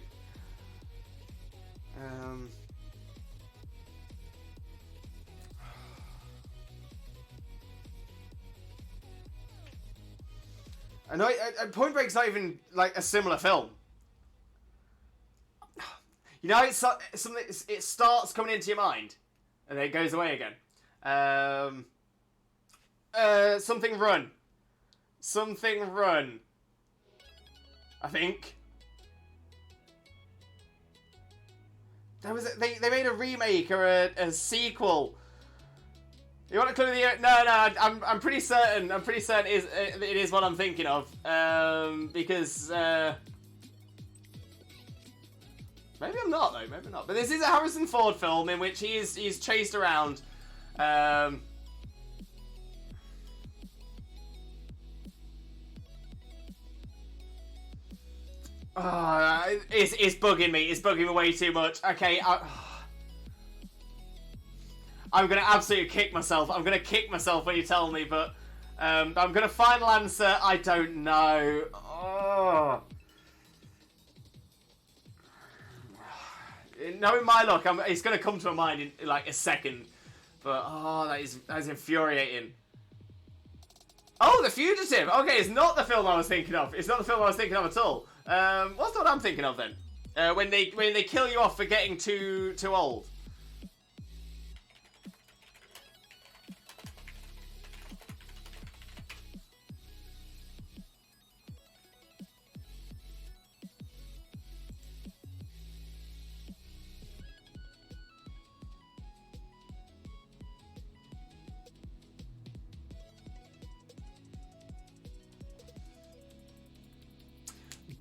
I know Point Break's not even like a similar film. You know, it's something. It starts coming into your mind, and then it goes away again. Something Run. Something Run. I think. There was they made a remake or a sequel. You want to clue the? No. I'm pretty certain. It is what I'm thinking of. Because. Maybe I'm not, though. Maybe not. But this is a Harrison Ford film in which he's chased around. It's bugging me. It's bugging me way too much. Okay, I'm going to absolutely kick myself. I'm going to kick myself when you tell me, but I'm going to final answer. I don't know. Oh. Knowing my luck, it's going to come to my mind in like a second. But, that is infuriating. Oh, The Fugitive! Okay, it's not the film I was thinking of. It's not the film I was thinking of at all. What's what I'm thinking of then? When they kill you off for getting too old.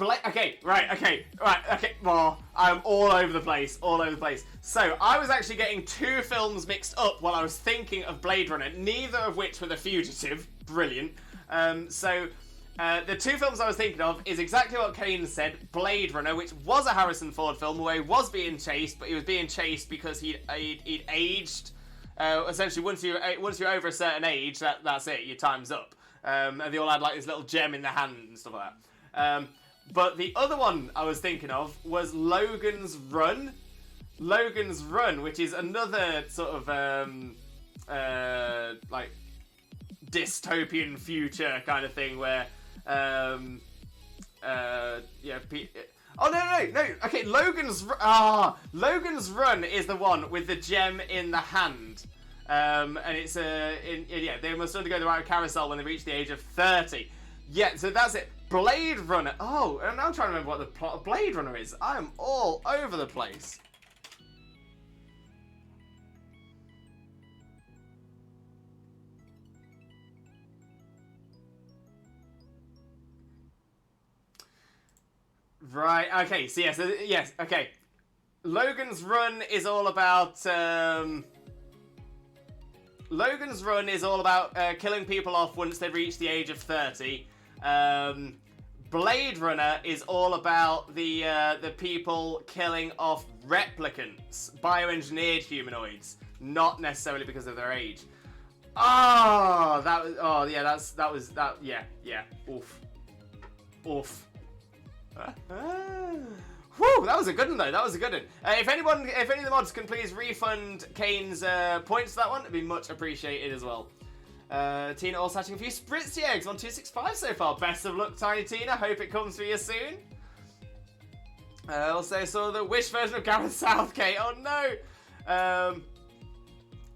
Okay, right. Well, I'm all over the place. So, I was actually getting two films mixed up while I was thinking of Blade Runner, neither of which were The Fugitive. Brilliant. The two films I was thinking of is exactly what Kane said. Blade Runner, which was a Harrison Ford film where he was being chased, but he was being chased because he'd aged. Essentially, once you're over a certain age, that's it. Your time's up. And they all had like this little gem in their hand and stuff like that. But the other one I was thinking of was Logan's Run. Logan's Run, which is another sort of like dystopian future kind of thing where oh no. Okay, Logan's Run is the one with the gem in the hand. And it's they must undergo the right carousel when they reach the age of 30. Yeah, so that's it. Blade Runner. Oh, and I'm trying to remember what the plot of Blade Runner is. I'm all over the place. Right, okay, so yes, okay. Logan's Run is all about killing people off once they've reached the age of 30. Blade Runner is all about the people killing off replicants, bioengineered humanoids, not necessarily because of their age. Oof. Whew, that was a good one though. If any of the mods can please refund Kane's points to that one, it'd be much appreciated as well. Tina also hatching a few Spritzy eggs on 265 so far. Best of luck, Tiny Tina. Hope it comes for you soon. Also saw the Wish version of Gareth Southgate. Oh no.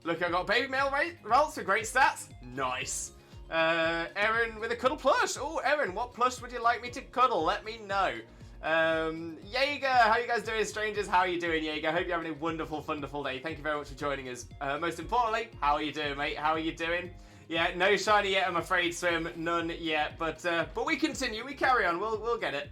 Look, I got baby male results with great stats. Nice. Erin with a cuddle plush. Oh, Erin, what plush would you like me to cuddle? Let me know. Jaeger, how you guys doing, strangers? How are you doing, Jaeger? Hope you're having a wonderful day. Thank you very much for joining us. Most importantly, how are you doing, mate? How are you doing? Yeah, no shiny yet, I'm afraid, Swim. None yet, but we continue. We carry on. We'll get it.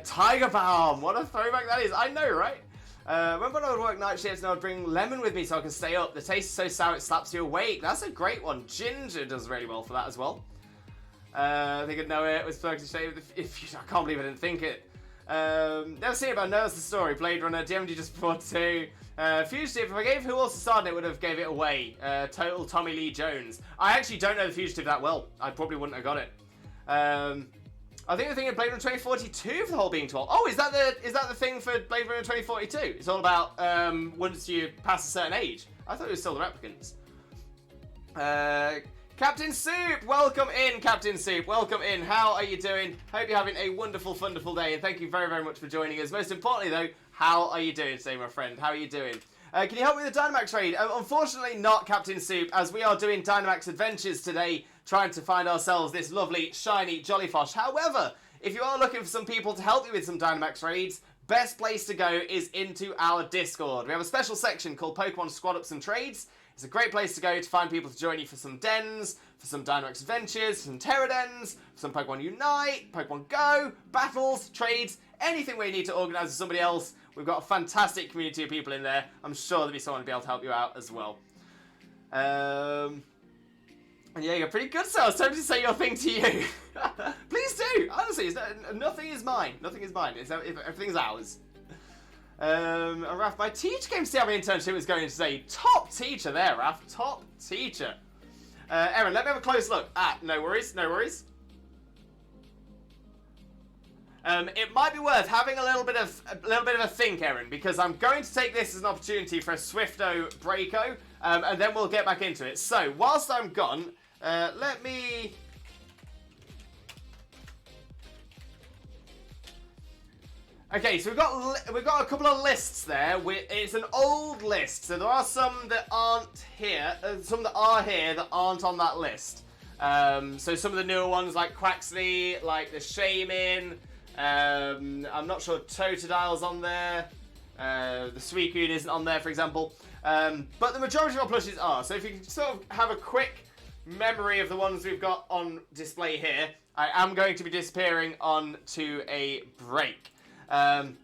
Tiger Balm. What a throwback that is. I know, right? Remember when I would work night shifts and I would bring lemon with me so I can stay up? The taste is so sour it slaps you awake. That's a great one. Ginger does really well for that as well. I think I'd know it. Was Ferguson shade with the I can't believe I didn't think it. Never seen it, but I know it's the story. Blade Runner, DMD just before 2. Fugitive, if I gave who else starred in it, would have gave it away. Total Tommy Lee Jones. I actually don't know The Fugitive that well. I probably wouldn't have got it. I think the thing in Blade Runner 2042 for the whole being 12. Oh, is that the thing for Blade Runner 2042? It's all about once you pass a certain age. I thought it was still the replicants. Captain Soup, welcome in, Captain Soup. Welcome in. How are you doing? Hope you're having a wonderful day, and thank you very, very much for joining us. Most importantly, though, how are you doing today, my friend? How are you doing? Can you help me with the Dynamax raid? Unfortunately not, Captain Soup, as we are doing Dynamax adventures today, trying to find ourselves this lovely, shiny Jollyfosh. However, if you are looking for some people to help you with some Dynamax raids, best place to go is into our Discord. We have a special section called Pokemon Squad Ups and Trades. It's a great place to go to find people to join you for some dens, for some Dynamax adventures, some Terra dens, for some Pokemon Unite, Pokemon Go, battles, trades, anything where you need to organise with somebody else. We've got a fantastic community of people in there. I'm sure there'll be someone to be able to help you out as well. And yeah, you're pretty good, so I was tempted to say your thing to you. Please do. Honestly, nothing is mine. Nothing is mine. Everything's ours. And Raph, my teacher came to see how my internship was going today. Top teacher there, Raph. Top teacher. Erin, let me have a close look. No worries. It might be worth having a little bit of a think, Erin, because I'm going to take this as an opportunity for a Swifto Breako, and then we'll get back into it. So, whilst I'm gone, let me... Okay, so we've got a couple of lists there. It's an old list, so there are some that aren't here, some that are here that aren't on that list. So some of the newer ones like Quaxley, like the Shaman. I'm not sure Totodile's on there. The Suicune isn't on there, for example. But the majority of our plushies are. So if you can sort of have a quick memory of the ones we've got on display here, I am going to be disappearing on to a break. And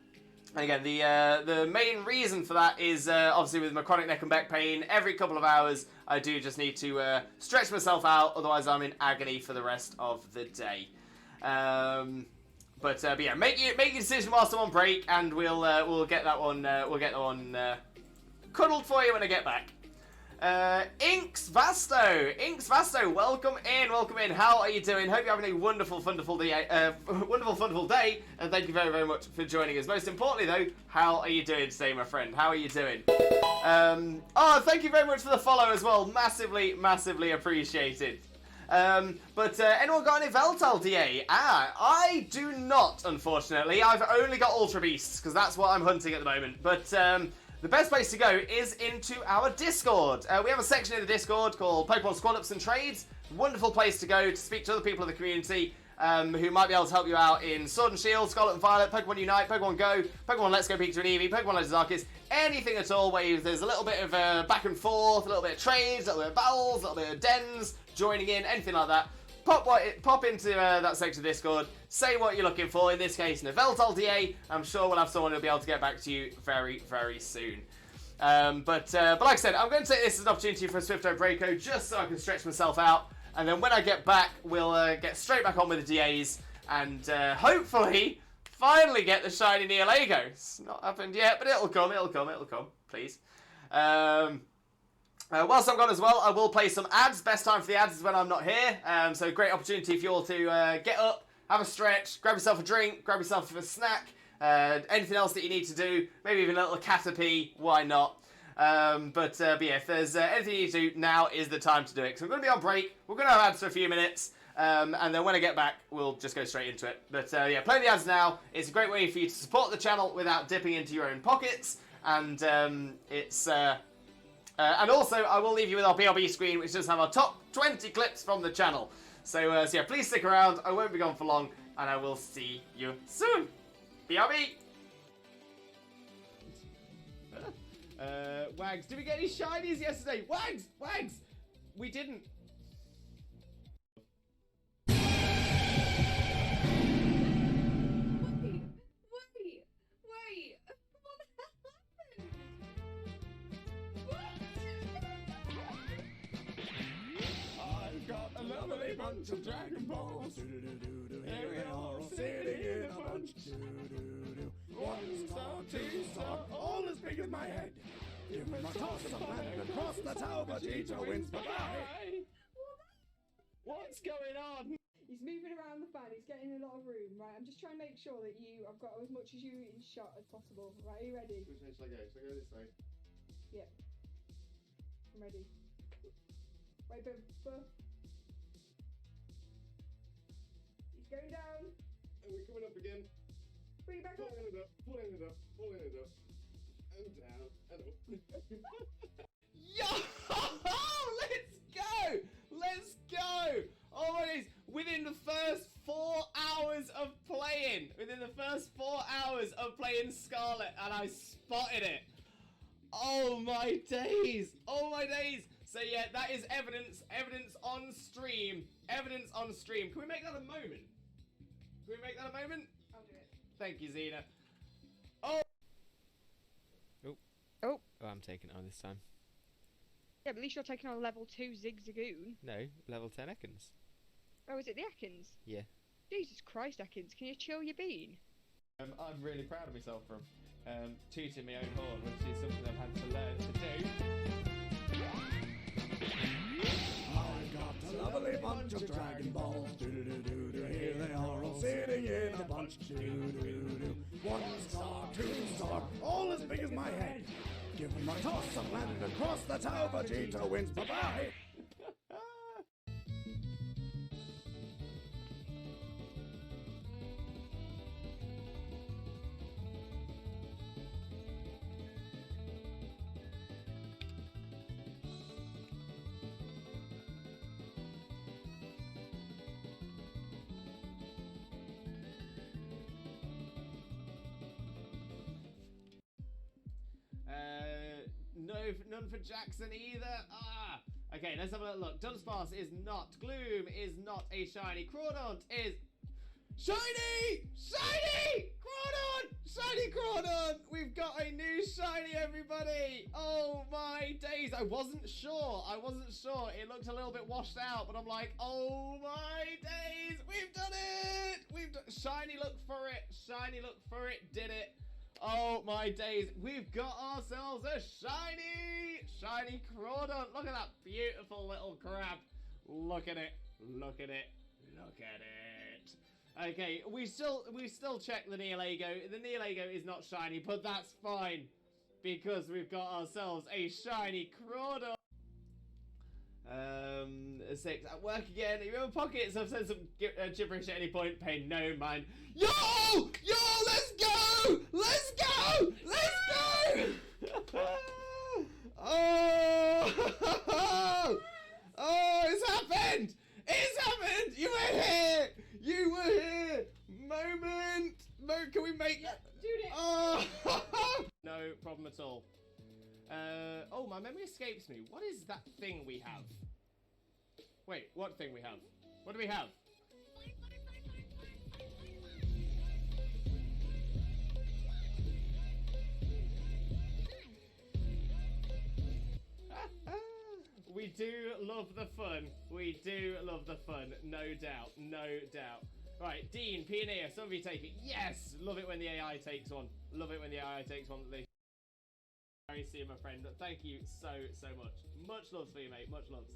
again, the main reason for that is obviously with my chronic neck and back pain, every couple of hours I do just need to stretch myself out, otherwise I'm in agony for the rest of the day. But yeah, make your decision whilst I'm on break, and we'll get that one cuddled for you when I get back. Inks Vasto, welcome in. How are you doing? Hope you're having a wonderful, wonderful day, and thank you very, very much for joining us. Most importantly, though, how are you doing today, my friend? How are you doing? Oh, thank you very much for the follow as well. Massively, massively appreciated. But anyone got any Veltal DA? I do not, unfortunately. I've only got Ultra Beasts, because that's what I'm hunting at the moment. But the best place to go is into our Discord. We have a section in the Discord called Pokemon Squad Ups and Trades. Wonderful place to go to speak to other people in the community who might be able to help you out in Sword and Shield, Scarlet and Violet, Pokemon Unite, Pokemon Go, Pokemon Let's Go Pikachu and Eevee, Pokemon Legends Arceus, anything at all where there's a little bit of back and forth, a little bit of trades, a little bit of battles, a little bit of dens, joining in, anything like that. Pop into that section of Discord, say what you're looking for, in this case, Veltal DA. I'm sure we'll have someone who'll be able to get back to you very, very soon. But like I said, I'm going to take this as an opportunity for a Swifto Breako, just so I can stretch myself out. And then when I get back, we'll get straight back on with the DAs, and hopefully, finally get the shiny Nihilego. It's not happened yet, but it'll come, please. Whilst I'm gone as well, I will play some ads. Best time for the ads is when I'm not here. So great opportunity for you all to get up, have a stretch, grab yourself a drink, grab yourself a snack, anything else that you need to do, maybe even a little caterpie, why not? But yeah, if there's anything you need to do, now is the time to do it. So I'm going to be on break, we're going to have ads for a few minutes, and then when I get back, we'll just go straight into it. But yeah, play the ads now. It's a great way for you to support the channel without dipping into your own pockets, and it's... and also, I will leave you with our BRB screen, which does have our top 20 clips from the channel. So yeah, please stick around. I won't be gone for long, and I will see you soon. BRB! Wags, did we get any shinies yesterday? Wags! We didn't. Wait! What the hell happened? I've got a lovely bunch of Dragon Balls. Here they are, all sitting in a bunch. 1 star, 2 star, all as big as my head. Give me my toss of planet across the tower, Vegeta wins. Bye-bye. What's going on? He's moving around the fan, he's getting a lot of room, right? I'm just trying to make sure that I've got as much as you in shot as possible. Right, are you ready? Which way should I go? Should I go this way? Yep. I'm ready. Wait, but... He's going down. And we're coming up again. Bring it back up. Pulling it up. And down, and up. Yo! Let's go! Oh my days, within the first 4 hours of playing, Scarlet, and I spotted it. Oh my days! So yeah, that is evidence on stream. Can we make that a moment? I'll do it. Thank you, Zena. Oh, I'm taking it on this time. yeah, but at least you're taking on level 2 Zigzagoon. No, level 10 Ekans. Oh, is it the Ekans? Yeah. Jesus Christ, Ekans, can you chill your bean? I'm really proud of myself from tooting my own horn, which is something I've had to learn to do. I've got a lovely bunch of Dragon Balls. Here they are, all sitting in a bunch. 1 star, 2 star, all as big as my head. Give me my toss of planet across the tower, Vegeta wins. Bye-bye. No, none for Jackson either. Okay, let's have a look. Dunsparce is not. Gloom is not a shiny. Crawdaunt is shiny! Shiny! Crawdaunt! Shiny Crawdaunt! We've got a new shiny, everybody! Oh my days! I wasn't sure. It looked a little bit washed out, but I'm like, oh my days! We've done it! Shiny look for it. Shiny look for it. Did it. Oh my days. We've got ourselves a shiny Crawdaunt. Look at that beautiful little crab. Look at it. Look at it. Look at it. Okay, we still check the Nihilego. The Nihilego is not shiny, but that's fine because we've got ourselves a shiny Crawdaunt. 6 at work again. You have pockets. I've said some gibberish at any point. Pay no mind. Yo, let's go. Oh, it's happened. You were here. Moment. Can we make that? Dude, Oh, no problem at all. Oh, my memory escapes me. What is that thing we have? Wait, what thing we have? What do we have? We do love the fun. No doubt. Right, Dean, Pioneer, some of you take it. Yes! Love it when the AI takes one. They very see my friend. Thank you so much. Much loves for you, mate. Much loves.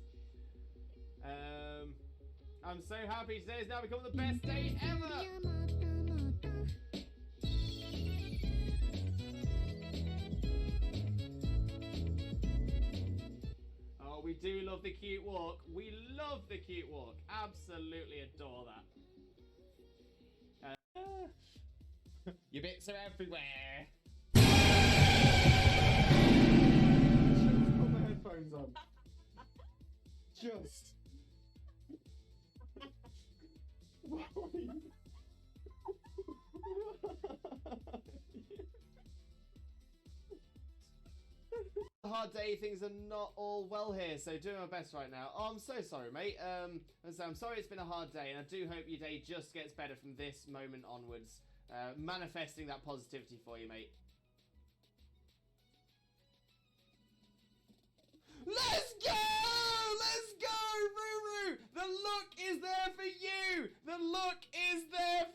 I'm so happy today has now become the best day ever. Oh, we do love the cute walk. Absolutely adore that. Your bits are everywhere. Put my headphones on. Just. A hard day, things are not all well here, so doing my best right now. Oh, I'm so sorry, mate. I'm sorry it's been a hard day, and I do hope your day just gets better from this moment onwards. Manifesting that positivity for you, mate. Let's go! Ruru! The look is there for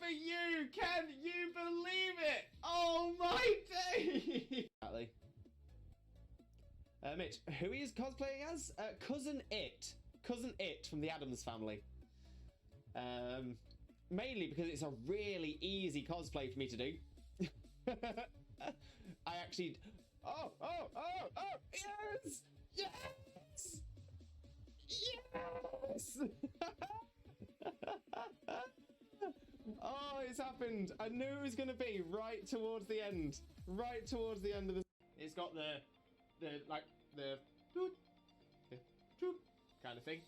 you! Can you believe it? Oh my day! Mitch, who he is cosplaying as? Cousin It from the Addams Family. Mainly because it's a really easy cosplay for me to do. I actually... Oh! Yes! Oh, it's happened. I knew it was going to be right towards the end of the... It's got the kind of thing.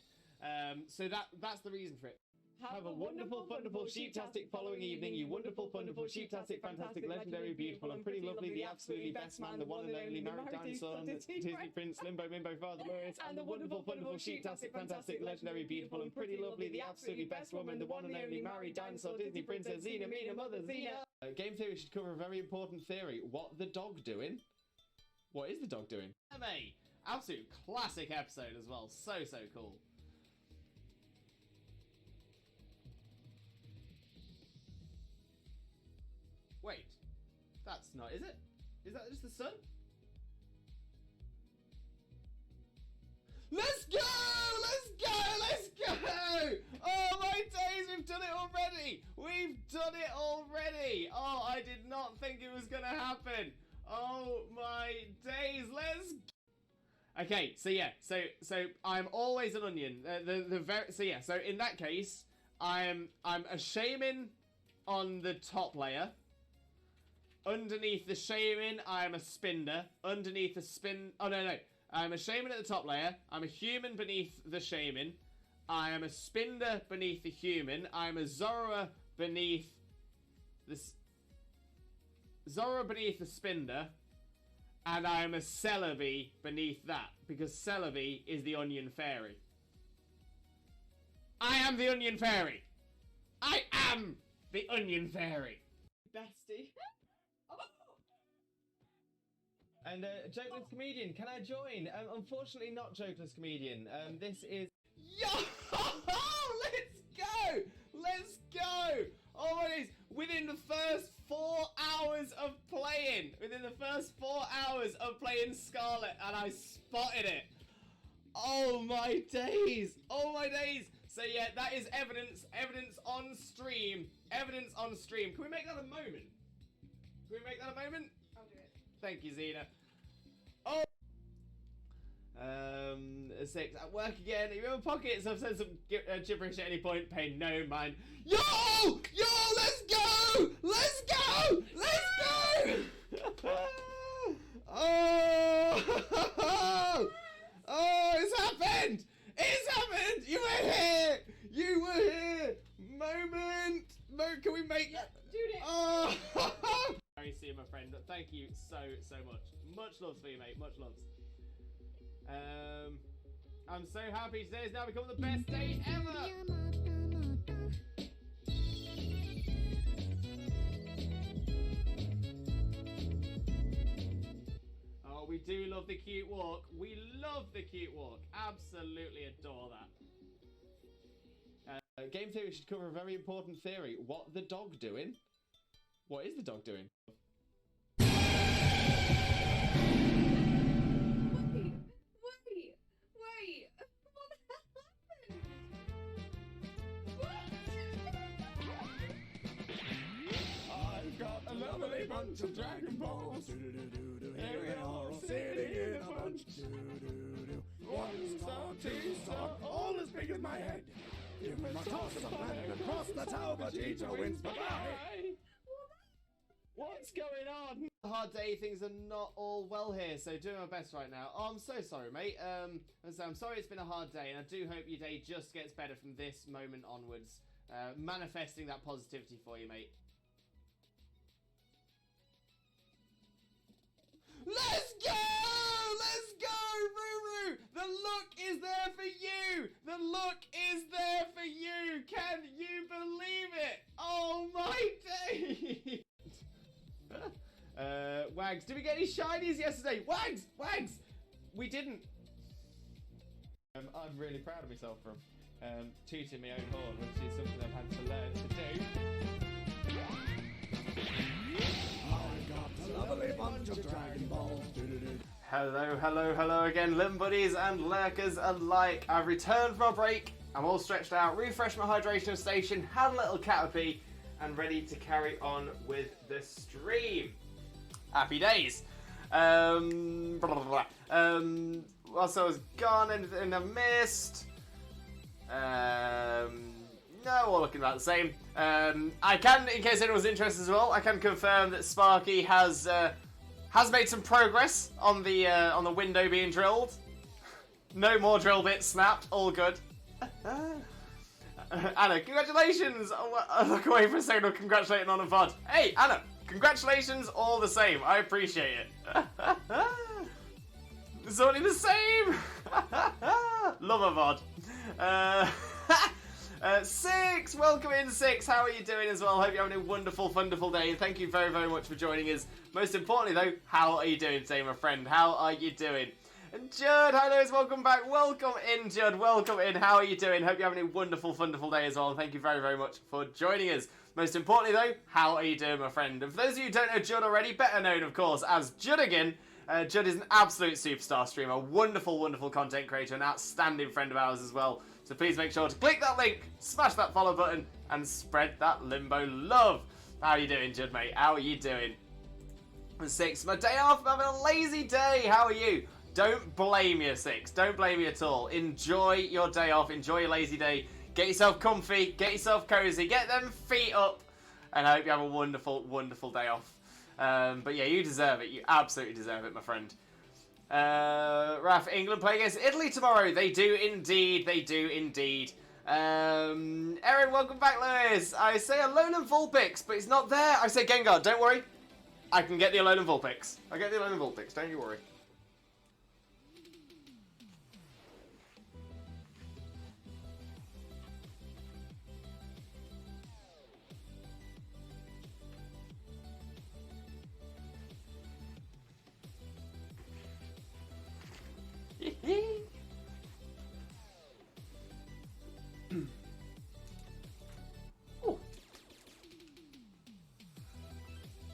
So that's the reason for it. Have a wonderful, sheep-tastic following evening, you wonderful, sheep-tastic, fantastic, legendary, beautiful, and pretty lovely, the absolutely best man, the one and only married dinosaur, the Disney Prince, Limbo, Father Glorious, and the wonderful, sheep-tastic, fantastic, legendary, beautiful, and pretty lovely, the absolutely best woman, the one and only married dinosaur, Disney Princess, Xena, Mina, Mother, Xena. Game theory should cover a very important theory. What the dog doing? What is the dog doing? Absolute classic episode as well. So cool. Wait, that's not, is it? Is that just the sun? Let's go! Oh my days, we've done it already! Oh, I did not think it was gonna happen. Oh my days, Okay, so yeah, so I'm always an onion. So in that case, I'm a shaman on the top layer. Underneath the shaman, I'm a spinner. Underneath the spin... Oh, no. I'm a shaman at the top layer. I'm a human beneath the shaman. I am a spinner beneath the human. I'm a Zora beneath the... Zora beneath the spinner. And I am a Celebi beneath that, because Celebi is the onion fairy. I am the onion fairy. I am the onion fairy. Bestie. And Jokeless Comedian, can I join? Unfortunately not Jokeless Comedian. This is... Yo! Let's go! Let's go! Oh my days, within the first 4 hours of playing, Scarlet, and I spotted it. Oh my days! Oh my days! So yeah, that is evidence on stream. Evidence on stream. Can we make that a moment? I'll do it. Thank you, Zena. Oh! 6, at work again. You have pockets. I've said some gibberish at any point. Pay no mind. Yo! Let's go! Let's go! Oh! Oh, it's happened! You were here! Moment! Can we make that? Dude, Oh! Very see you, my friend. Thank you so much. Much love for you, mate. Much loves. I'm so happy today has now become the best day ever. Oh, we do love the cute walk. Absolutely adore that. Game theory should cover a very important theory. What the dog doing? What is the dog doing? Wait. What the hell happened? I've got a lovely bunch of Dragon Balls. Here we are, all sitting in a bunch. One star, 2 star, all as big as my head. Give me my toss of the planet across the tower, Vegeta wins. Bye-bye. What's going on? Hard day, things are not all well here, so doing my best right now. Oh, I'm so sorry, mate. I'm sorry it's been a hard day, and I do hope your day just gets better from this moment onwards. Manifesting that positivity for you, mate. Let's go! Ruru! The look is there for you! Can you believe it? Oh my day! Wags, did we get any shinies yesterday? Wags! We didn't. I'm really proud of myself for tooting my own horn, which is something I've had to learn to do. I've got a lovely bunch of Dragon Balls. Hello again, Limb Buddies and Lurkers alike. I've returned from a break. I'm all stretched out, refreshed my hydration station, had a little caterpie, and ready to carry on with the stream. Happy days. Whilst I was gone, anything I missed? No, all looking about the same. I can, in case anyone's interested as well, I can confirm that Sparky has made some progress on the window being drilled. No more drill bits snapped. All good. Anna, congratulations! I look away for a second of congratulating on a VOD. Hey, Anna, congratulations all the same. I appreciate it. It's only the same. Love a VOD. 6, welcome in 6. How are you doing as well? Hope you're having a wonderful day. And thank you very much for joining us. Most importantly though, how are you doing today, my friend? How are you doing? And Judd, hi Lewis, welcome back. Welcome in, Judd. Welcome in. How are you doing? Hope you're having a wonderful day as well. And thank you very much for joining us. Most importantly though, how are you doing, my friend? And for those of you who don't know Judd already, better known of course as Juddigan. Judd is an absolute superstar streamer, wonderful content creator, an outstanding friend of ours as well. So please make sure to click that link, smash that follow button, and spread that Limbo love. How are you doing, Judd, mate? How are you doing? And 6, my day off, I'm having a lazy day. How are you? Don't blame you, 6. Don't blame you at all. Enjoy your day off. Enjoy your lazy day. Get yourself comfy. Get yourself cozy. Get them feet up. And I hope you have a wonderful day off. But yeah, you deserve it. You absolutely deserve it, my friend. Raf, England play against Italy tomorrow. They do indeed. Erin, welcome back, Lewis. I say Alone and Vulpix, but it's not there. I say Gengar, don't worry. I can get the Alolan Vulpix. I get the Alolan Vulpix, don't you worry.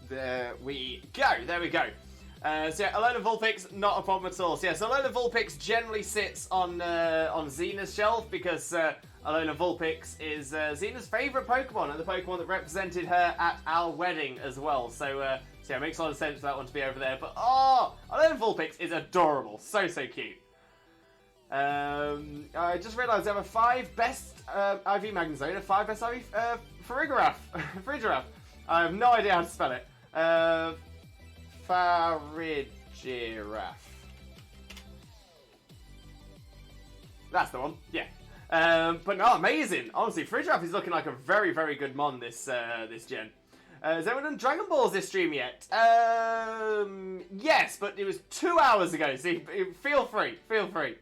There we go. There we go. So yeah, Alolan Vulpix, not a problem at all. So yeah, so Alolan Vulpix generally sits on Xena's shelf because Alolan Vulpix is Xena's favourite Pokemon and the Pokemon that represented her at our wedding as well. So so yeah, it makes a lot of sense for that one to be over there. But Alolan Vulpix is adorable, so cute. I just realised there were 5 best IV Magnezone and 5 best IV Farigiraf. Farigiraf. I have no idea how to spell it. Farigiraf. That's the one. Yeah. But no, amazing. Honestly, Farigiraf is looking like a very, very good mon this this gen. Has anyone done Dragon Balls this stream yet? Yes, but it was 2 hours ago, so feel free. Feel free.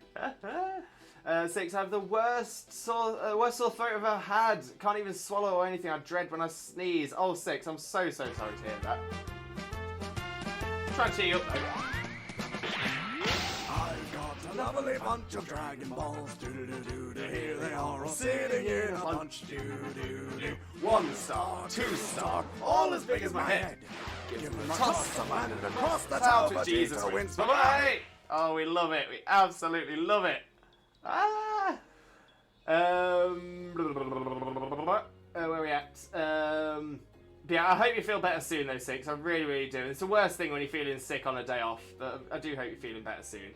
6, I have the worst sore throat I've ever had. Can't even swallow or anything. I dread when I sneeze. Oh, 6, I'm so sorry to hear that. Try and cheer you up, though. I've got a lovely bunch of Dragon Balls. Do-do-do-do-do. Here they are all sitting in a bunch. Do-do-do-do. 1 star, 2 star, all as big as my head. Give them a toss, a land and across the tower, but Jesus wins for me. Oh, we love it. We absolutely love it. Where are we at? Yeah, I hope you feel better soon, though, 6. I really, really do. It's the worst thing when you're feeling sick on a day off, but I do hope you're feeling better soon.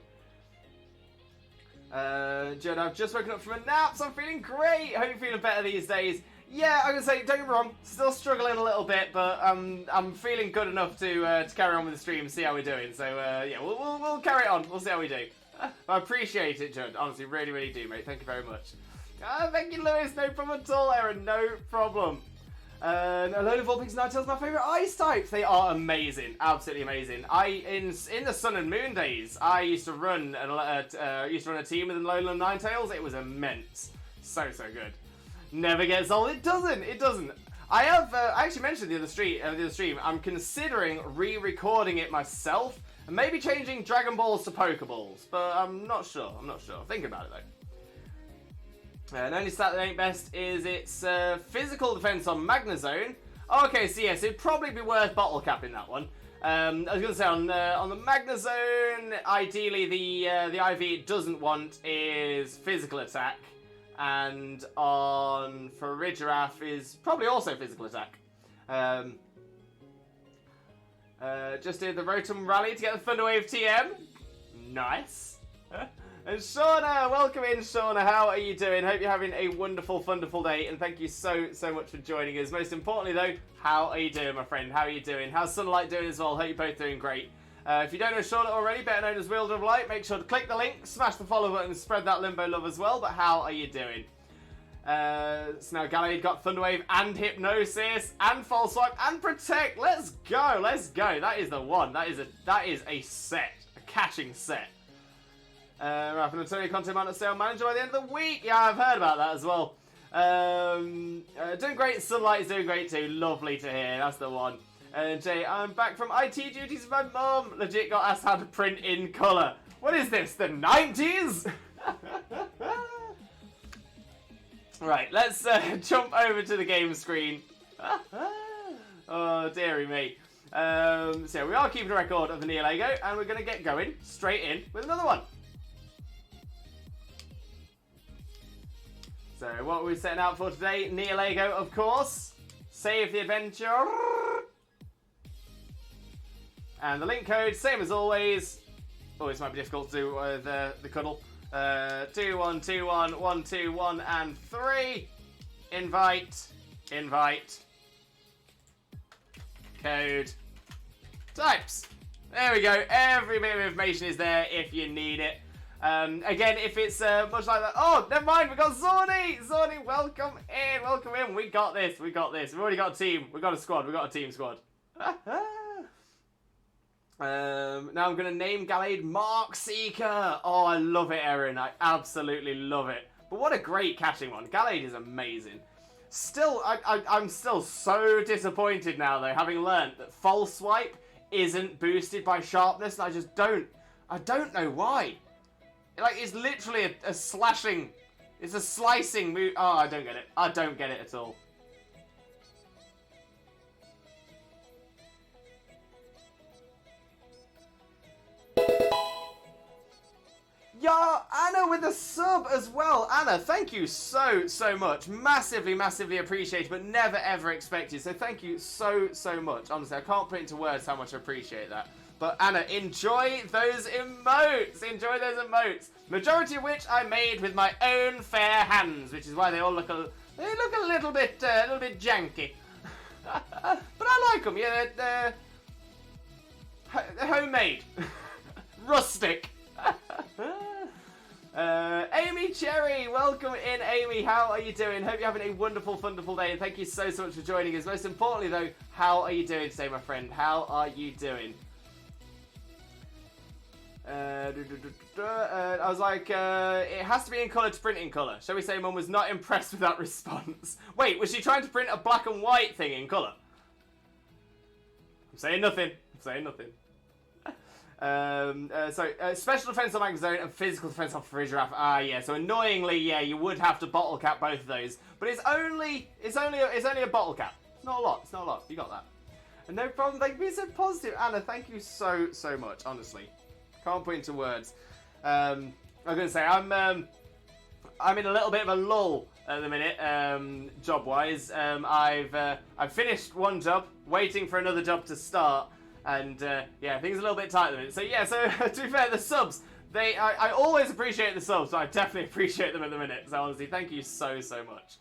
Judd, I've just woken up from a nap, so I'm feeling great. I hope you're feeling better these days. Yeah, I'm gonna say, don't get me wrong, still struggling a little bit, but I'm feeling good enough to carry on with the stream and see how we're doing. So yeah, we'll carry it on. We'll see how we do. I appreciate it, Judd. Honestly, really, really do, mate. Thank you very much. Thank you, Lewis. No problem at all, Aaron. No problem. Alolan Vulpix and Ninetales are my favourite ice types. They are amazing, absolutely amazing. In the Sun and Moon days, I used to run a team with Alolan and Ninetales. It was immense, so good. Never gets old. It doesn't. I have actually mentioned the other stream. I'm considering re-recording it myself and maybe changing Dragon Balls to Pokeballs, but I'm not sure. Think about it though. And only stat that ain't best is its physical defense on Magnezone. Okay, so yes, it'd probably be worth bottle capping that one. I was going to say on the Magnezone, ideally the IV it doesn't want is physical attack, and on Farigiraf is probably also physical attack. Just did the Rotom Rally to get the Thunder Wave TM. Nice. And Shauna, welcome in, Shauna. How are you doing? Hope you're having a wonderful day, and thank you so much for joining us. Most importantly, though, how are you doing, my friend? How are you doing? How's Sunlight doing as well? Hope you're both doing great. If you don't know Shauna already, better known as Wielder of Light, make sure to click the link, smash the follow button, and spread that Limbo love as well. But how are you doing? So now Gallade got Thunder Wave and Hypnosis and False Swipe and Protect. Let's go. That is the one. That is a set, a catching set. Right, from Antonio Conte Mount Sale Manager by the end of the week. Yeah, I've heard about that as well. Doing great. Sunlight is doing great too. Lovely to hear. That's the one. Jay, I'm back from IT duties with my mum. Legit got asked how to print in colour. What is this? The 90s? Right, let's jump over to the game screen. Oh, dearie me. So yeah, we are keeping a record of the Nihilego, and we're going to get going straight in with another one. So what are we setting out for today? Nihilego, of course. Save the adventure. And the link code, same as always. Oh, this might be difficult to do with the cuddle. 2121121 and 3. Invite. Code. Types. There we go. Every bit of information is there if you need it. Again, if it's much like that. Oh, never mind. We got Zorny. Zorny, welcome in. We got this. We've already got a team. We've got a squad. We've got a team squad. Now I'm going to name Gallade Mark Seeker. Oh, I love it, Erin. I absolutely love it. But what a great catching one. Gallade is amazing. Still, I'm still so disappointed now, though, having learnt that False Swipe isn't boosted by Sharpness. And I don't know why. Like, it's literally a slashing, it's a slicing move. Oh, I don't get it. I don't get it at all. Yeah, Anna with a sub as well. Anna, thank you so much. Massively, massively appreciated, but never ever expected. So thank you so much. Honestly, I can't put into words how much I appreciate that. But Anna, enjoy those emotes. Enjoy those emotes. Majority of which I made with my own fair hands, which is why they all look a little bit janky. But I like them. Yeah, they're homemade, rustic. Amy Cherry, welcome in, Amy. How are you doing? Hope you're having a wonderful day, and thank you so much for joining us. Most importantly, though, how are you doing today, my friend? How are you doing? I was like, it has to be in colour to print in colour. Shall we say Mum was not impressed with that response? Wait, was she trying to print a black and white thing in colour? I'm saying nothing. Special defense on Mag Zone and physical defense on Frizzraff. Ah, yeah. So annoyingly, yeah, you would have to bottle cap both of those, but it's only a bottle cap. It's not a lot. You got that. And no problem. Thank you for being so positive, Anna. Thank you so much. Honestly, can't put into words. I'm gonna say I'm in a little bit of a lull at the minute, job wise. I've finished one job, waiting for another job to start. And, yeah, things are a little bit tight at the minute. So, yeah, to be fair, the subs, I always appreciate the subs, so I definitely appreciate them at the minute. So, honestly, thank you so much.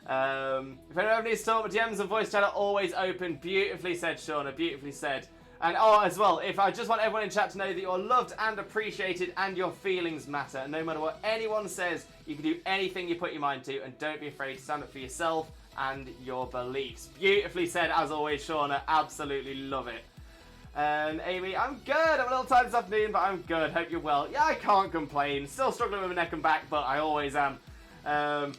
If anyone needs to talk, my DMs and voice chat are always open. Beautifully said, Shauna, beautifully said. And, as well, if I just want everyone in chat to know that you're loved and appreciated and your feelings matter. And no matter what anyone says, you can do anything you put your mind to, and don't be afraid to stand up for yourself and your beliefs. Beautifully said, as always, Shauna. Absolutely love it. And Amy, I'm good. I'm a little tired this afternoon, but I'm good. Hope you're well. Yeah, I can't complain. Still struggling with my neck and back, but I always am. Oh,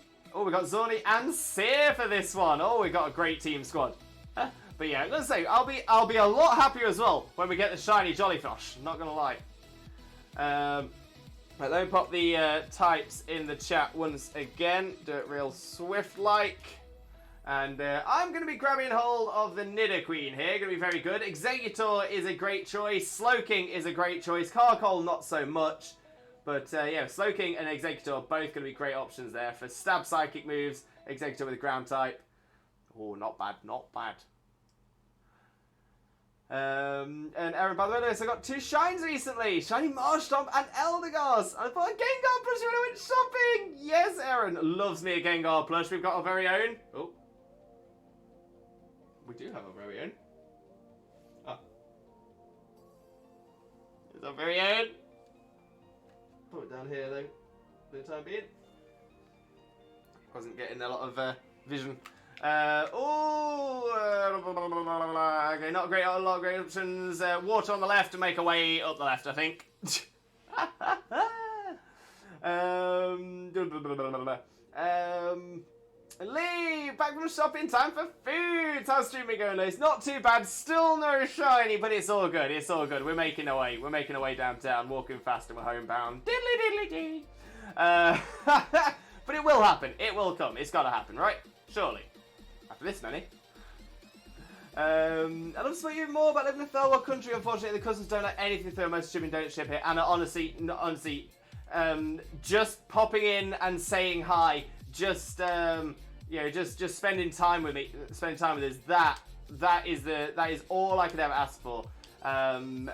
we got Zorni and Seer for this one. Oh, we got a great team squad. But yeah, I'm gonna say I'll be a lot happier as well when we get the shiny Jollyfrosh. Not gonna lie. Right, let me pop the types in the chat once again. Do it real swift like. And I'm going to be grabbing hold of the Nidoqueen here. Going to be very good. Executor is a great choice. Slowking is a great choice. Carkol not so much. But yeah, Slowking and Executor are both going to be great options there for stab psychic moves. Executor with a ground type. Oh, not bad. And Aaron, by the way, so I got 2 shines recently. Shiny Marshtomp and Eldegoss. I bought a Gengar plush when I went shopping. Yes, Aaron loves me a Gengar plush. We've got our very own. Oh. We do have our very own. Ah. It's our very own. Put it down here though, for the time being. Wasn't getting a lot of vision. Okay, not great. A lot of great options. Water on the left to make a way up the left, I think. Lee, back from shopping, time for food. How's streaming going? It's not too bad. Still no shiny, but it's all good. We're making our way downtown, walking fast and we're homebound. Diddly dee. But it will happen. It will come. It's got to happen, right? Surely. After this, Nanny. I'd love to speak even more about living in a third world country. Unfortunately, the cousins don't like anything through most shipping don't ship here. And honestly, just popping in and saying hi, just spending time with us. That is all I could ever ask for.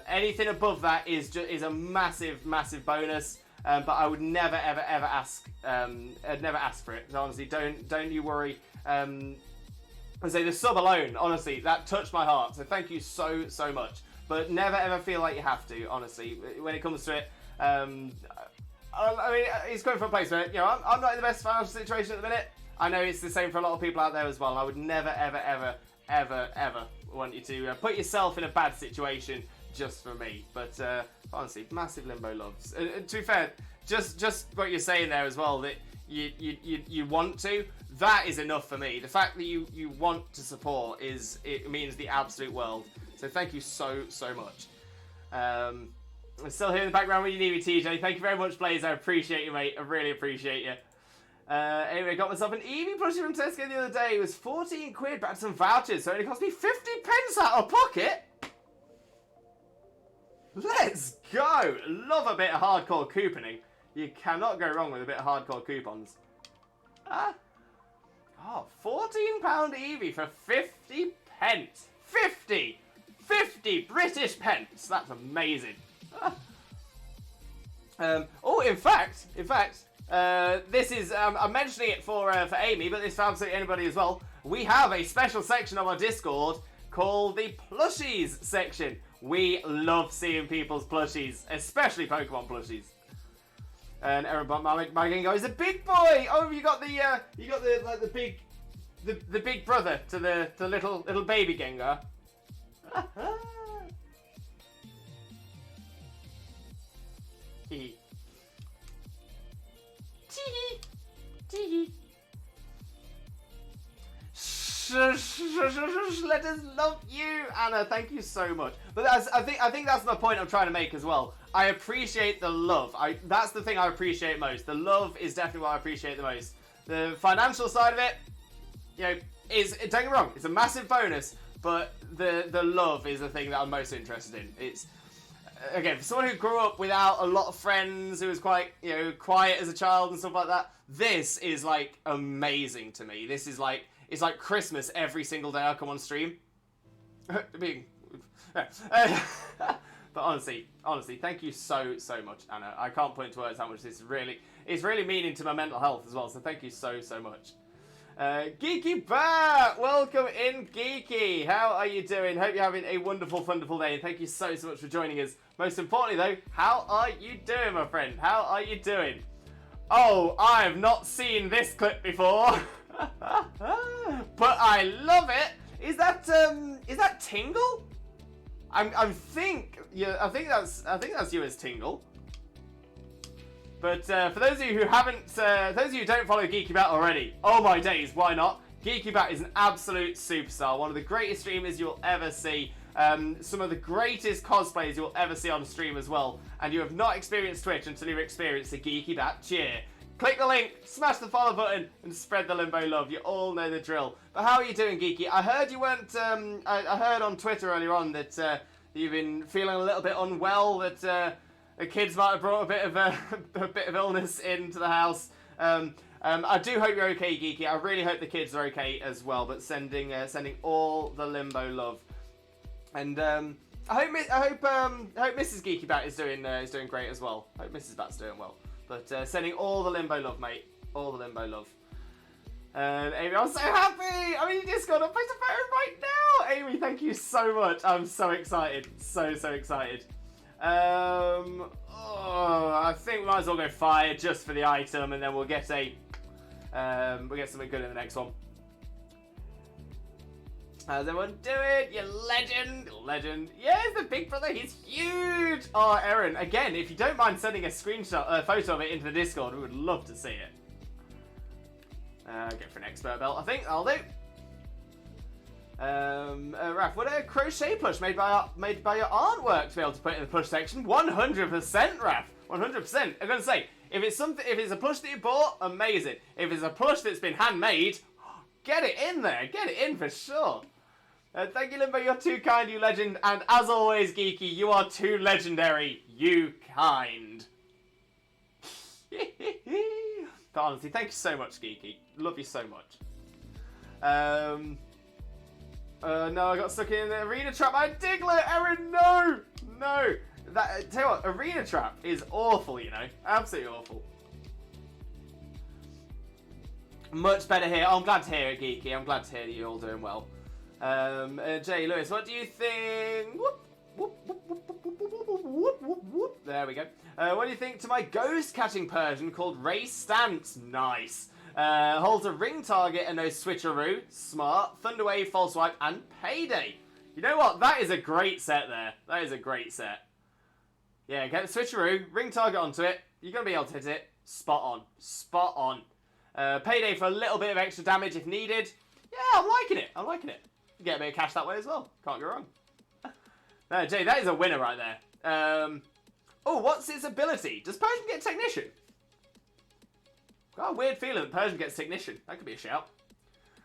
Anything above that is a massive bonus. But I would never ever ask. I'd never ask for it. So honestly, don't you worry. I say the sub alone, honestly, that touched my heart. So thank you so much. But never ever feel like you have to. Honestly, when it comes to it, I mean, it's coming from a place where I'm not in the best financial situation at the minute. I know it's the same for a lot of people out there as well. I would never ever want you to put yourself in a bad situation just for me. But honestly, massive Limbo loves. To be fair, just what you're saying there as well, that you want to, that is enough for me. The fact that you want to support it means the absolute world. So thank you so much. I'm still here in the background when you need me, TJ. Thank you very much, Blaze. I appreciate you, mate. I really appreciate you. Anyway, I got myself an Eevee plushie from Tesco the other day. It was 14 quid, back to some vouchers, so it only cost me 50 pence out of pocket. Let's go! Love a bit of hardcore couponing. You cannot go wrong with a bit of hardcore coupons. £14 Eevee for 50 pence. 50 British pence. That's amazing. In fact, this is, I'm mentioning it for Amy, but this for absolutely anybody as well. We have a special section of our Discord called the Plushies section. We love seeing people's plushies, especially Pokemon plushies. And everybody, my Gengar is a big boy. Oh, you got the big brother to the little baby Gengar. Tee. Let us love you, Anna. Thank you so much. But I think that's the point I'm trying to make as well. I appreciate the love. That's the thing I appreciate most. The love is definitely what I appreciate the most. The financial side of it, don't get me wrong, it's a massive bonus. But the love is the thing that I'm most interested in. It's, again, for someone who grew up without a lot of friends, who was quite, quiet as a child and stuff like that, this is, like, amazing to me. This is, like, it's like Christmas every single day I come on stream. But honestly, thank you so much, Anna. I can't put into words how much it's really meaning to my mental health as well, so thank you so much. Geeky Bat! Welcome in, Geeky! How are you doing? Hope you're having a wonderful day, and thank you so much for joining us. Most importantly, though, how are you doing, my friend? How are you doing? Oh, I have not seen this clip before, but I love it. Is that Tingle? I think that's you as Tingle. But for those of you who those of you who don't follow Geeky Bat already, oh my days, why not? Geeky Bat is an absolute superstar, one of the greatest streamers you'll ever see, some of the greatest cosplays you'll ever see on stream as well, and you have not experienced Twitch until you've experienced the Geeky Bat cheer. Click the link, smash the follow button, and spread the Limbo love. You all know the drill. But how are you doing, Geeky? I heard you weren't, I heard on Twitter earlier on that you've been feeling a little bit unwell, that the kids might have brought a bit of illness into the house. I do hope you're okay, Geeky. I really hope the kids are okay as well. But sending all the Limbo love, and I hope Mrs. Geeky Bat is doing great as well. I hope Mrs. Bat's doing well. But sending all the Limbo love, mate. All the Limbo love. Amy, I'm so happy! I'm in your Discord. I'm posting a photo right now. Amy, thank you so much. I'm so excited. So excited. I think we might as well go fire just for the item, and then we'll get something good in the next one. How's everyone doing? You legend. Yes, the big brother, he's huge. Oh, Erin, again, if you don't mind sending a photo of it into the Discord, we would love to see it. Go for an expert belt, I think. I'll do. Raph, would a crochet plush made by your artwork to be able to put in the plush section? 100%, Raph. 100%. I'm gonna say, if it's a plush that you bought, amazing. If it's a plush that's been handmade, get it in there. Get it in for sure. Thank you, Limbo. You're too kind, you legend. And as always, Geeky, you are too legendary. You kind. But honestly, thank you so much, Geeky. Love you so much. No, I got stuck in the arena trap. I Diglett, Erin, no. Tell you what, arena trap is awful, absolutely awful. Much better here. Oh, I'm glad to hear it, Geeky. I'm glad to hear that you're all doing well. Jay Lewis, what do you think? There we go. What do you think to my ghost catching Persian called Ray Stance? Nice. Holds a ring target and no switcheroo. Smart. Thunderwave, False Swipe, and Payday. You know what? That is a great set there. That is a great set. Yeah, get the switcheroo, ring target onto it. You're going to be able to hit it. Spot on. Spot on. Payday for a little bit of extra damage if needed. Yeah, I'm liking it. I'm liking it. You get a bit of cash that way as well. Can't go wrong. No, Jay, that is a winner right there. Oh, what's its ability? Does Persian get Technician? Got a weird feeling that Persian gets Technician. That could be a shout.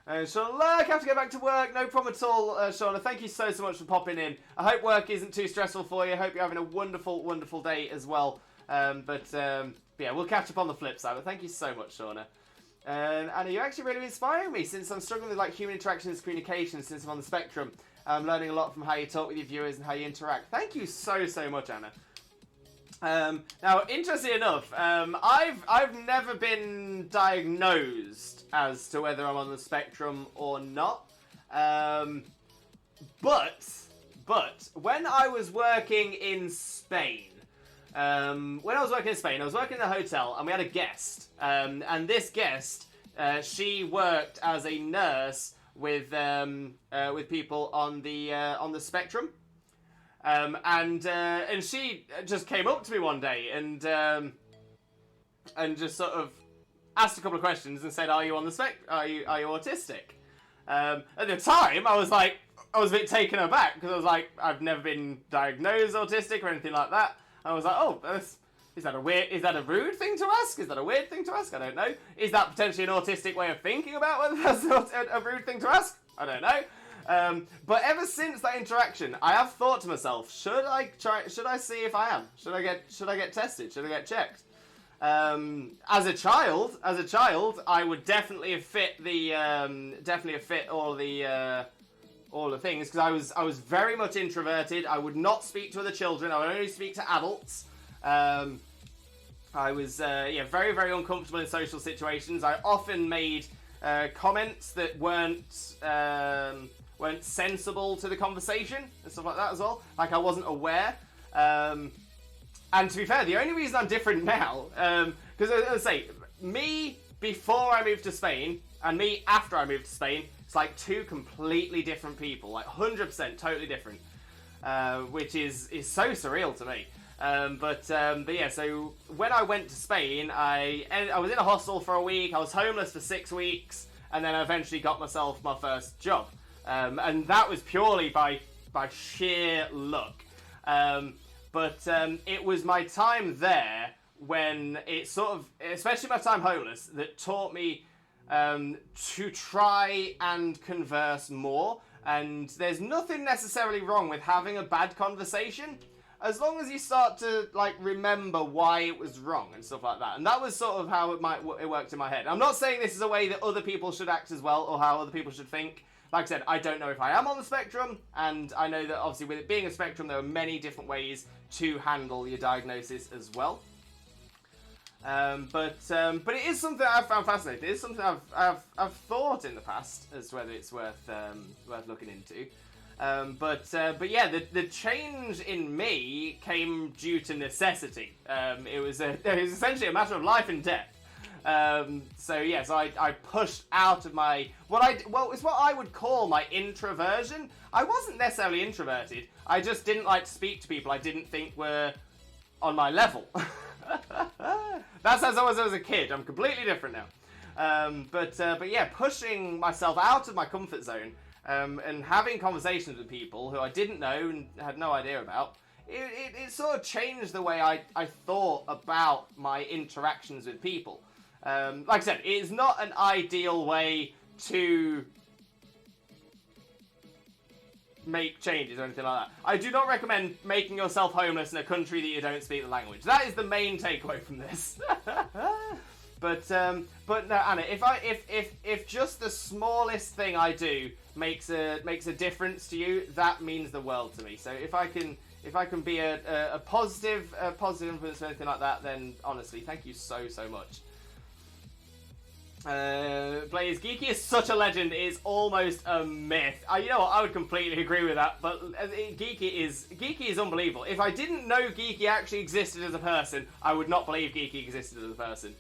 Shauna, I have to go back to work. No problem at all, Shauna. Thank you so much for popping in. I hope work isn't too stressful for you. I hope you're having a wonderful, wonderful day as well. Yeah, we'll catch up on the flip side. But thank you so much, Shauna. Anna, you're actually really inspiring me since I'm struggling with like human interactions, communication since I'm on the spectrum. I'm learning a lot from how you talk with your viewers and how you interact. Thank you so much, Anna. Now, interestingly enough, I've never been diagnosed as to whether I'm on the spectrum or not. But when I was working in Spain, I was working in a hotel and we had a guest. And this guest, she worked as a nurse with people on the spectrum. And she just came up to me one day and just sort of asked a couple of questions and said, "Are you on the are you autistic?" At the time, I was a bit taken aback because I was like, I've never been diagnosed autistic or anything like that. I was like, oh, is that a rude thing to ask? Is that a weird thing to ask? I don't know. Is that potentially an autistic way of thinking about whether that's a rude thing to ask? I don't know. But ever since that interaction, I have thought to myself, should I see if I am? Should I get tested? Should I get checked? As a child, I would definitely have fit all the things because I was very much introverted. I would not speak to other children. I would only speak to adults. I was very, very uncomfortable in social situations. I often made comments that weren't sensible to the conversation and stuff like that as well. Like I wasn't aware. And to be fair, the only reason I'm different now, because as I say, me before I moved to Spain and me after I moved to Spain, it's like two completely different people, like 100% totally different, which is so surreal to me. But yeah, so when I went to Spain, I was in a hostel for a week, I was homeless for 6 weeks, and then I eventually got myself my first job. And that was purely by sheer luck. But it was my time there when it sort of, especially my time homeless, that taught me to try and converse more. And there's nothing necessarily wrong with having a bad conversation, as long as you start to like remember why it was wrong and stuff like that. And that was sort of how it worked in my head. I'm not saying this is a way that other people should act as well, or how other people should think. Like I said, I don't know if I am on the spectrum, and I know that obviously with it being a spectrum, there are many different ways to handle your diagnosis as well. But it is something I've found fascinating. It is something I've thought in the past as to whether it's worth looking into. But yeah, the change in me came due to necessity. It was essentially a matter of life and death. So yes, I pushed out of my it's what I would call my introversion. I wasn't necessarily introverted. I just didn't like to speak to people I didn't think were on my level. That's as I was as a kid. I'm completely different now. But yeah, pushing myself out of my comfort zone and having conversations with people who I didn't know and had no idea about, it sort of changed the way I thought about my interactions with people. Like I said, it is not an ideal way to make changes or anything like that. I do not recommend making yourself homeless in a country that you don't speak the language. That is the main takeaway from this. But no, Anna, if just the smallest thing I do makes a difference to you, that means the world to me. So if I can be a positive influence or anything like that, then honestly, thank you so much. Blaze, Geeky is such a legend, it is almost a myth. You know what, I would completely agree with that, but Geeky is unbelievable. If I didn't know Geeky actually existed as a person, I would not believe Geeky existed as a person.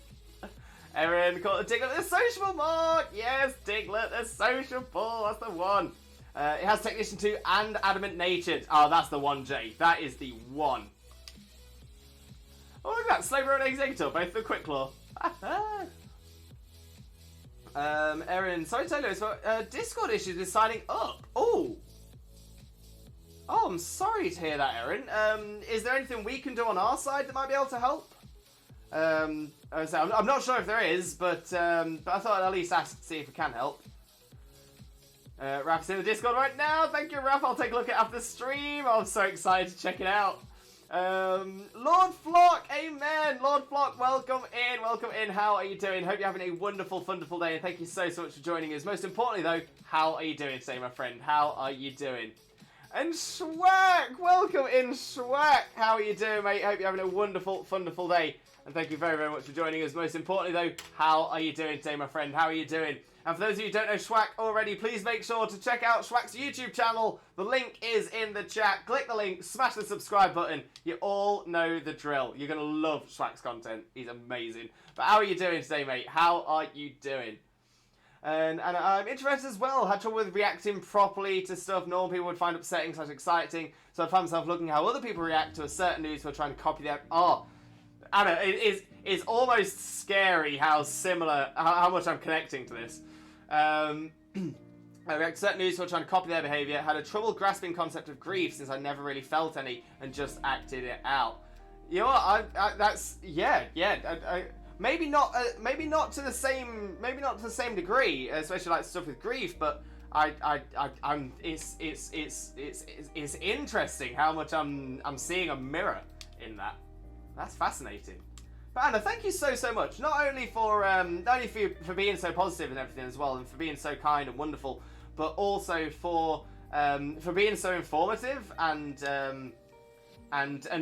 Erin called Diglett the sociable mark! Yes, Diglett the sociable, that's the one. It has Technician 2 and Adamant Natured. Oh, that's the one, Jay. That is the one. Oh, look at that. Slaver and Executor, both the Quick Claw. Erin, sorry to tell you, it's about Discord issues with signing up. Oh, I'm sorry to hear that, Erin. Is there anything we can do on our side that might be able to help? I'm not sure if there is, but I thought I'd at least ask to see if we can help. Raph's in the Discord right now. Thank you, Raph. I'll take a look at it after the stream. I'm so excited to check it out. Lord Flock, amen. Lord Flock, welcome in. How are you doing? Hope you're having a wonderful day, and thank you so much for joining us. Most importantly, though, how are you doing today, my friend? How are you doing? And Schwack, welcome in, Schwack. How are you doing, mate? Hope you're having a wonderful day, and thank you very much for joining us. Most importantly, though, how are you doing today, my friend? How are you doing? And for those of you who don't know Schwack already, please make sure to check out Schwack's YouTube channel. The link is in the chat. Click the link, smash the subscribe button. You all know the drill. You're going to love Schwack's content. He's amazing. But how are you doing today, mate? How are you doing? And I'm interested as well. Had trouble with reacting properly to stuff normal people would find upsetting / exciting. So I found myself looking how other people react to a certain news who are trying to copy them. Oh, Anna, it's almost scary how similar, how much I'm connecting to this. I react to certain news who are trying to copy their behaviour. Had a trouble grasping concept of grief since I never really felt any and just acted it out. You know what? That's maybe not to the same degree, especially like stuff with grief. But it's interesting how much I'm seeing a mirror in that. That's fascinating. But Anna, thank you so much. Not only for being so positive and everything as well, and for being so kind and wonderful, but also for being so informative and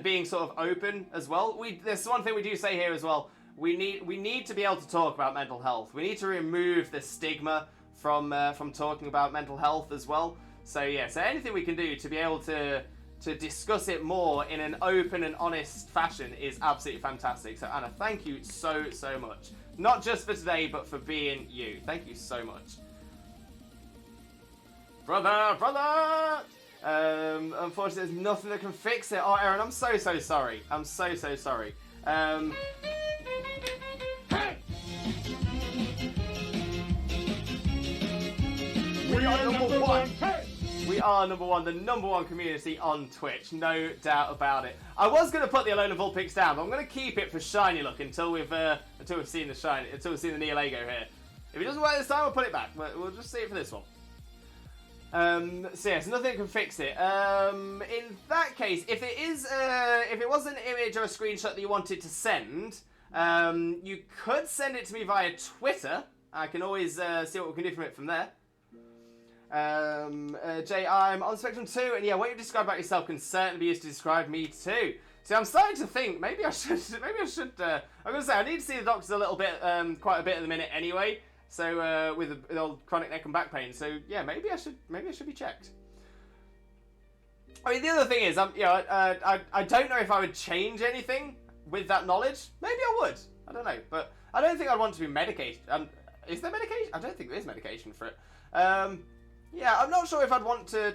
being sort of open as well. There's one thing we do say here as well. We need to be able to talk about mental health. We need to remove the stigma from talking about mental health as well. So yeah, so anything we can do to be able to discuss it more in an open and honest fashion is absolutely fantastic. So Anna, thank you so much. Not just for today, but for being you. Thank you so much. Brother! Unfortunately, there's nothing that can fix it. Oh, Aaron, I'm so sorry. I'm so sorry. We are number one! Hey! We are number one, the number one community on Twitch, no doubt about it. I was going to put the Alone of Vulpix down, but I'm going to keep it for shiny look until we've seen the Nihilego here. If it doesn't work this time, we'll put it back. We'll just see it for this one. So yes, nothing can fix it. In that case, if it was an image or a screenshot that you wanted to send, you could send it to me via Twitter. I can always see what we can do from it from there. Jay, I'm on Spectrum 2, and yeah, what you described about yourself can certainly be used to describe me too. So I'm starting to think maybe I should. I'm gonna say I need to see the doctors a little bit, quite a bit at the minute anyway. So with old chronic neck and back pain. So yeah, maybe I should be checked. I mean, the other thing is, I don't know if I would change anything with that knowledge. Maybe I would. I don't know, but I don't think I'd want to be medicated. Is there medication? I don't think there is medication for it. Yeah, I'm not sure if I'd want to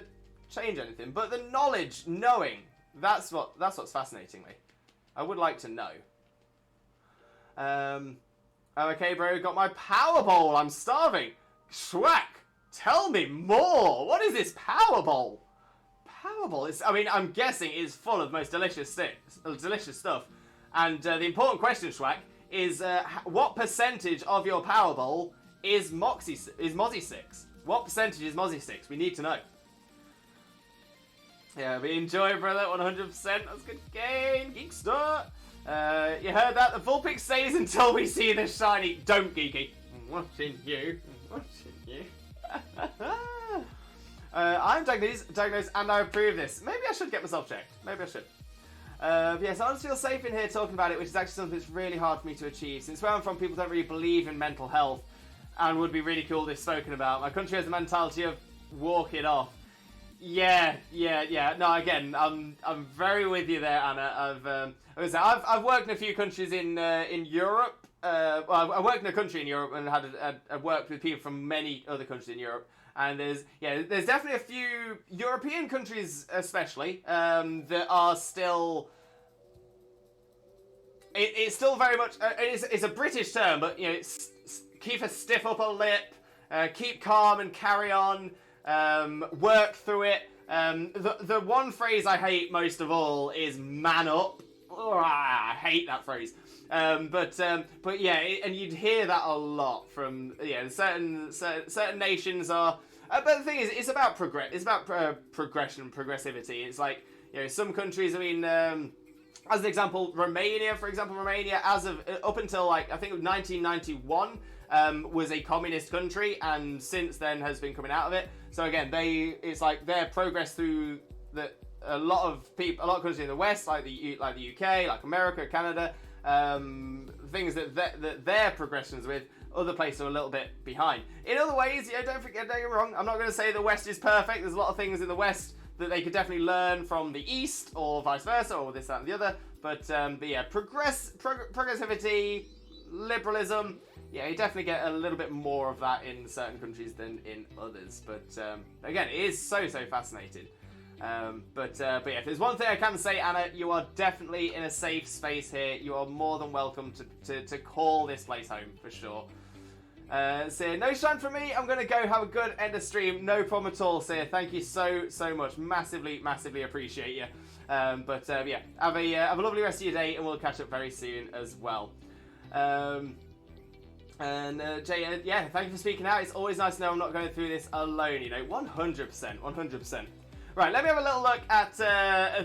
change anything, but the knowledge, knowing, that's what's fascinating me. I would like to know. Okay, bro, got my Powerball. I'm starving. Schwack, tell me more. What is this Powerball? Powerball is, I mean, I'm guessing it's full of most delicious stuff. And the important question, Schwack, is what percentage of your Powerball is Mozzie 6? What percentage is Mozzie 6? We need to know. Yeah, we enjoy, brother, 100%. That's good game. Geekster. You heard that? The Vulpix stays until we see the shiny. Don't, Geeky. I'm watching you. I'm diagnosed and I approve this. Maybe I should get myself checked. Maybe I should. Yes, I just feel safe in here talking about it, which is actually something that's really hard for me to achieve. Since where I'm from, people don't really believe in mental health and would be really cool if spoken about. My country has the mentality of walk it off. Yeah. No, again, I'm very with you there, Anna. I've worked in a few countries in Europe. Well, I worked in a country in Europe and had worked with people from many other countries in Europe. And there's definitely a few European countries, especially, that are still. It's still very much. It's a British term, but it's keep a stiff upper lip, keep calm and carry on, work through it. The one phrase I hate most of all is "man up." Oh, I hate that phrase. But yeah, and you'd hear that a lot from certain nations are. But the thing is, it's about progression and progressivity. It's like some countries. I mean, as an example, Romania, for example, as of up until like I think 1991 was a communist country, and since then has been coming out of it. So again, it's like their progress through a lot of countries in the West, like the UK, like America, Canada, things that their progressions with. Other places are a little bit behind. In other ways, don't get me wrong. I'm not going to say the West is perfect. There's a lot of things in the West that they could definitely learn from the East, or vice versa, or this, that, and the other. But yeah, progressivity, liberalism. Yeah, you definitely get a little bit more of that in certain countries than in others. But again, it is so fascinating. But yeah, if there's one thing I can say, Anna, you are definitely in a safe space here. You are more than welcome to call this place home, for sure. So no shine from me. I'm going to go have a good end of stream. No problem at all, Sir. Thank you so much. Massively appreciate you. But yeah, have a lovely rest of your day, and we'll catch up very soon as well. And Jay, yeah, thank you for speaking out. It's always nice to know I'm not going through this alone. 100%. Right, let me have a little look at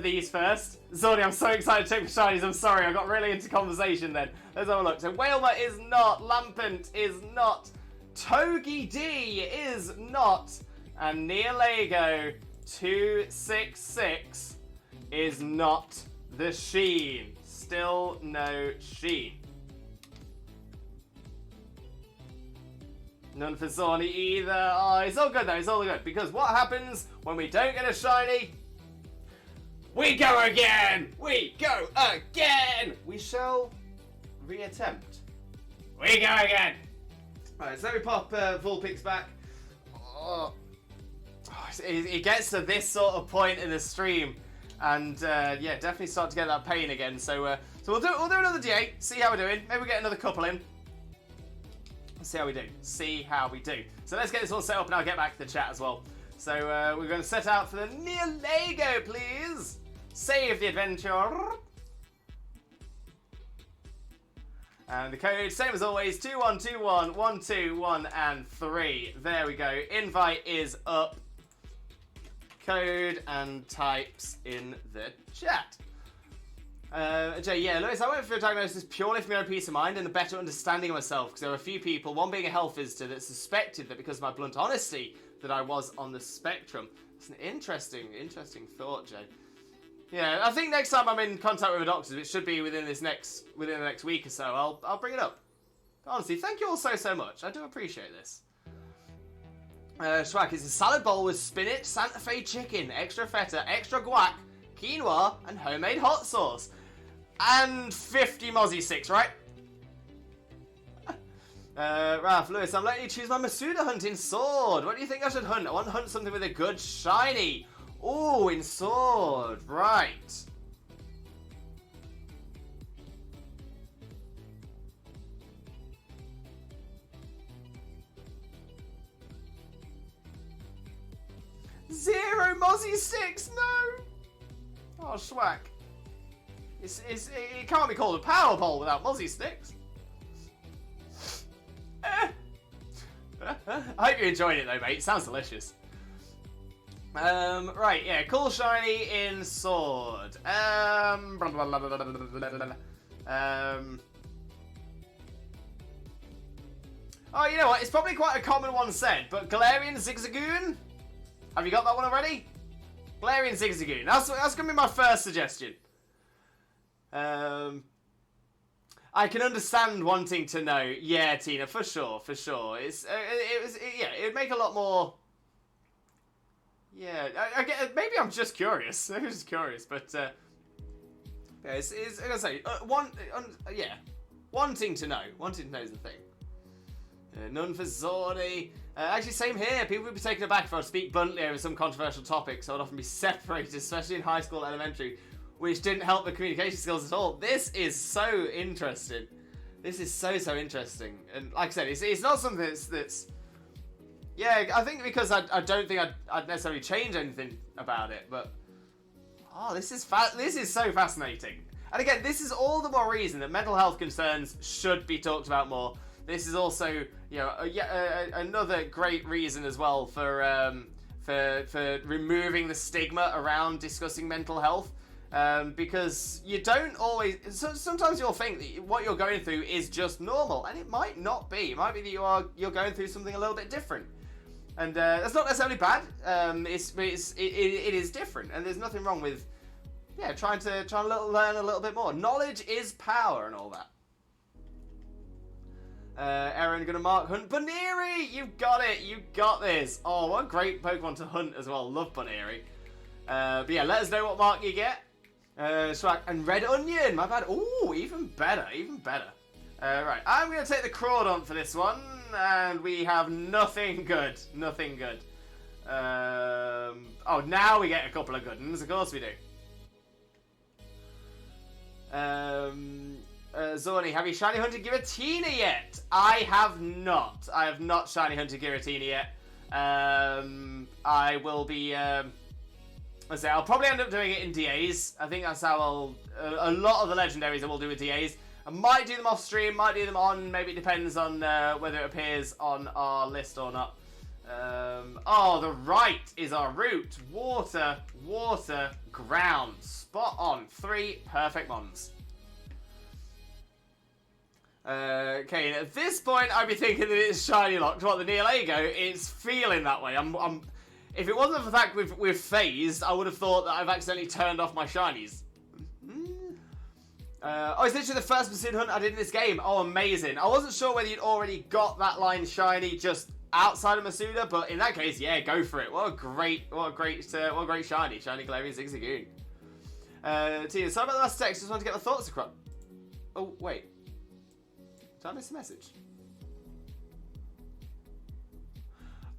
these first. Zordy, I'm so excited to take the shinies. I'm sorry, I got really into conversation then. Let's have a look. So Whalmer is not, Lampant is not, Togi D is not, and Nihilego 266 is not the Sheen. Still no Sheen. None for Zorny either. Oh, it's all good though, it's all good. Because what happens when we don't get a shiny? We go again! We go again! We shall reattempt. We go again! Alright, so let me pop Vulpix back. Oh. It gets to this sort of point in the stream. And yeah, definitely start to get that pain again. So we'll do another D8, see how we're doing. Maybe we'll get another couple in. See how we do. So let's get this all set up and I'll get back to the chat as well. So we're going to set out for the Nihilego, please. Save the adventure. And the code, same as always, 2121 121 and 3. There we go. Invite is up. Code and types in the chat. Jay, yeah, Lewis, I went for a diagnosis purely for my own peace of mind and a better understanding of myself, because there were a few people, one being a health visitor, that suspected that because of my blunt honesty that I was on the spectrum. It's an interesting thought, Jay. Yeah, I think next time I'm in contact with a doctor, which should be within the next week or so, I'll bring it up. Honestly, thank you all so much. I do appreciate this. Schwack, it's a salad bowl with spinach, Santa Fe chicken, extra feta, extra guac, quinoa, and homemade hot sauce. And 50 Mozzie sticks, right? Ralph, Lewis, I'm letting you choose my Masuda hunting sword. What do you think I should hunt? I want to hunt something with a good shiny. Ooh, in sword. Right. Zero Mozzie sticks, no. Oh, Schwack. It can't be called a power pole without Mozzie sticks. I hope you enjoyed it though, mate. It sounds delicious. Right, yeah, cool shiny in sword. Oh, you know what? It's probably quite a common one said, but Galarian Zigzagoon? Have you got that one already? Galarian Zigzagoon. That's gonna be my first suggestion. I can understand wanting to know. Yeah, Tina, for sure. It would make a lot more. Yeah, I get. Maybe I'm just curious. I'm just curious, but yeah, it's I'm gonna say wanting to know. Wanting to know is the thing. None for Zordy. Actually, same here. People would be taken aback if I would speak bluntly over some controversial topics. I would often be separated, especially in high school and elementary, which didn't help the communication skills at all. This is so interesting. This is so interesting. And like I said, it's not something that's yeah, I think because I don't think I'd necessarily change anything about it, but oh, this is so fascinating. And again, this is all the more reason that mental health concerns should be talked about more. This is also, you know, another great reason as well for removing the stigma around discussing mental health. Because you don't always. Sometimes you'll think that what you're going through is just normal, and it might not be. It might be that you're going through something a little bit different, and that's not necessarily bad. It is different, and there's nothing wrong with trying to learn a little bit more. Knowledge is power, and all that. Aaron gonna mark Hunt Baneri. You've got it. You got this. Oh, what a great Pokemon to hunt as well. Love Baneri. But yeah, let us know what mark you get. Swag and Red Onion, my bad. Ooh, even better, even better. Right, I'm going to take the Crawdont for this one, and we have nothing good, nothing good. Oh, now we get a couple of good ones, of course we do. Zorny, have you shiny hunted Giratina yet? I have not. I have not shiny hunted Giratina yet. I will be, I'll probably end up doing it in DAs. I think that's how a lot of the legendaries I will do with DAs. I might do them off stream, might do them on, maybe it depends on whether it appears on our list or not. Oh, the right is our route. Water, water, ground. Spot on. 3 perfect mons. Okay, at this point I'd be thinking that it's shiny locked. What, the Nihilego? It's feeling that way. If it wasn't for the fact we've phased, I would have thought that I've accidentally turned off my shinies. Oh, it's literally the first pursuit hunt I did in this game. Oh, amazing. I wasn't sure whether you'd already got that line shiny just outside of Masuda, but in that case, yeah, go for it. What a great shiny. Shiny Galarian Zigzagoon. Tia, sorry about the last text. Just wanted to get my thoughts across. Oh, wait. Did I miss a message?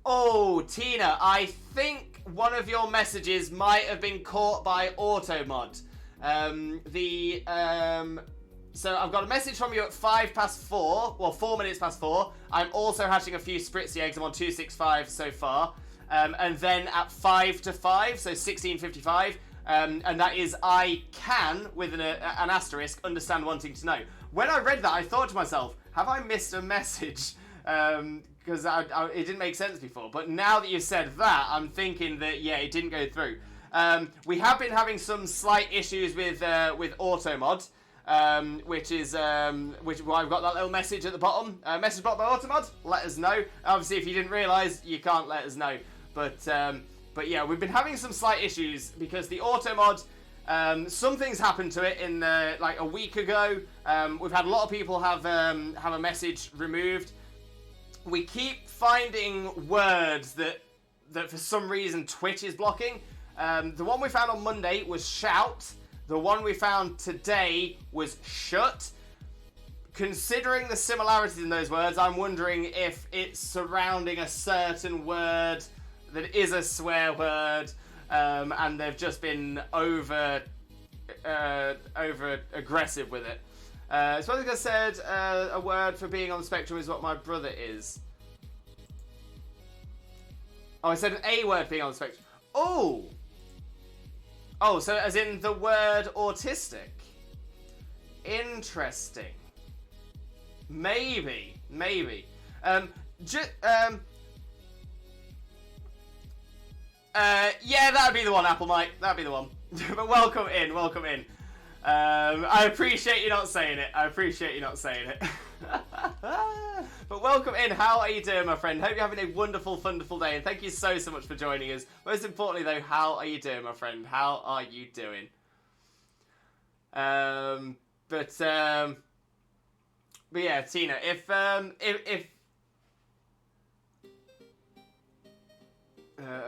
Oh, Tina, I think one of your messages might have been caught by Automod. So I've got a message from you at 4 minutes past 4. I'm also hatching a few Spritzy eggs. I'm on 265 so far. And then at 5 to 5, so 16:55. And that is I can, with an asterisk, understand wanting to know. When I read that, I thought to myself, have I missed a message? Because it didn't make sense before. But now that you've said that, I'm thinking that, yeah, it didn't go through. We have been having some slight issues with Automod, which is why I've got that little message at the bottom. Message bot by Automod, let us know. Obviously, if you didn't realise, you can't let us know. But yeah, we've been having some slight issues because the Automod, some things happened to it in like a week ago. We've had a lot of people have a message removed. We keep finding words that for some reason Twitch is blocking. The one we found on Monday was shout. The one we found today was shut. Considering the similarities in those words, I'm wondering if it's surrounding a certain word that is a swear word, and they've just been over aggressive with it. So I think I said a word for being on the spectrum is what my brother is. Oh, I said an A word being on the spectrum. Oh! Oh, so as in the word autistic. Interesting. Maybe. Yeah, that'd be the one, Apple Mike. That'd be the one. But welcome in. I appreciate you not saying it. But welcome in. How are you doing, my friend? Hope you're having a wonderful, wonderful day. And thank you so much for joining us. Most importantly, though, how are you doing, my friend? How are you doing? But yeah, Tina, if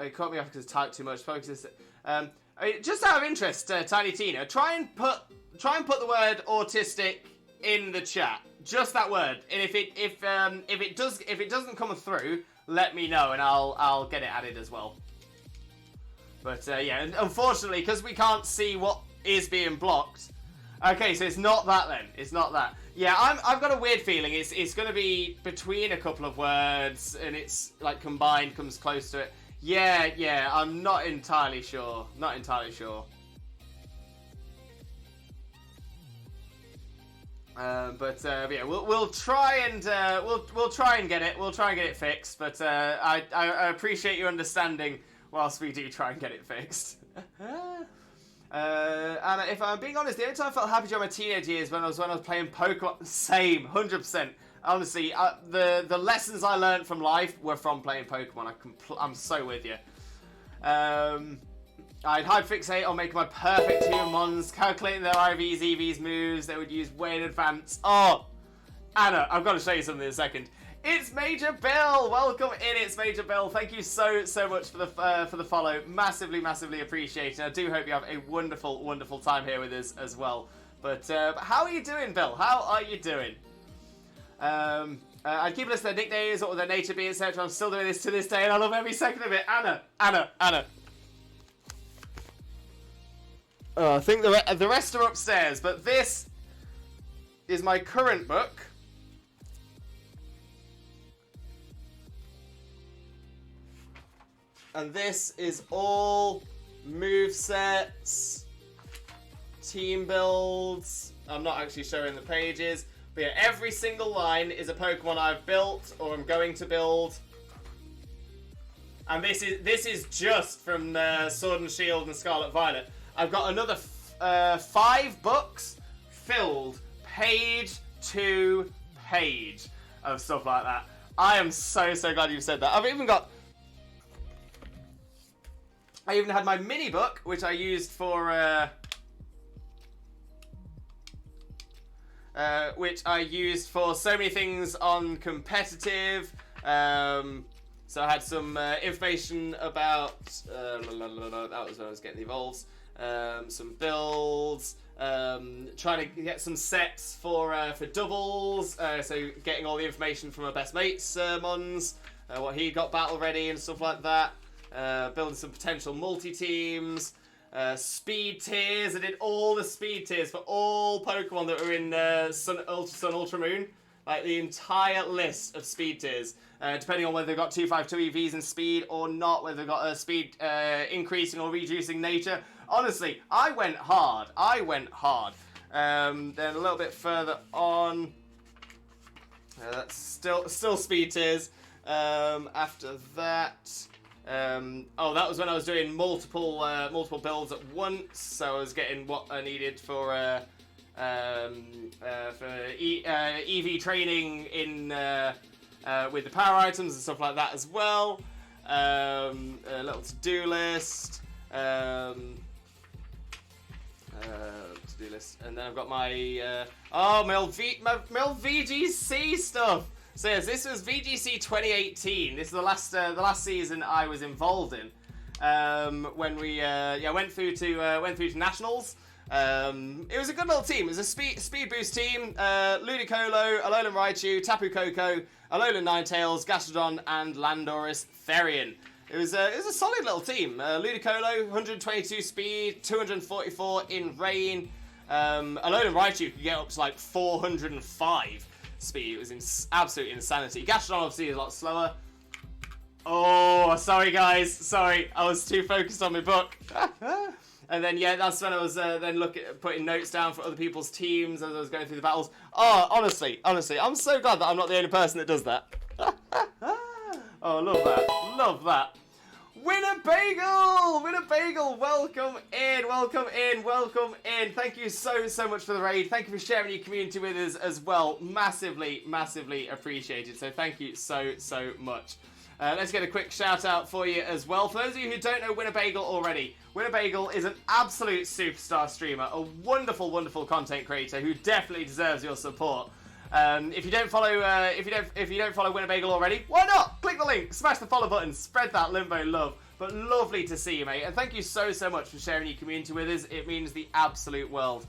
it caught me off because I typed too much. Focus. I mean, just out of interest, Tiny Tina, try and put the word autistic in the chat. Just that word. And if it doesn't come through, let me know and I'll get it added as well. But yeah, unfortunately, because we can't see what is being blocked. Okay, so it's not that then. It's not that. Yeah, I've got a weird feeling it's going to be between a couple of words and it's like combined comes close to it. Yeah, I'm not entirely sure. Not entirely sure. But yeah, we'll try and we'll try and get it. We'll try and get it fixed. But I appreciate your understanding whilst we do try and get it fixed. And if I'm being honest, the only time I felt happy during my teenage years when I was playing Pokemon. Same, 100%. Honestly, the lessons I learned from life were from playing Pokemon. I'm so with you. I'd hide fixate on making my perfect humans, calculating their IVs, EVs moves they would use way in advance. Oh, Anna, I've got to show you something in a second. It's Major Bill. Welcome in, it's Major Bill. Thank you so much for the follow. Massively appreciated. I do hope you have a wonderful time here with us as well. But how are you doing, Bill? How are you doing? I'd keep a list of their nicknames, what would their nature be, etc. I'm still doing this to this day, and I love every second of it. Anna. I think the rest are upstairs, but this is my current book. And this is all movesets, team builds. I'm not actually showing the pages. But yeah, every single line is a Pokemon I've built or I'm going to build. And this is just from Sword and Shield and Scarlet Violet. I've got another 5 books filled page to page of stuff like that. I am so glad you said that. I even had my mini book, which I used for so many things on competitive. So I had some information about that was when I was getting the evolves. Some builds. Trying to get some sets for doubles. So getting all the information from my best mate's mons, what he got battle ready and stuff like that. Building some potential multi-teams, speed tiers. I did all the speed tiers for all Pokemon that were in Sun, Ultra Moon. Like the entire list of speed tiers, depending on whether they've got 252 EVs in speed or not, whether they've got a speed increasing or reducing nature. Honestly, I went hard. Then a little bit further on, that's still speed tiers. After that. That was when I was doing multiple builds at once, so I was getting what I needed for EV training in with the power items and stuff like that as well. A little to-do list, and then I've got my my old VGC stuff. So yes, this was VGC 2018. This is the last season I was involved in. When we went through to nationals. It was a good little team. It was a speed boost team. Ludicolo, Alolan Raichu, Tapu Koko, Alolan Ninetales, Gastrodon, and Landorus Therian. It was a solid little team. Ludicolo, 122 speed, 244 in rain. Alolan Raichu could get up to like 405 speed. It was absolute insanity. Gastrodon obviously is a lot slower. Oh, sorry guys. Sorry, I was too focused on my book. And then yeah, that's when I was then putting notes down for other people's teams as I was going through the battles. Oh, honestly, I'm so glad that I'm not the only person that does that. Oh, love that. Winnebagle, welcome in. Thank you so much for the raid. Thank you for sharing your community with us as well. Massively appreciated. So thank you so much. Let's get a quick shout out for you as well. For those of you who don't know Winnebagle already, Winnebagle is an absolute superstar streamer, a wonderful content creator who definitely deserves your support. If you don't follow Winnebagle already, why not? Click the link, smash the follow button, spread that Limbo love. But lovely to see you, mate, and thank you so much for sharing your community with us. It means the absolute world.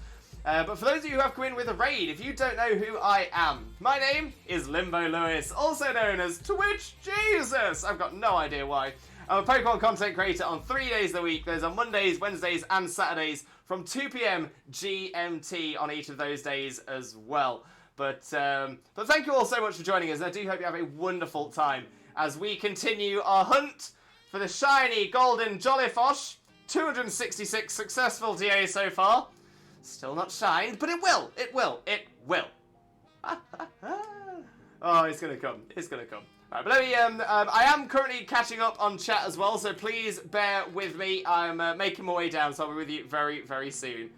But for those of you who have come in with a raid, if you don't know who I am, my name is Limbo Lewis, also known as Twitch Jesus. I've got no idea why. I'm a Pokemon content creator on 3 days a week. Those are Mondays, Wednesdays, and Saturdays from 2 p.m. GMT on each of those days as well. But thank you all so much for joining us, and I do hope you have a wonderful time as we continue our hunt for the shiny golden Jollyfosh. 266 successful DAs so far. Still not shined, but it will. It will. It will. Oh, it's gonna come. It's gonna come. Right, but let me. I am currently catching up on chat as well, so please bear with me. I'm making my way down, so I'll be with you very, very soon.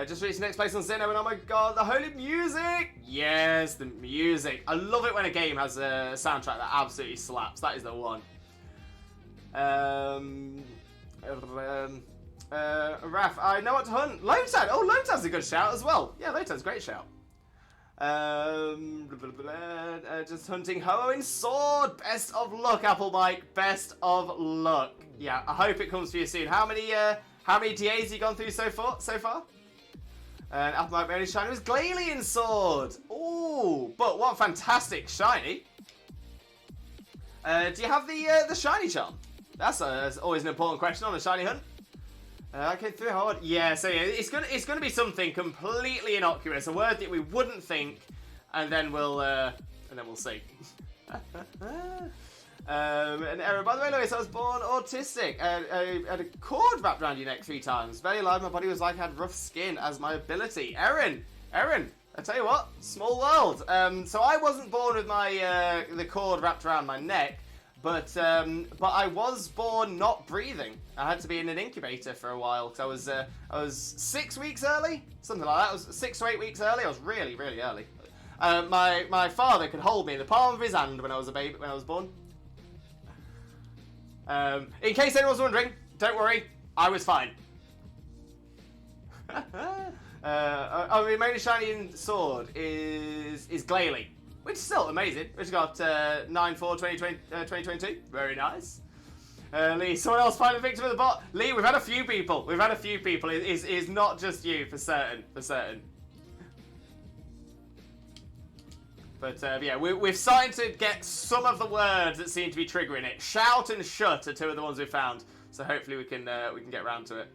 Just reached the next place on Zeno, and oh my god, the holy music! Yes, the music. I love it when a game has a soundtrack that absolutely slaps. That is the one. Raph, I know what to hunt. Lotad! Oh, Lotad's a good shout as well. Yeah, Lotad's a great shout. Just hunting Ho-Oh in Sword. Best of luck, Apple Mike. Best of luck. Yeah, I hope it comes for you soon. How many DAs have you gone through so far? And Apple Mike, my only shiny was Glalie Sword. Ooh, but what a fantastic shiny. Do you have the shiny charm? That's always an important question on a shiny hunt. I came through hard. Yeah, so yeah, it's gonna be something completely innocuous, a word that we wouldn't think, and then we'll see. An error. By the way, Lewis, I was born autistic. I had a cord wrapped around your neck 3 times. Very alive. My body was like I had rough skin as my ability. Erin, I tell you what, small world. So I wasn't born with my the cord wrapped around my neck. But I was born not breathing. I had to be in an incubator for a while because I was 6 weeks early, something like that. I was 6 to 8 weeks early. I was really, really early. My father could hold me in the palm of his hand when I was a baby, when I was born. In case anyone was wondering, don't worry, I was fine. My only shiny sword is Glalie. Which is still amazing. Which got 9/4/2022. Very nice. Lee, someone else find a victim of the bot. Lee, we've had a few people. It is not just you, for certain. But yeah, we're starting to get some of the words that seem to be triggering it. Shout and shut are 2 of the ones we found. So hopefully we can get around to it.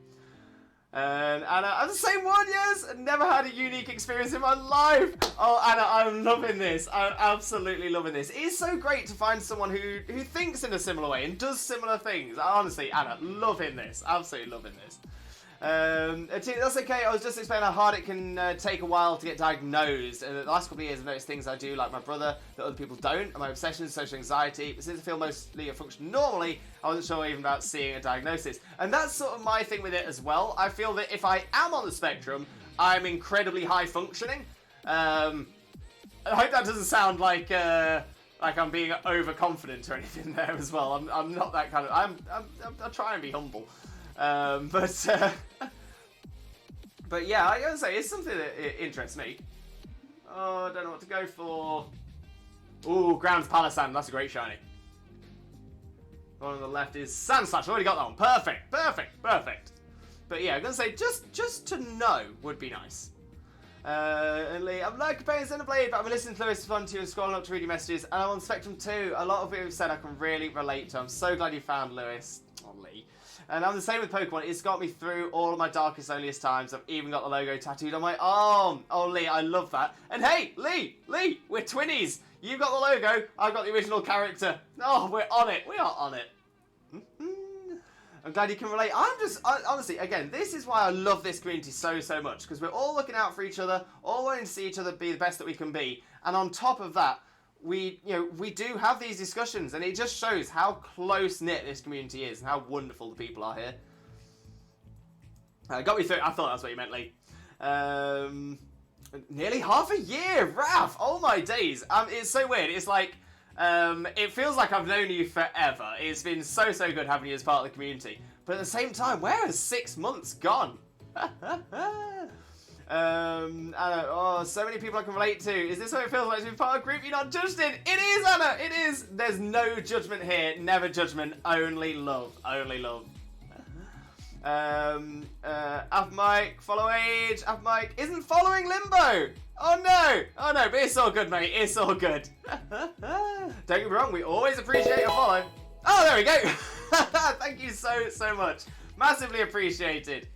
And Anna, I'm the same one, yes! Never had a unique experience in my life! Oh, Anna, I'm loving this. I'm absolutely loving this. It is so great to find someone who thinks in a similar way and does similar things. Honestly, Anna, loving this. Absolutely loving this. That's okay. I was just explaining how hard it can take a while to get diagnosed. And the last couple of years, I've noticed things I do, like my brother, that other people don't. And my obsession is social anxiety. But since I feel mostly a function normally, I wasn't sure even about seeing a diagnosis. And that's sort of my thing with it as well. I feel that if I am on the spectrum, I'm incredibly high functioning. I hope that doesn't sound like I'm being overconfident or anything there as well. I'm not that kind of. I try and be humble. But yeah, I gotta say, it's something that interests me. Oh, I don't know what to go for. Ooh, Grounds Palisand, that's a great shiny. One on the left is Sandslash, already got that one. Perfect. But yeah, I'm gonna say just to know would be nice. And Lee, I'm like playing Xenoblade, but I've been listening to Lewis Fun to you and scrolling up to read your messages, and I'm on Spectrum too. A lot of it you've said I can really relate to. I'm so glad you found Lewis. Oh, Lee. And I'm the same with Pokemon. It's got me through all of my darkest, loneliest times. I've even got the logo tattooed on my arm. Oh, Lee, I love that. And hey, Lee, we're twinnies. You've got the logo. I've got the original character. Oh, we're on it. We are on it. I'm glad you can relate. Honestly, again, this is why I love this community so much. Because we're all looking out for each other, all wanting to see each other be the best that we can be. And on top of that, we do have these discussions, and it just shows how close-knit this community is and how wonderful the people are here. Got me through. I thought that's what you meant, Lee. Nearly half a year, Raph! Oh my days. It's so weird. It's like, it feels like I've known you forever. It's been so good having you as part of the community. But at the same time, where has 6 months gone? Anna, so many people I can relate to. Is this what it feels like to be part of a group you're not judged in? It is, Anna! It is! There's no judgment here. Never judgment. Only love. Mike, follow age. Mike isn't following Limbo. Oh no, but it's all good, mate. It's all good. Don't get me wrong, we always appreciate your follow. Oh, there we go. Thank you so much. Massively appreciated.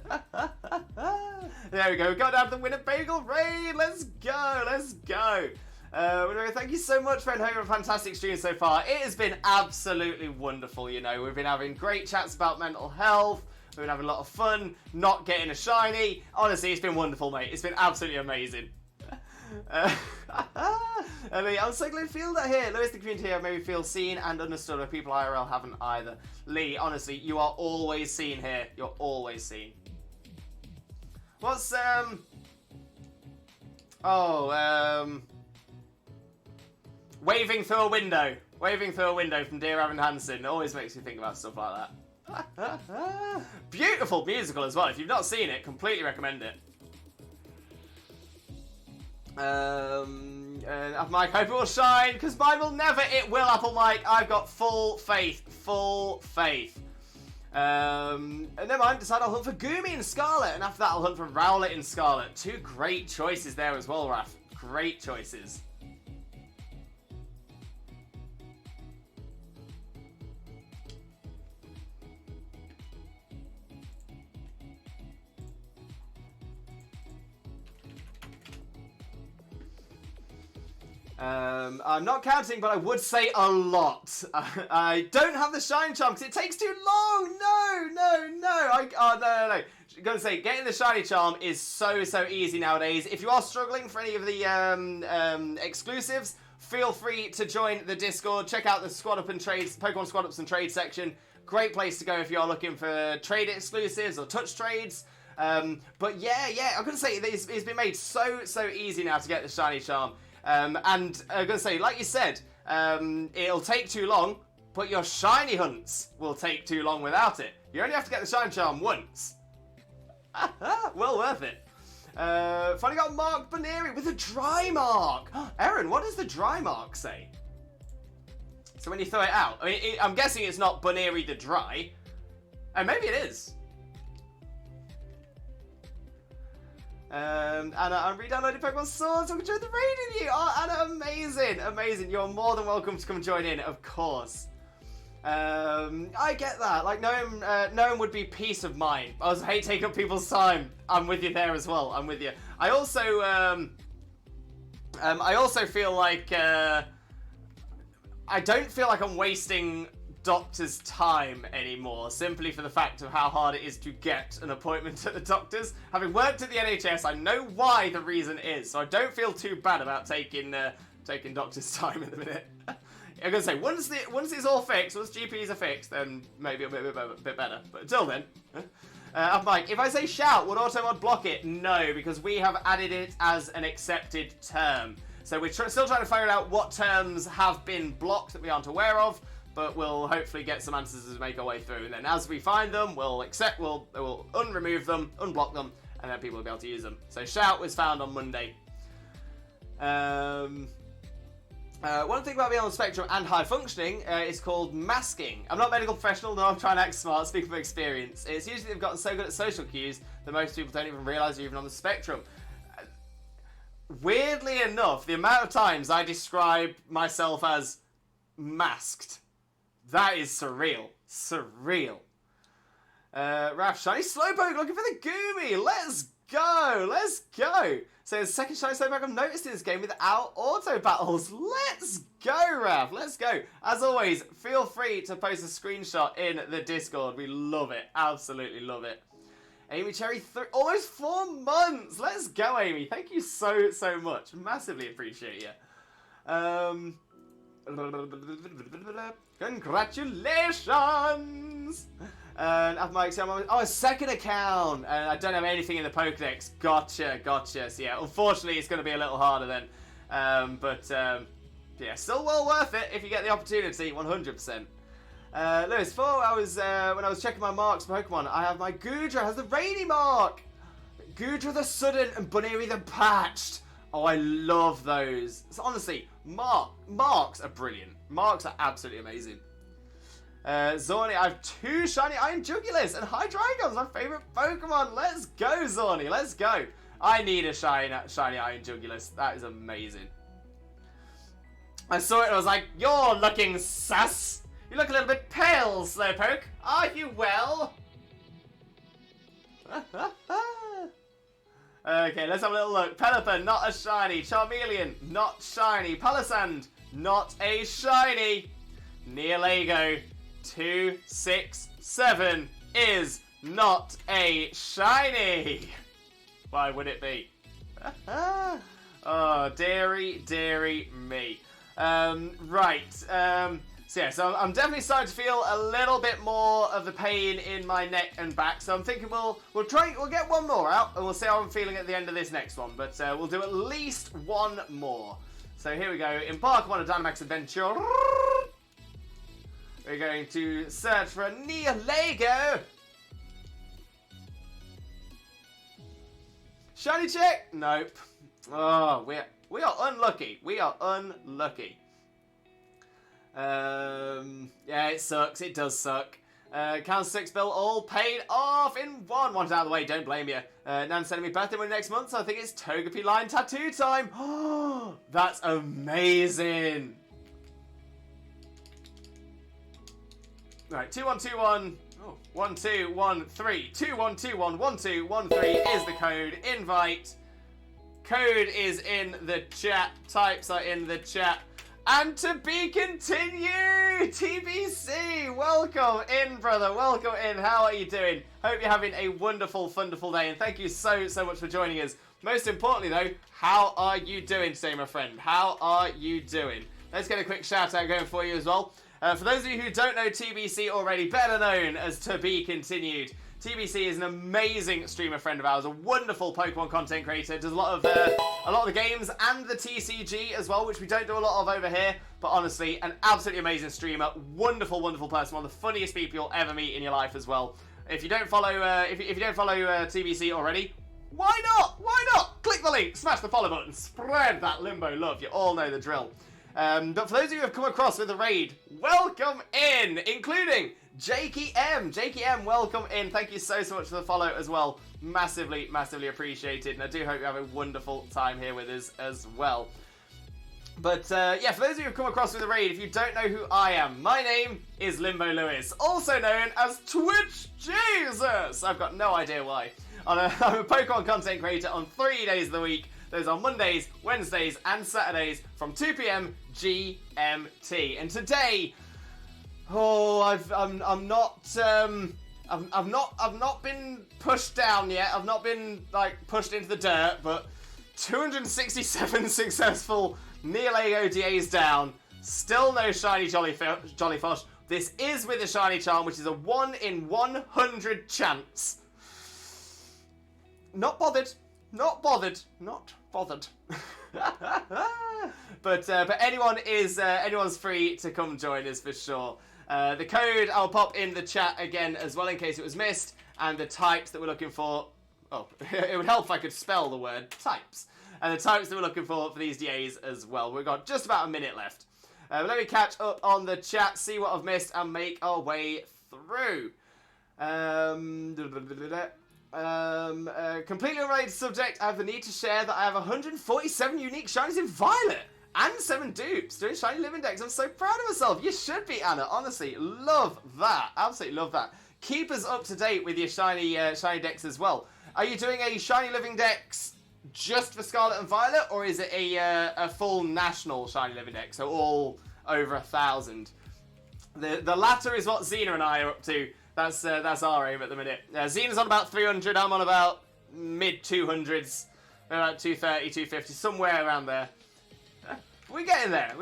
There we go. We got down to the Winnebago raid. Let's go. Thank you so much for having a fantastic stream so far. It has been absolutely wonderful. You know, we've been having great chats about mental health. We've been having a lot of fun. Not getting a shiny. Honestly, it's been wonderful, mate. It's been absolutely amazing. I'm so glad to feel that here. Lewis, the community here made me feel seen and understood where people IRL haven't either. Lee, honestly, you are always seen here. You're always seen. What's, waving through a window. Waving through a window from Dear Evan Hansen. It always makes me think about stuff like that. Beautiful musical as well. If you've not seen it, completely recommend it. Mike, hope it will shine, because mine will never. It will, Apple Mike. I've got full faith. And never mind, decide I'll hunt for Goomy in Scarlet, and after that I'll hunt for Rowlet in Scarlet. Two great choices there as well, Raph. Great choices. I'm not counting, but I would say a lot. I don't have the Shine Charm because it takes too long. No. No. I'm going to say, getting the Shiny Charm is so easy nowadays. If you are struggling for any of the exclusives, feel free to join the Discord. Check out the Squad Up and Trades, Pokemon Squad Ups and Trade section. Great place to go if you're looking for trade exclusives or touch trades. But yeah, I'm going to say it's been made so easy now to get the Shiny Charm. And I'm going to say, like you said, it'll take too long, but your shiny hunts will take too long without it. You only have to get the Shine Charm once. Well worth it. Finally got Mark Baneri with a dry mark. Aaron, what does the dry mark say? So when you throw it out, I mean, I'm guessing it's not Baneri the Dry. And maybe it is. Anna, I'm re-downloading Pokemon Sword so I can join the raid with you. Oh, Anna, amazing. You're more than welcome to come join in, of course. I get that. Like, knowing would be peace of mind. I also hate taking up people's time. I'm with you there as well. I'm with you. I also feel like I don't feel like I'm wasting doctor's time anymore, simply for the fact of how hard it is to get an appointment at the doctor's. Having worked at the NHS, I know why the reason is, so I don't feel too bad about taking doctor's time in the minute. I'm gonna say once it's all fixed, once GPs are fixed, then maybe a bit better. But until then, Mike, if I say shout, would Automod block it? No, because we have added it as an accepted term. So we're still trying to figure out what terms have been blocked that we aren't aware of. But we'll hopefully get some answers as we make our way through. And then as we find them, we'll unremove them, unblock them, and then people will be able to use them. So Shout was found on Monday. One thing about being on the spectrum and high functioning is called masking. I'm not a medical professional, no, I'm trying to act smart, speaking from experience. It's usually they've gotten so good at social cues that most people don't even realise they're even on the spectrum. Weirdly enough, the amount of times I describe myself as masked, that is surreal. Raph, shiny Slowpoke looking for the Goomy. Let's go. So the second shiny Slowpoke I've noticed in this game without auto battles. Let's go, Raph. Let's go. As always, feel free to post a screenshot in the Discord. We love it. Absolutely love it. Amy Cherry, almost 4 months. Let's go, Amy. Thank you so much. Massively appreciate you. Congratulations! And after my exam, a second account, and I don't have anything in the Pokedex. Gotcha. So yeah, unfortunately, it's going to be a little harder then. Yeah, still well worth it if you get the opportunity. 100%. Lewis, when I was checking my marks for Pokemon, I have my Goodra has the rainy mark. Goodra the Sudden and Baneri the Patched. Oh, I love those. So honestly, marks are brilliant. Marks are absolutely amazing. Zorny, I have 2 shiny Iron Jugulis and Hydreigon's my favourite Pokemon. Let's go, Zorny, let's go. I need a shiny Iron Jugulis. That is amazing. I saw it and I was like, you're looking sus. You look a little bit pale, Slowpoke. Are you well? Okay, let's have a little look. Pelipper, not a shiny. Charmeleon, not shiny. Palisand, not a shiny. Nihilego, 267 is not a shiny. Why would it be? Oh, dearie me. So I'm definitely starting to feel a little bit more of the pain in my neck and back. So I'm thinking we'll get one more out and we'll see how I'm feeling at the end of this next one. But we'll do at least one more. So here we go. Embark upon a Dynamax adventure. We're going to search for a Nihilego. Shiny check? Nope. Oh, we are unlucky. We are unlucky. Yeah, it sucks. It does suck. Count 6 bill all paid off in one. Want it out of the way, don't blame you. Nan's sending me birthday money next month, so I think it's Togepi line tattoo time. Oh, that's amazing. Right, 2121. Oh, 1213. 21211213 is the code. Invite. Code is in the chat. Types are in the chat. And to be continued! TBC! Welcome in, brother. Welcome in. How are you doing? Hope you're having a wonderful, wonderful day. And thank you so much for joining us. Most importantly, though, how are you doing today, my friend? How are you doing? Let's get a quick shout out going for you as well. For those of you who don't know TBC already, better known as To Be Continued, TBC is an amazing streamer friend of ours, a wonderful Pokemon content creator, does a lot of the games and the TCG as well, which we don't do a lot of over here, but honestly, an absolutely amazing streamer, wonderful person, one of the funniest people you'll ever meet in your life as well. If you don't follow, if you don't follow TBC already, why not? Why not? Click the link, smash the follow button, spread that Limbo love. You all know the drill. But for those of you who have come across with the raid, welcome in, including Jakey M. Jakey M, welcome in. Thank you so much for the follow as well. Massively appreciated. And I do hope you have a wonderful time here with us as well. But yeah, for those of you who have come across with the raid, if you don't know who I am, my name is Limbo Lewis, also known as Twitch Jesus. I've got no idea why. I'm a Pokemon content creator on 3 days of the week. Those are Mondays, Wednesdays, and Saturdays from 2 PM GMT. And today, I've not been pushed down yet. I've not been like pushed into the dirt, but 267 successful Nihilego DAs down. Still no shiny Jollyfosh. This is with a shiny charm, which is a 1 in 100 chance. Not bothered. But anyone's free to come join us for sure. The code I'll pop in the chat again as well in case it was missed, and the types that we're looking for. Oh, it would help if I could spell the word types. And the types that we're looking for these DAs as well. We've got just about a minute left. Let me catch up on the chat, see what I've missed, and make our way through. Completely unrelated subject, I have the need to share that I have 147 unique shinies in Violet and 7 dupes doing shiny living decks. I'm so proud of myself. You should be, Anna. Honestly, love that. Absolutely love that. Keep us up to date with your shiny decks as well. Are you doing a shiny living decks just for Scarlet and Violet, or is it a full national shiny living deck, so all over 1,000? The latter is what Xena and I are up to. That's our aim at the minute. Xena's on about 300, I'm on about mid 200s, about 230, 250, somewhere around there. We're getting there.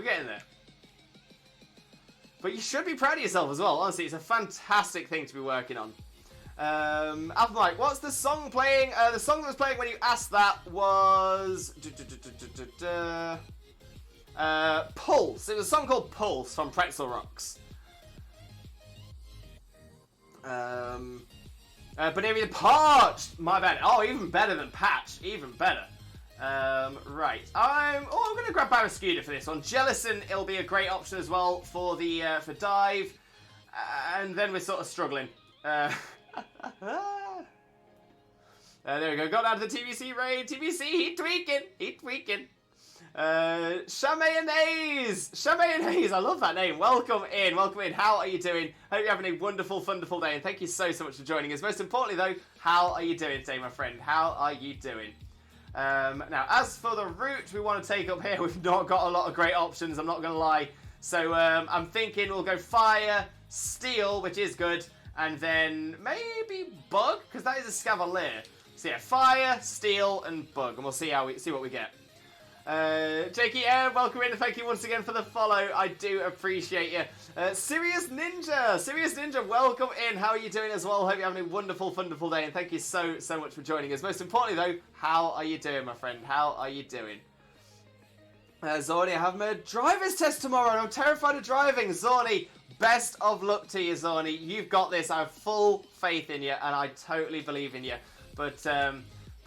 But you should be proud of yourself as well. Honestly, it's a fantastic thing to be working on. Alpha Mike, what's the song playing? The song that was playing when you asked that was Pulse. It was a song called Pulse from Pretzel Rocks. But maybe the Parched! My bad. Oh, even better than Patch. Even better. Right. I'm going to grab Barrascuda for this one. Jellison, it'll be a great option as well for the for Dive. And then we're sort of struggling. There we go. Got out of the TBC raid. TBC, he tweaking. Shamay and Hayes. I love that name. Welcome in. How are you doing? Hope you're having a wonderful day, and thank you so much for joining us. Most importantly, though, how are you doing today, my friend? How are you doing? Now, as for the route we want to take up here, we've not got a lot of great options, I'm not going to lie. So I'm thinking we'll go fire, steel, which is good, and then maybe bug, because that is a Scavalier. So yeah, fire, steel, and bug, and we'll see what we get. Jakey M, welcome in, and thank you once again for the follow. I do appreciate you. Serious Ninja, welcome in. How are you doing as well? Hope you're having a wonderful day, and thank you so much for joining us. Most importantly, though, how are you doing, my friend? How are you doing? Zorni, I have my driver's test tomorrow, and I'm terrified of driving. Zorni, best of luck to you, Zorni. You've got this. I have full faith in you, and I totally believe in you. But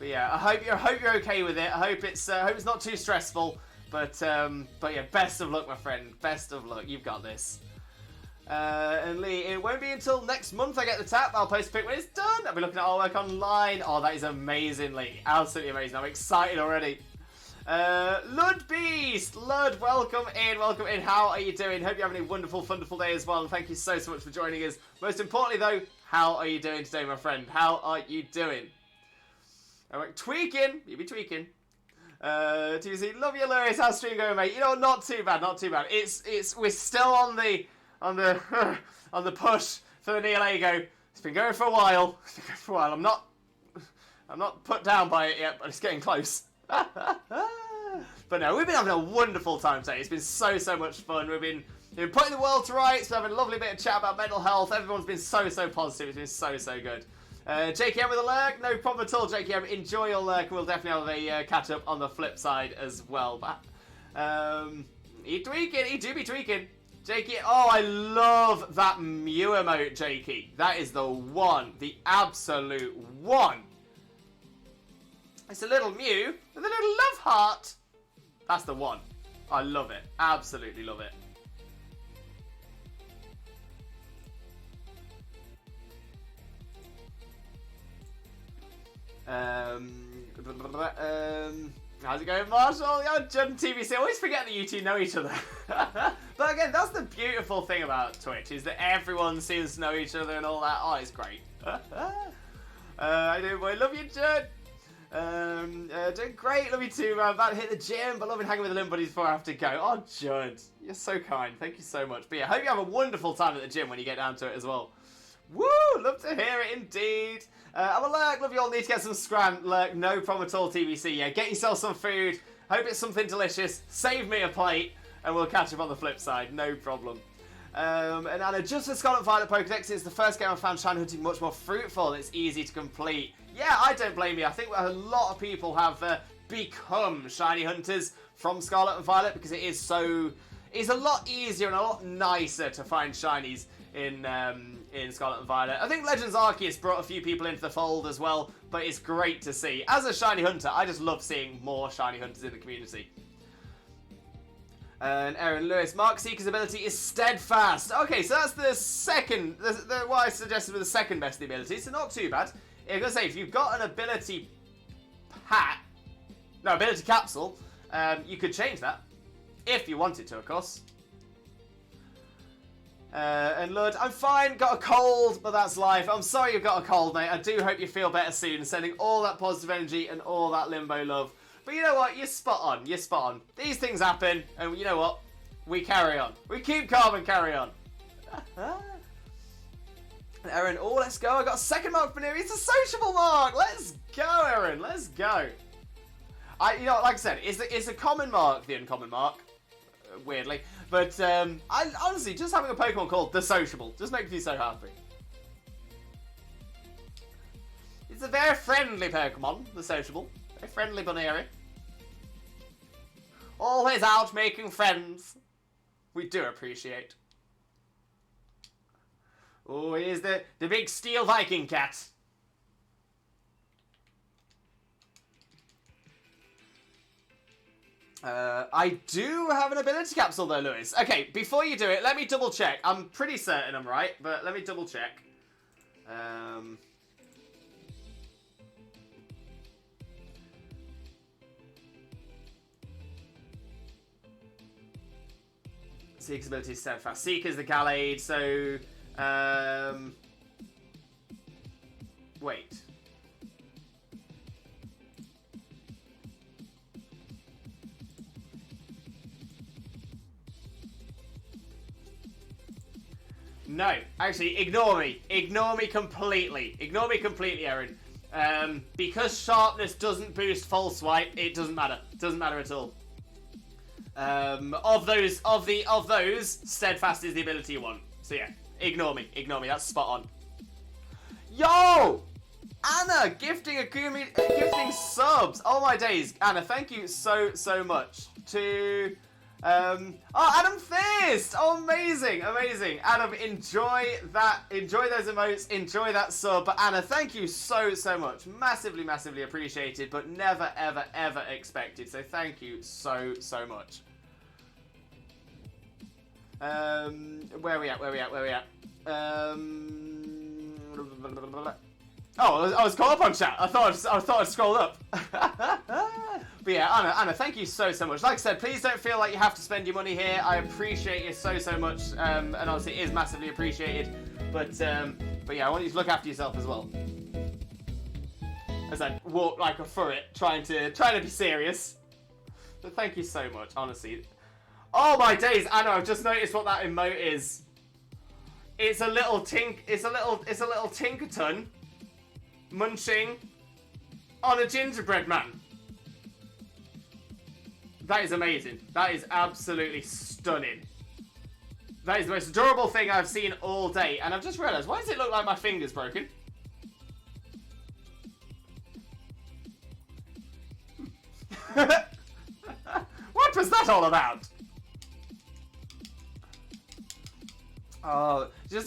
yeah, I hope you're okay with it. I hope it's not too stressful. But yeah, best of luck, my friend. Best of luck. You've got this. And Lee, it won't be until next month I get the tap. I'll post a pic when it's done. I'll be looking at our work online. Oh, that is amazing, Lee. Absolutely amazing. I'm excited already. Lud Beast! Lud, welcome in. How are you doing? Hope you're having a wonderful day as well. And thank you so much for joining us. Most importantly, though, how are you doing today, my friend? How are you doing? Alright, tweaking. You be tweaking. TVC, love you, Lewis. How's stream going, mate? You know, not too bad. We're still on the on the push for the Nihilego. It's been going for a while. I'm not put down by it yet, but it's getting close. But no, we've been having a wonderful time today. It's been so much fun. We've been putting the world to rights. We're having a lovely bit of chat about mental health. Everyone's been so positive. It's been so good. JKM with a lurk, no problem at all. JKM, enjoy your lurk. We'll definitely have a catch up on the flip side as well. But he do be tweaking. Jakey, oh, I love that Mew emote, Jakey. That is the one, the absolute one. It's a little Mew with a little love heart. That's the one. I love it. Absolutely love it. How's it going, Marshall? Yeah, Judd and TVC. I always forget that you two know each other. But again, that's the beautiful thing about Twitch, is that everyone seems to know each other and all that. Oh, it's great. I do, boy. Love you, Judd. Doing great. Love you too, man. About to hit the gym, but loving hanging with the limb buddies before I have to go. Oh, Judd. You're so kind. Thank you so much. But yeah, hope you have a wonderful time at the gym when you get down to it as well. Woo! Love to hear it indeed. I'm a lurk. Love you all. Need to get some scram. Lurk, no problem at all, TBC. Yeah, get yourself some food. Hope it's something delicious. Save me a plate, and we'll catch up on the flip side. No problem. And Anna, just for Scarlet Violet Pokedex, it's the first game I found shiny hunting much more fruitful. It's easy to complete. Yeah, I don't blame you. I think a lot of people have become shiny hunters from Scarlet and Violet because it is it's a lot easier and a lot nicer to find shinies in Scarlet and Violet. I think Legends Arceus brought a few people into the fold as well, but it's great to see. As a shiny hunter, I just love seeing more shiny hunters in the community. And Aaron Lewis, Mark Seeker's ability is steadfast. Okay, so that's the second, what I suggested was the second best ability, so not too bad. I'm going to say, if you've got an ability ability capsule, you could change that. If you wanted to, of course. And Lud, I'm fine, got a cold, but that's life. I'm sorry you've got a cold, mate. I do hope you feel better soon. Sending all that positive energy and all that limbo love. But you know what? You're spot on. These things happen, and you know what? We carry on. We keep calm and carry on. Aaron, oh, let's go. I got a second mark for Neri. It's a sociable mark. Let's go, Aaron. Let's go. Like I said, it's a common mark, the uncommon mark. Weirdly. But I honestly, just having a Pokemon called the Sociable just makes me so happy. It's a very friendly Pokemon, the Sociable. Very friendly Bunny. Always out making friends. We do appreciate. Oh, here's the big steel Viking cat. I do have an ability capsule though, Lewis. Okay, before you do it, let me double check. I'm pretty certain I'm right, but let me double check. Seek's ability is steadfast. Seek is the Gallade, so... Wait. No, actually, ignore me. Ignore me completely. Ignore me completely, Aaron. Because sharpness doesn't boost false swipe, it doesn't matter. It doesn't matter at all. Of those, steadfast is the ability you want. So yeah, ignore me. Ignore me. That's spot on. Yo, Anna, gifting gifting subs. Oh my days, Anna. Thank you so much to. Oh, Adam Fist! Oh, amazing, amazing. Adam, enjoy that. Enjoy those emotes. Enjoy that sub. But Anna, thank you so much. Massively appreciated, but never, ever expected. So thank you so much. Where are we at? Oh, I was caught up on chat. I thought I'd scroll up. But yeah, Anna, thank you so much. Like I said, please don't feel like you have to spend your money here. I appreciate you so much, and obviously it is massively appreciated. But yeah, I want you to look after yourself as well. As I walk like a furret, trying to be serious. But thank you so much, honestly. Oh my days, Anna! I've just noticed what that emote is. It's a little Tinkerton munching on a gingerbread man. That is amazing. That is absolutely stunning. That is the most adorable thing I've seen all day. And I've just realised, why does it look like my finger's broken? What was that all about? Oh, just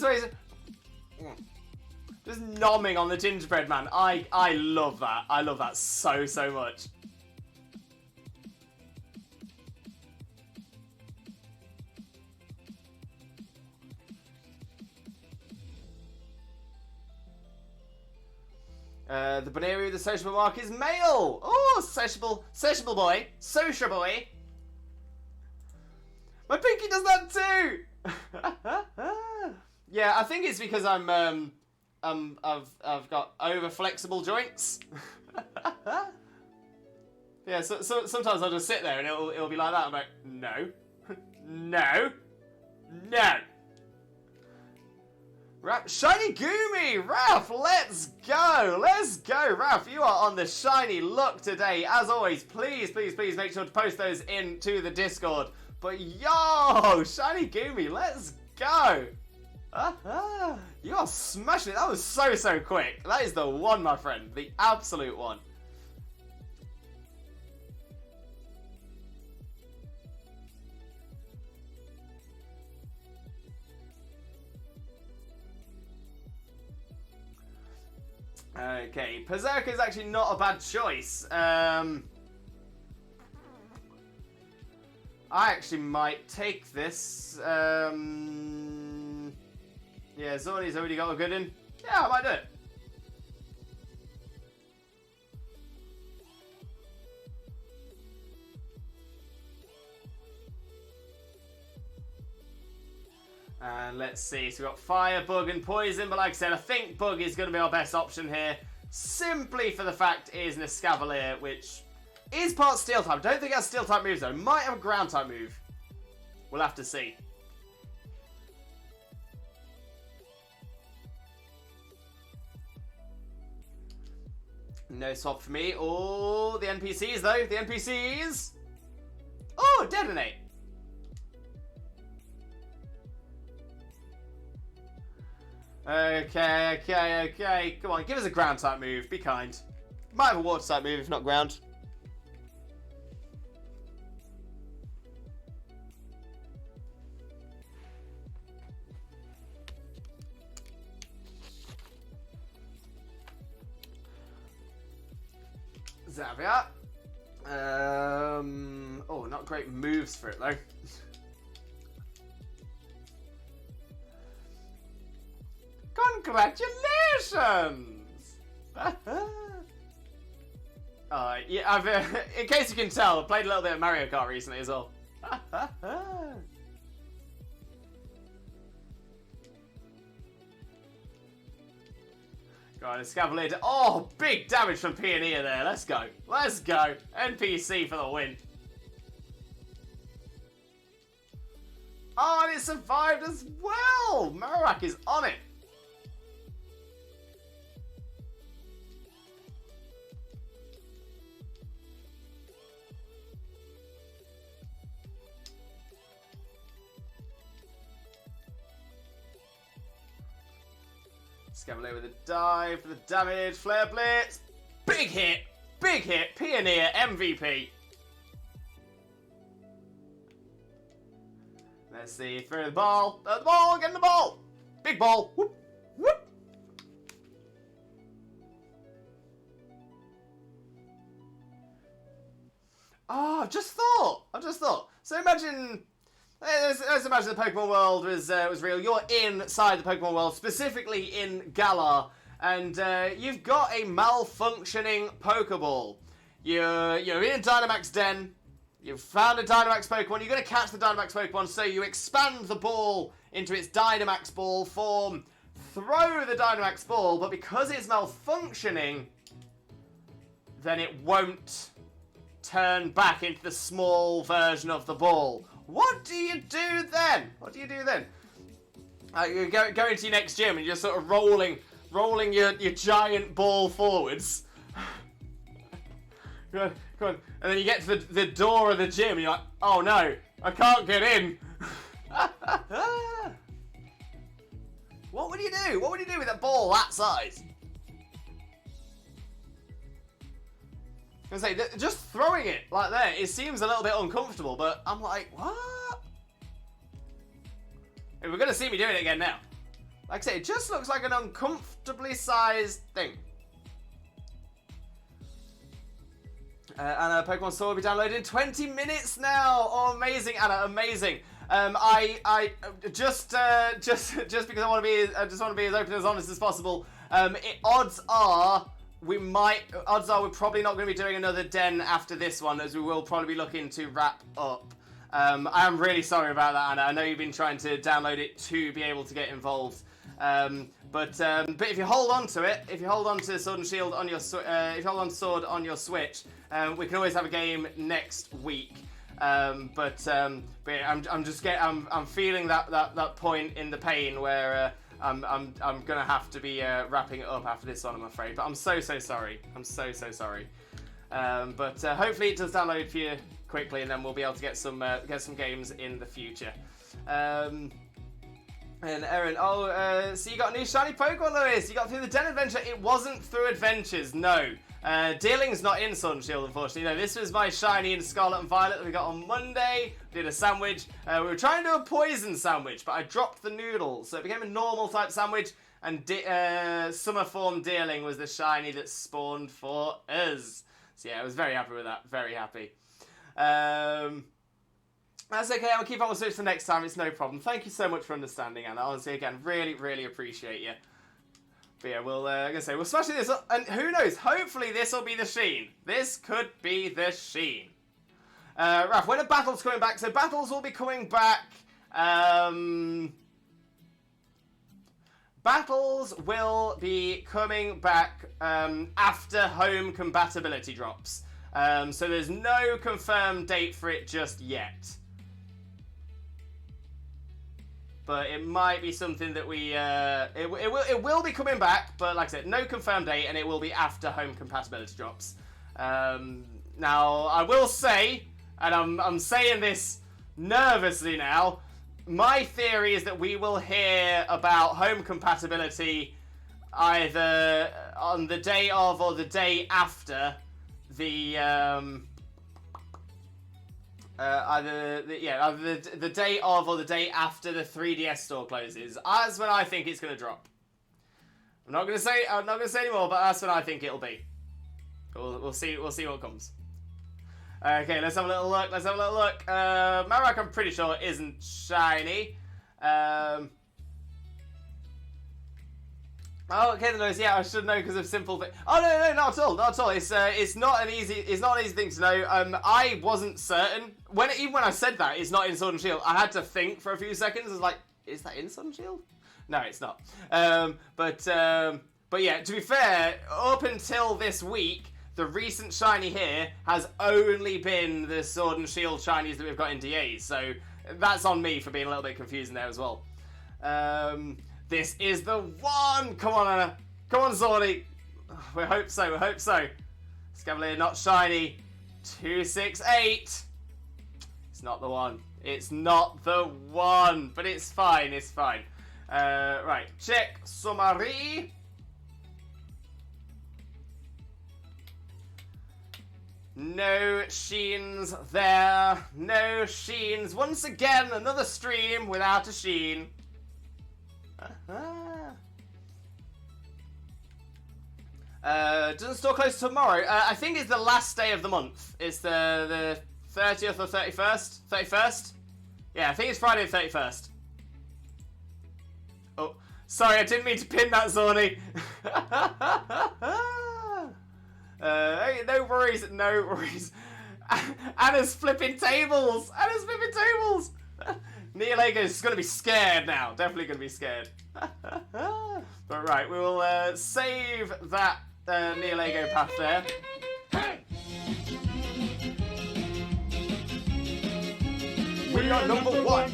nomming on the gingerbread man. I love that. I love that so much. The binary of the sociable mark is male. Oh, sociable boy. Social boy. My pinky does that too. Yeah, I think it's because I've got over flexible joints. Yeah, so sometimes I'll just sit there and it'll be like that. I'm like, no, no. Shiny Goomy! Ralph, let's go! Let's go! Ralph, you are on the shiny look today. As always, please make sure to post those into the Discord. But yo! Shiny Goomy, let's go! You are smashing it. That was so quick. That is the one, my friend. The absolute one. Okay, Berserker is actually not a bad choice. I actually might take this. Yeah, Zorni's already got a good one. Yeah, I might do it. And let's see, so we've got Fire, Bug, and Poison, but like I said, I think Bug is going to be our best option here, simply for the fact it is an Escavalier, which is part Steel type. I don't think it has Steel type moves though. It might have a Ground type move. We'll have to see. No swap for me. Oh, the NPCs though. The NPCs. Oh, Detonate. Okay. Come on, give us a ground type move. Be kind. Might have a water type move if not ground. Xavier. Oh, not great moves for it though. Congratulations! Yeah, I've in case you can tell, I've played a little bit of Mario Kart recently as well. Go on, Escavalier. Oh, big damage from Pioneer there. Let's go. Let's go. NPC for the win. Oh, and it survived as well. Marowak is on it. Escavalier with a dive for the damage. Flare Blitz. Big hit. Big hit. Pioneer MVP. Let's see. Throw the ball. The ball. Get the ball. Big ball. Whoop. Whoop. Oh, I just thought. So imagine. Let's imagine the Pokemon world was real. You're inside the Pokemon world, specifically in Galar, and you've got a malfunctioning Pokeball. You're in a Dynamax den. You've found a Dynamax Pokemon. You're going to catch the Dynamax Pokemon, so you expand the ball into its Dynamax ball form, throw the Dynamax ball, but because it's malfunctioning, then it won't turn back into the small version of the ball. What do you do then? You go into your next gym and you're sort of rolling your giant ball forwards. Come on. And then you get to the door of the gym and you're like, oh no, I can't get in. What would you do? What would you do with a ball that size? I was gonna say, just throwing it like that, it seems a little bit uncomfortable, but I'm like, what? Hey, we're gonna see me doing it again now. Like I say, it just looks like an uncomfortably sized thing. Anna, Pokemon Sword will be downloaded in 20 minutes now. Oh, amazing, Anna, amazing. I just because I want to be, just want to be as open and as honest as possible. Odds are we're probably not going to be doing another den after this one, as we will probably be looking to wrap up. I am really sorry about that, Anna. I know you've been trying to download it to be able to get involved. But if you hold on to it, if you hold on to Sword and Shield on your if you hold on to Sword on your Switch, we can always have a game next week. I'm feeling that point in the pain where I'm gonna have to be wrapping it up after this one, I'm afraid. But I'm so sorry. I'm so sorry. But hopefully it does download for you quickly, and then we'll be able to get some games in the future. And Erin, so you got a new shiny Pokemon, Lewis. You got through the Den Adventure. It wasn't through Adventures, no. Dealing's not in Sun and Shield, unfortunately. No, this was my shiny in Scarlet and Violet that we got on Monday. Did a sandwich. We were trying to do a poison sandwich, but I dropped the noodles, so it became a normal type sandwich. And Summer Form Dealing was the shiny that spawned for us. So yeah, I was very happy with that. Very happy. That's okay, I'll keep on with Switch for next time, it's no problem. Thank you so much for understanding, Anna. Honestly, again, really appreciate you. But yeah, we'll smash this up, and who knows, hopefully this will be the Sheen. This could be the Sheen. Raph, when are battles coming back? So battles will be coming back, battles will be coming back, after home compatibility drops. So there's no confirmed date for it just yet. But it might be something that we, it will be coming back, but like I said, no confirmed date, and it will be after home compatibility drops. Now, I will say, and I'm saying this nervously now, my theory is that we will hear about home compatibility either on the day of or the day after the, either the day of or the day after the 3DS store closes. That's when I think it's going to drop. I'm not going to say any more, but that's when I think it'll be. We'll see what comes. Okay, let's have a little look. Marak, I'm pretty sure, isn't shiny. Oh, okay, yeah, I should know because of simple thing. Oh no, not at all. It's not an easy thing to know. I wasn't certain even when I said that it's not in Sword and Shield. I had to think for a few seconds. I was like, is that in Sword and Shield? No, it's not. But yeah, to be fair, up until this week, the recent shiny here has only been the Sword and Shield shinies that we've got in DAs. So that's on me for being a little bit confusing there as well. This is the one! Come on, Anna. Come on, Zordy. We hope so. Scavalier, not shiny. 268. It's not the one. But it's fine. Right, check summary. No sheens there. No sheens. Once again, another stream without a sheen. Doesn't store close tomorrow. I think it's the last day of the month. It's the 30th or 31st? 31st? Yeah, I think it's Friday the 31st. Oh, sorry, I didn't mean to pin that, Zorny. Hey, no worries. Anna's flipping tables. Nihilego is going to be scared now. Definitely going to be scared. But right, we will save that Nihilego path there. We are number one.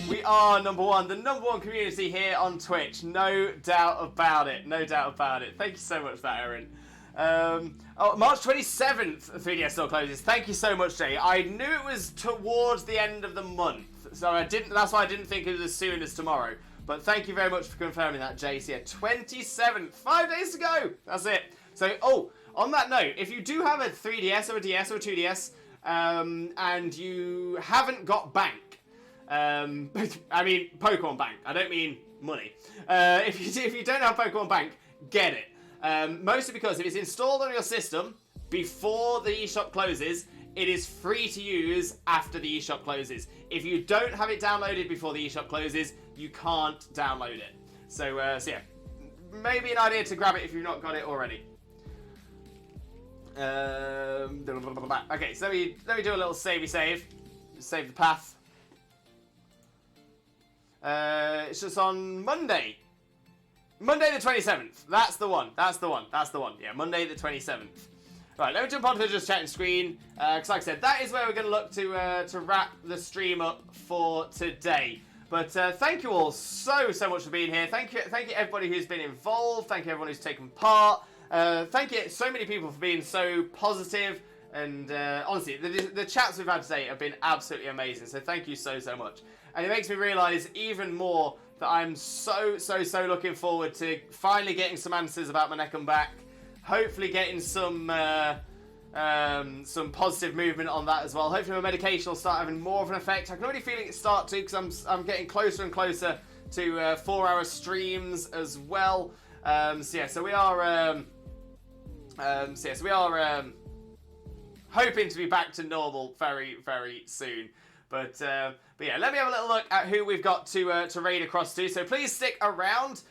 We are number one. The number one community here on Twitch. No doubt about it. Thank you so much for that, Erin. March 27th, 3DS store closes. Thank you so much, Jay. I knew it was towards the end of the month. So that's why I didn't think it was as soon as tomorrow. But thank you very much for confirming that, Jace. Yeah, 27th. 5 days to go. That's it. So, on that note, if you do have a 3DS or a DS or a 2DS, and you haven't got bank, I mean Pokemon Bank. I don't mean money. If you don't have Pokemon Bank, get it. Mostly because if it's installed on your system before the eShop closes, it is free to use after the eShop closes. If you don't have it downloaded before the eShop closes, you can't download it. So yeah, maybe an idea to grab it if you've not got it already. Okay, so let me do a little save. Save the path. It's just on Monday. Monday the 27th. That's the one. Yeah, Monday the 27th. Right, let me jump onto the Just Chatting screen, because like I said, that is where we're going to look to wrap the stream up for today. But thank you all so much for being here. Thank you everybody who's been involved. Thank you everyone who's taken part. Thank you so many people for being so positive. And honestly, the chats we've had today have been absolutely amazing. So thank you so much. And it makes me realise even more that I'm so looking forward to finally getting some answers about my neck and back. Hopefully getting some positive movement on that as well. Hopefully my medication will start having more of an effect. I can already feel it start to, because I'm getting closer and closer to 4-hour streams as well. So we are hoping to be back to normal very soon. But yeah, let me have a little look at who we've got to raid across to. So please stick around,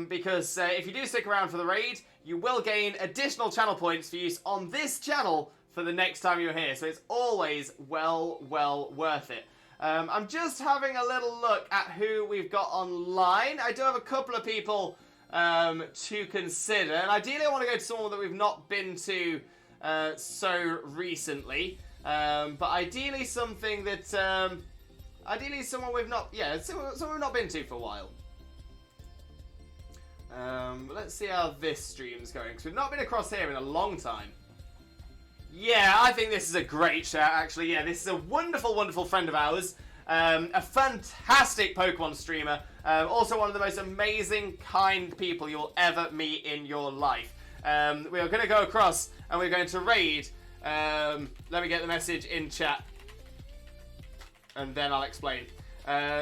because if you do stick around for the raid, you will gain additional channel points for use on this channel for the next time you're here. So it's always well worth it. I'm just having a little look at who we've got online. I do have a couple of people to consider. And ideally I want to go to someone that we've not been to so recently. But ideally something that... ideally someone we've not... Yeah, someone we've not been to for a while. Let's see how this stream's going, because we've not been across here in a long time. Yeah, I think this is a great shout, actually. Yeah, this is a wonderful friend of ours. A fantastic Pokemon streamer. Also one of the most amazing, kind people you'll ever meet in your life. We are going to go across and we're going to raid. Let me get the message in chat. And then I'll explain.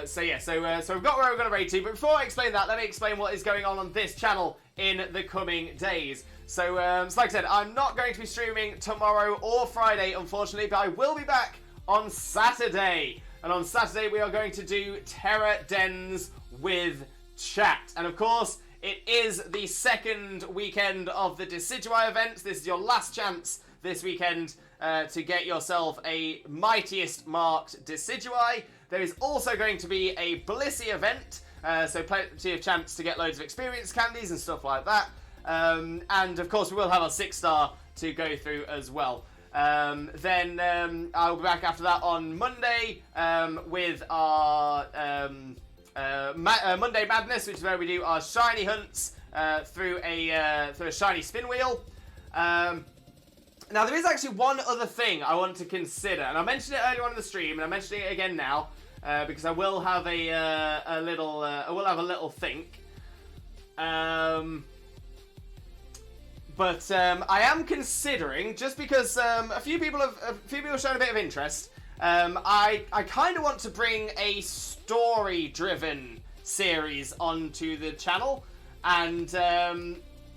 So we've got where we're going to raid to, but before I explain that, let me explain what is going on this channel in the coming days. So, like I said, I'm not going to be streaming tomorrow or Friday, unfortunately, but I will be back on Saturday. And on Saturday, we are going to do Terror Dens with chat. And of course, it is the second weekend of the Decidui events. This is your last chance this weekend to get yourself a Mightiest Marked Decidui. There is also going to be a Blissey event, so plenty of chance to get loads of experience candies and stuff like that. And of course, we will have a 6-star to go through as well. Then I'll be back after that on Monday with our Monday Madness, which is where we do our shiny hunts through a shiny spin wheel. Now, there is actually one other thing I want to consider, and I mentioned it earlier on in the stream, and I'm mentioning it again now because I will have a little think. But I am considering, just because a few people have shown a bit of interest, I kind of want to bring a story-driven series onto the channel, and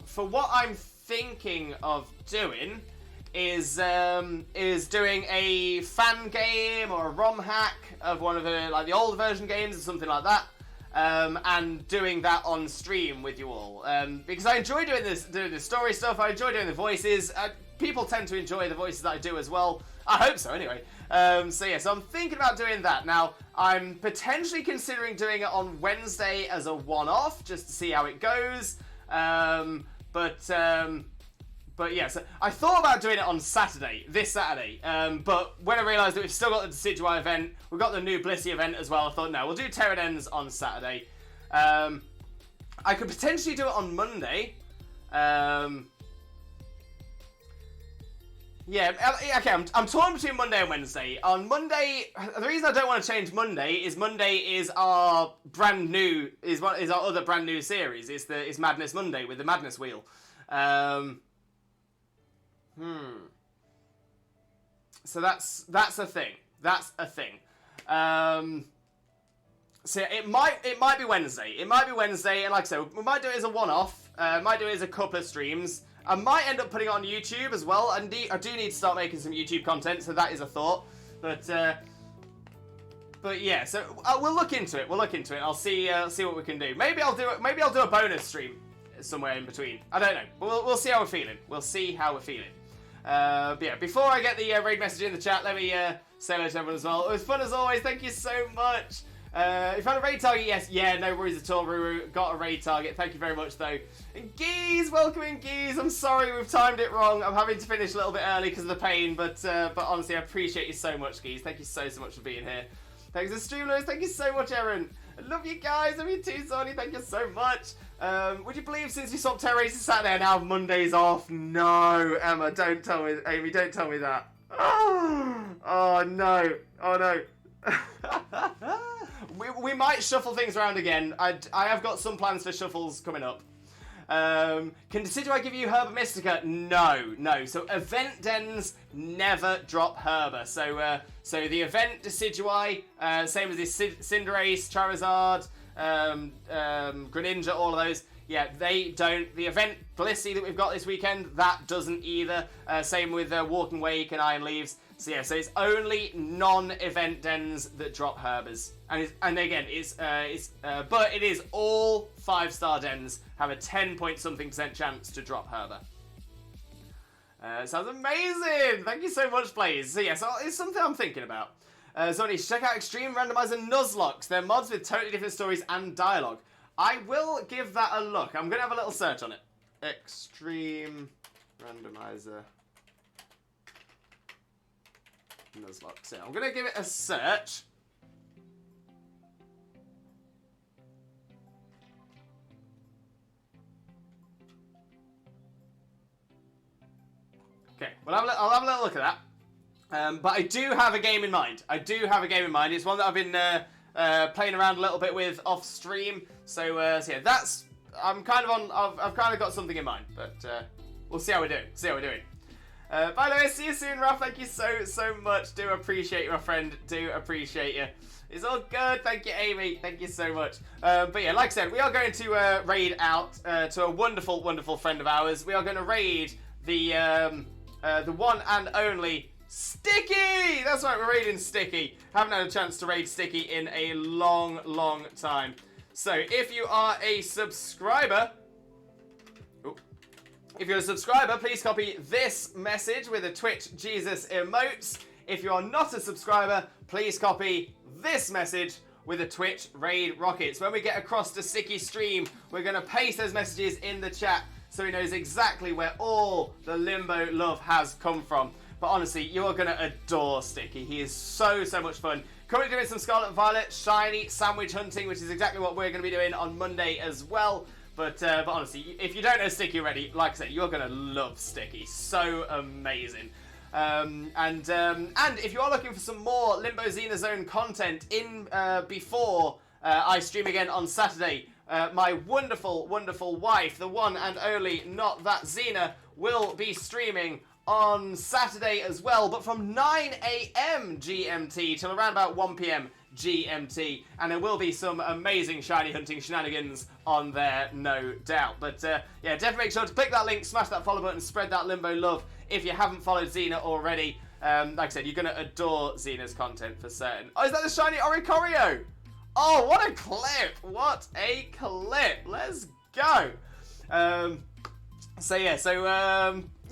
for what I'm thinking of doing is doing a fan game or a ROM hack of one of the old version games or something like that. And doing that on stream with you all, because I enjoy doing the story stuff. I enjoy doing the voices. People tend to enjoy the voices that I do as well. I hope so, anyway. So I'm thinking about doing that. Now, I'm potentially considering doing it on Wednesday as a one-off, just to see how it goes. But yeah, so I thought about doing it on Saturday, this Saturday, but when I realised that we've still got the Decidui event, we've got the new Blissey event as well, I thought, no, we'll do Terror Dens on Saturday. I could potentially do it on Monday. Yeah, okay, I'm torn between Monday and Wednesday. On Monday, the reason I don't want to change Monday is our brand new, is our other brand new series. It's Madness Monday with the Madness Wheel. So that's a thing. That's a thing. So it might be Wednesday. It might be Wednesday, and like I said, we might do it as a one-off. Might do it as a couple of streams. I might end up putting it on YouTube as well. I do need to start making some YouTube content, so that is a thought. But yeah, so we'll look into it. I'll see what we can do. Maybe I'll do a bonus stream somewhere in between. I don't know. But we'll see how we're feeling. But yeah, before I get the raid message in the chat, let me say hello to everyone as well. It was fun as always. Thank you so much. You found a raid target? Yes. Yeah, no worries at all, Ruru. Got a raid target. Thank you very much, though. And Geese, welcome in, Geese. I'm sorry we've timed it wrong. I'm having to finish a little bit early because of the pain, but honestly, I appreciate you so much, Geese. Thank you so much for being here. Thanks to Streamlers. Thank you so much, Erin. I love you guys. Love you too, Sonny. Thank you so much. Would you believe since we swapped Terror Races Saturday, I now have Mondays off? No, Emma, don't tell me. Amy, don't tell me that. Oh no. Oh no. we might shuffle things around again. I have got some plans for shuffles coming up. Can Decidui give you Herba Mystica? No. So event dens never drop Herba. So the event Decidui, same as this Cinderace, Charizard, Greninja, all of those. Yeah, they don't. The event Blissey that we've got this weekend, that doesn't either. Same with Walking Wake and Iron Leaves. So yeah, so it's only non-event dens that drop Herbers, and again, but it is all 5-star dens have a 10-point-something% chance to drop Herber. Sounds amazing! Thank you so much, Blaze. So yeah, so it's something I'm thinking about. So I need to check out Extreme Randomizer Nuzlocke. They're mods with totally different stories and dialogue. I will give that a look. I'm gonna have a little search on it. Extreme Randomizer Nuzlocke. So I'm gonna give it a search. Okay, well I'll have a little look at that. But I do have a game in mind. It's one that I've been playing around a little bit with off stream. So yeah, that's I've kind of got something in mind, but we'll see how we're doing. By the way, see you soon, Ralph. Thank you so much. Do appreciate you, my friend. Do appreciate you. It's all good. Thank you, Amy. Thank you so much. But yeah, like I said, we are going to raid out to a wonderful, wonderful friend of ours. We are going to raid the one and only Sticky. That's right, we're raiding Sticky. Haven't had a chance to raid Sticky in a long, long time. So if you are a subscriber, please copy this message with a Twitch Jesus emotes. If you are not a subscriber, please copy this message with a Twitch raid rockets. When we get across to Sticky's stream, we're going to paste those messages in the chat so he knows exactly where all the Limbo love has come from. But honestly, you are going to adore Sticky. He is so much fun. Currently doing some Scarlet Violet shiny sandwich hunting, which is exactly what we're going to be doing on Monday as well. But honestly, if you don't know Sticky already, like I said, you're going to love Sticky. So amazing. And if you are looking for some more Limbo Xena Zone content in before I stream again on Saturday, my wonderful, wonderful wife, the one and only Not That Xena, will be streaming on Saturday as well, but from 9 a.m. GMT till around about 1 p.m. GMT, and there will be some amazing shiny hunting shenanigans on there, no doubt. But yeah, definitely make sure to click that link, smash that follow button, spread that Limbo love if you haven't followed Xena already. Like I said, you're going to adore Xena's content for certain. Oh, is that the shiny Oricorio? Oh, what a clip! What a clip! Let's go!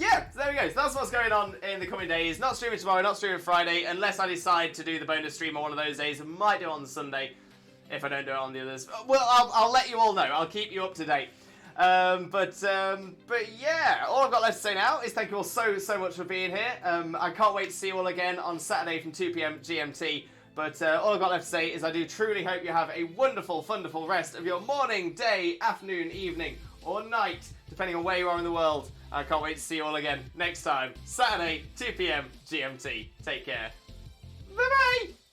Yeah, so there we go. So that's what's going on in the coming days. Not streaming tomorrow, not streaming Friday, unless I decide to do the bonus stream on one of those days. I might do it on Sunday, if I don't do it on the others. Well, I'll let you all know. I'll keep you up to date. But yeah, all I've got left to say now is thank you all so much for being here. I can't wait to see you all again on Saturday from 2 p.m. GMT. But all I've got left to say is I do truly hope you have a wonderful, wonderful rest of your morning, day, afternoon, evening, or night, depending on where you are in the world. I can't wait to see you all again next time, Saturday, 2 p.m. GMT. Take care. Bye-bye!